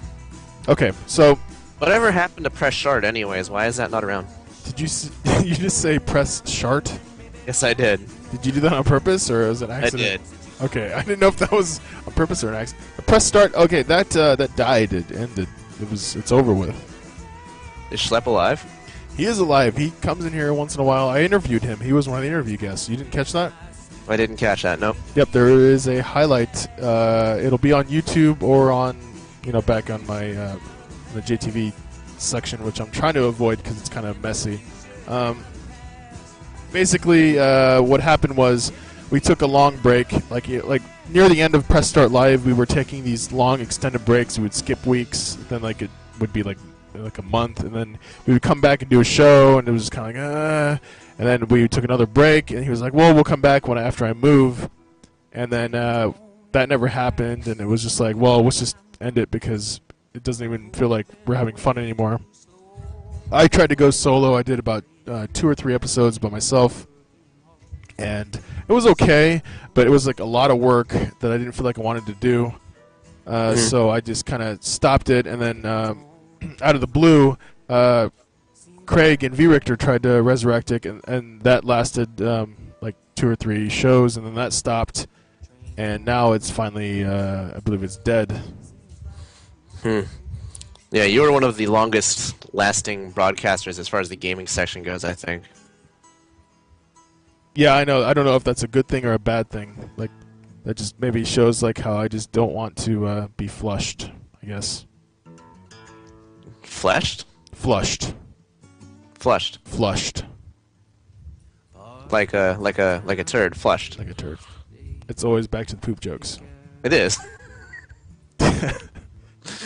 [SPEAKER 1] Okay, so
[SPEAKER 2] Whatever happened to Press Shard anyways? Why is that not around?
[SPEAKER 1] did you you just say press Shart?
[SPEAKER 2] Yes, I did.
[SPEAKER 1] Did you do that on purpose or was it an accident?
[SPEAKER 2] I did.
[SPEAKER 1] Okay, I didn't know if that was on purpose or an accident. Press start. Okay, that died. It ended. It's over with.
[SPEAKER 2] Is Schlepp alive?
[SPEAKER 1] He is alive. He comes in here once in a while. I interviewed him. He was one of the interview guests. You didn't catch that?
[SPEAKER 2] I didn't catch that. Nope.
[SPEAKER 1] Yep, there is a highlight. It'll be on YouTube or on, back on my the JTV section, which I'm trying to avoid because it's kind of messy. Basically, what happened was we took a long break. Like near the end of Press Start Live, we were taking these long extended breaks. We would skip weeks. Then it would be like a month, and then we would come back and do a show, and it was just kind of like and then we took another break, and he was like, well, we'll come back after I move. And then that never happened, and it was just like, well, let's just end it because it doesn't even feel like we're having fun anymore. I tried to go solo. I did about 2 or 3 episodes by myself, and it was okay, but it was like a lot of work that I didn't feel like I wanted to do. So I just kind of stopped it, and then out of the blue, Craig and V-Richter tried to resurrect it, and that lasted like 2 or 3 shows, and then that stopped, and now it's finally, I believe it's dead.
[SPEAKER 2] Yeah, you were one of the longest-lasting broadcasters as far as the gaming section goes, I think.
[SPEAKER 1] Yeah, I know. I don't know if that's a good thing or a bad thing. Like, that just maybe shows like how I just don't want to be flushed, I guess.
[SPEAKER 2] Fleshed?
[SPEAKER 1] Flushed.
[SPEAKER 2] Flushed.
[SPEAKER 1] Flushed.
[SPEAKER 2] Like a turd. Flushed.
[SPEAKER 1] Like a turd. It's always back to the poop jokes.
[SPEAKER 2] It is.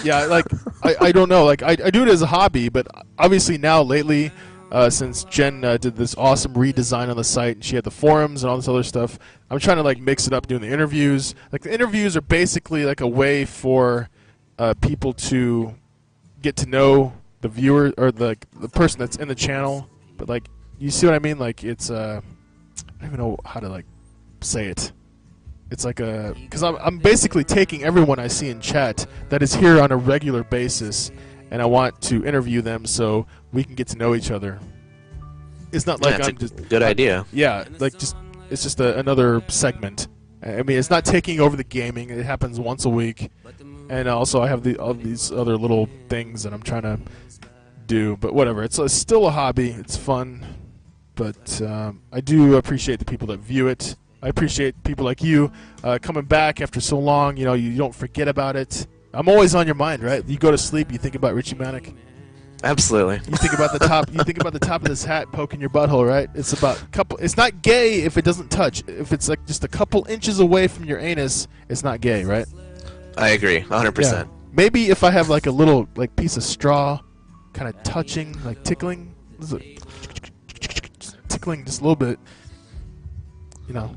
[SPEAKER 1] Yeah, like, I don't know. Like, I do it as a hobby, but obviously now, lately, since Jen did this awesome redesign on the site, and she had the forums and all this other stuff, I'm trying to, like, mix it up doing the interviews. Like, the interviews are basically, like, a way for people to get to know the viewer, or the person that's in the channel. But, like, you see what I mean? Like, it's, I don't even know how to, like, say it. It's like a... Because I'm basically taking everyone I see in chat that is here on a regular basis, and I want to interview them so we can get to know each other. It's not like
[SPEAKER 2] That's
[SPEAKER 1] I'm
[SPEAKER 2] a
[SPEAKER 1] just...
[SPEAKER 2] good idea.
[SPEAKER 1] Yeah, like, just... It's just another segment. I mean, it's not taking over the gaming. It happens once a week. And also I have all these other little things that I'm trying to do. But whatever. It's still a hobby. It's fun. But I do appreciate the people that view it. I appreciate people like you coming back after so long. You know, you don't forget about it. I'm always on your mind, right? You go to sleep, you think about Richie Manic.
[SPEAKER 2] Absolutely.
[SPEAKER 1] You think about the top. You think about the top of this hat poking your butthole, right? It's about a couple. It's not gay if it doesn't touch. If it's like just a couple inches away from your anus, it's not gay, right?
[SPEAKER 2] I agree, 100%.
[SPEAKER 1] Yeah. Maybe if I have like a little like piece of straw, kind of touching, like tickling, tickling just a little bit. You know,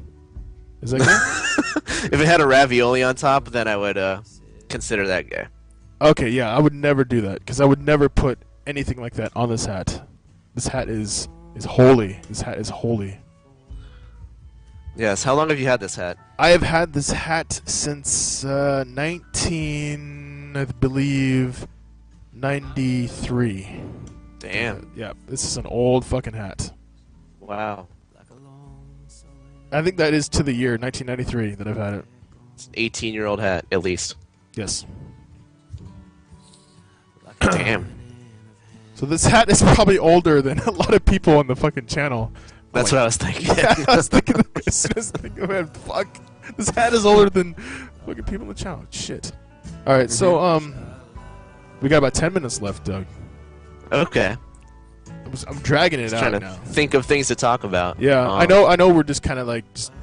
[SPEAKER 1] is that gay?
[SPEAKER 2] If it had a ravioli on top, then I would consider that gay.
[SPEAKER 1] Okay, yeah, I would never do that because I would never put anything like that on this hat. This hat is holy. This hat is holy.
[SPEAKER 2] Yes. How long have you had this hat?
[SPEAKER 1] I have had this hat since I believe, 93.
[SPEAKER 2] Damn.
[SPEAKER 1] Yeah, this is an old fucking hat.
[SPEAKER 2] Wow.
[SPEAKER 1] I think that is to the year 1993 that I've had it.
[SPEAKER 2] It's an 18-year-old hat, at least.
[SPEAKER 1] Yes.
[SPEAKER 2] Damn.
[SPEAKER 1] So this hat is probably older than a lot of people on the fucking channel.
[SPEAKER 2] That's what I was thinking.
[SPEAKER 1] Yeah, I was thinking that as soon as I think of it, fuck. This hat is older than fucking people on the channel. Shit. Alright, so, we got about 10 minutes left, Doug.
[SPEAKER 2] Okay.
[SPEAKER 1] I'm dragging it
[SPEAKER 2] Just
[SPEAKER 1] out
[SPEAKER 2] trying to
[SPEAKER 1] now.
[SPEAKER 2] think of things to talk about.
[SPEAKER 1] Yeah, I know we're just kind of like just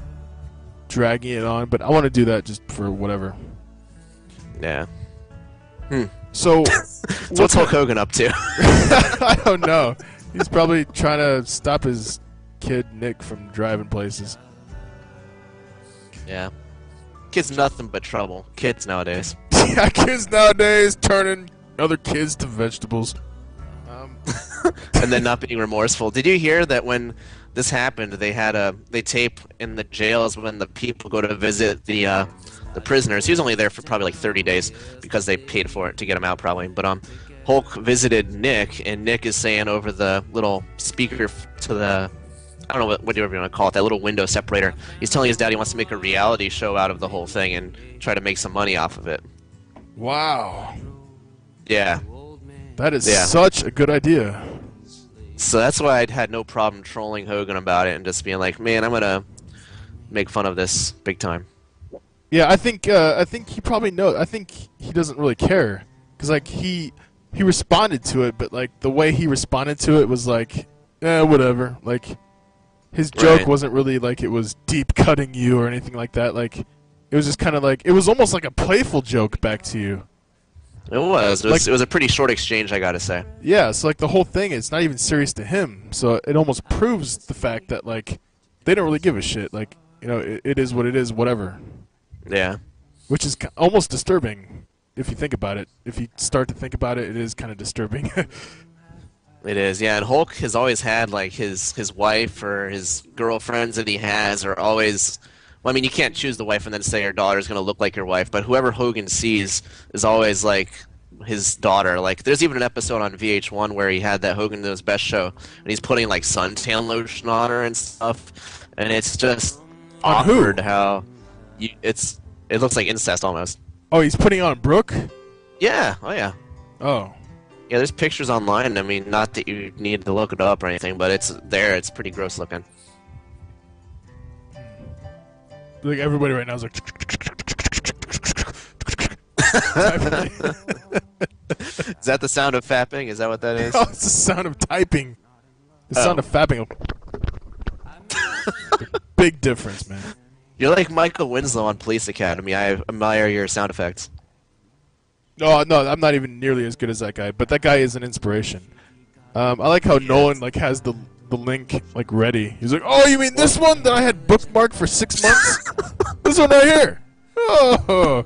[SPEAKER 1] dragging it on, but I want to do that just for whatever.
[SPEAKER 2] Yeah.
[SPEAKER 1] So,
[SPEAKER 2] So what's Hulk Hogan up to?
[SPEAKER 1] I don't know. He's probably trying to stop his kid Nick from driving places.
[SPEAKER 2] Yeah. Kids nothing but trouble. Kids nowadays.
[SPEAKER 1] Yeah, kids nowadays turning other kids to vegetables.
[SPEAKER 2] And then not being remorseful. Did you hear that when this happened, they tape in the jails when the people go to visit the prisoners? He was only there for probably like 30 days because they paid for it to get him out, probably. But Hulk visited Nick, and Nick is saying over the little speaker to the, I don't know what you want to call it, that little window separator. He's telling his dad he wants to make a reality show out of the whole thing and try to make some money off of it.
[SPEAKER 1] Wow.
[SPEAKER 2] Yeah.
[SPEAKER 1] That is such a good idea.
[SPEAKER 2] So that's why I'd had no problem trolling Hogan about it and just being like, man, I'm gonna make fun of this big time.
[SPEAKER 1] Yeah, I think he probably knows. I think he doesn't really care, cause like he responded to it, but like the way he responded to it was like, whatever. Like his joke wasn't really like it was deep cutting you or anything like that. Like it was just kind of like it was almost like a playful joke back to you.
[SPEAKER 2] It was. It was,
[SPEAKER 1] Like-
[SPEAKER 2] it was a pretty short exchange, I gotta say.
[SPEAKER 1] Yeah, so like the whole thing, it's not even serious to him. So it almost proves the fact that like they don't really give a shit. Like it is what it is, whatever.
[SPEAKER 2] Yeah.
[SPEAKER 1] Which is almost disturbing if you think about it. If you start to think about it, it is kind of disturbing.
[SPEAKER 2] It is, yeah. And Hulk has always had like his wife or his girlfriends that he has are always. Well, I mean, you can't choose the wife and then say your daughter is going to look like your wife, but whoever Hogan sees is always like his daughter. Like, there's even an episode on VH1 where he had that Hogan Knows Best show, and he's putting like suntan lotion on her and stuff, and it's just
[SPEAKER 1] On who?
[SPEAKER 2] awkward how it looks like incest almost.
[SPEAKER 1] Oh, he's putting on Brooke?
[SPEAKER 2] Yeah, oh yeah.
[SPEAKER 1] Oh.
[SPEAKER 2] Yeah, there's pictures online. I mean, not that you need to look it up or anything, but it's there. It's pretty gross looking.
[SPEAKER 1] Like everybody right now is like.
[SPEAKER 2] Is that the sound of fapping? Is that what that is?
[SPEAKER 1] Oh, it's the sound of typing. The sound of fapping. Big difference, man.
[SPEAKER 2] You're like Michael Winslow on Police Academy. I admire your sound effects.
[SPEAKER 1] Oh no, I'm not even nearly as good as that guy, but that guy is an inspiration. I like how Nolan like has the link like ready. He's like, "Oh, you mean this one that I had bookmarked for 6 months? This one right here." Oh,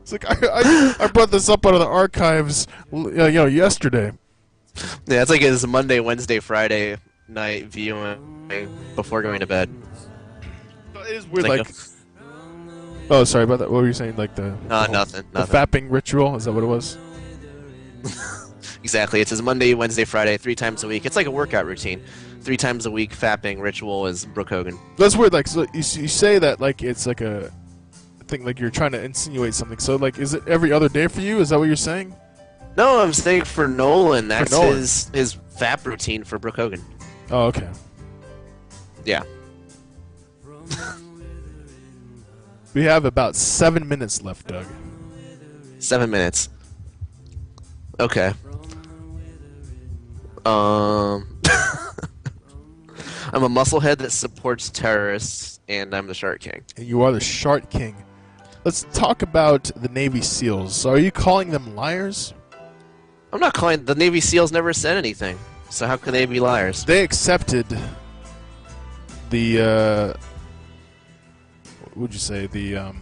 [SPEAKER 1] it's like I brought this up out of the archives, yesterday.
[SPEAKER 2] Yeah, it's like his Monday, Wednesday, Friday night viewing before going to bed.
[SPEAKER 1] It is weird,
[SPEAKER 2] Like
[SPEAKER 1] like. Oh, sorry about that. What were you saying? Like the
[SPEAKER 2] Nothing.
[SPEAKER 1] the fapping ritual? Is that what it was?
[SPEAKER 2] Exactly. It's his Monday, Wednesday, Friday, 3 times a week. It's like a workout routine. 3 times a week fapping ritual is Brooke Hogan.
[SPEAKER 1] That's weird. Like, so you say that like it's like a thing, like you're trying to insinuate something. So like, is it every other day for you? Is that what you're saying?
[SPEAKER 2] No, I'm saying for Nolan, that's
[SPEAKER 1] Nolan.
[SPEAKER 2] his fap routine for Brooke Hogan.
[SPEAKER 1] Oh, okay.
[SPEAKER 2] Yeah.
[SPEAKER 1] We have about 7 minutes left, Doug.
[SPEAKER 2] 7 minutes. Okay. I'm a musclehead that supports terrorists, and I'm the Shark King.
[SPEAKER 1] And you are the Shark King. Let's talk about the Navy SEALs. So are you calling them liars?
[SPEAKER 2] I'm not calling. The Navy SEALs never said anything, so how could they be liars?
[SPEAKER 1] They accepted the what would you say, the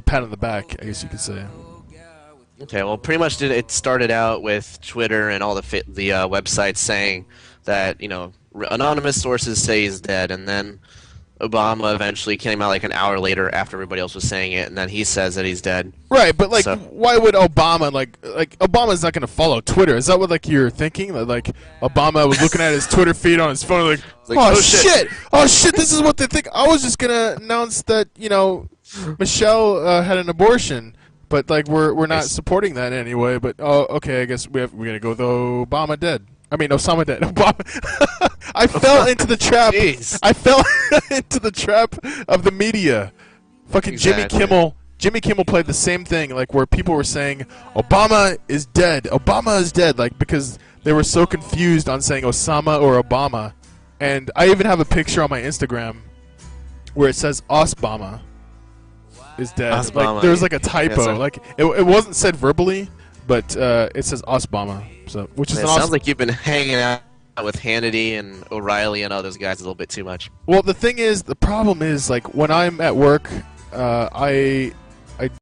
[SPEAKER 1] pat on the back, I guess you could say.
[SPEAKER 2] Okay, well, pretty much it started out with Twitter and all the websites saying that, anonymous sources say he's dead, and then Obama eventually came out like an hour later after everybody else was saying it, and then he says that he's dead.
[SPEAKER 1] Right, but like,
[SPEAKER 2] So-
[SPEAKER 1] why would Obama like Obama's not going to follow Twitter? Is that what like you're thinking? That like Obama was looking at his Twitter feed on his phone, like oh shit, oh shit, this is what they think. I was just gonna announce that Michelle had an abortion, but like we're not supporting that in any way. But oh, okay, I guess we're gonna go with Obama dead. I mean, Osama dead. Obama. I fell into the trap.
[SPEAKER 2] Jeez.
[SPEAKER 1] I fell into the trap of the media. Fucking
[SPEAKER 2] Exactly.
[SPEAKER 1] Jimmy Kimmel played the same thing, like where people were saying Obama is dead. Obama is dead, like because they were so confused on saying Osama or Obama. And I even have a picture on my Instagram where it says Osbama is dead.
[SPEAKER 2] Osbama,
[SPEAKER 1] Like there was like a typo.
[SPEAKER 2] sir.
[SPEAKER 1] Like it wasn't said verbally, but it says Osbama. So which is
[SPEAKER 2] It
[SPEAKER 1] an
[SPEAKER 2] sounds
[SPEAKER 1] awesome.
[SPEAKER 2] like you've been hanging out with Hannity and O'Reilly and all those guys a little bit too much.
[SPEAKER 1] Well, the thing is, the problem is, like, when I'm at work, I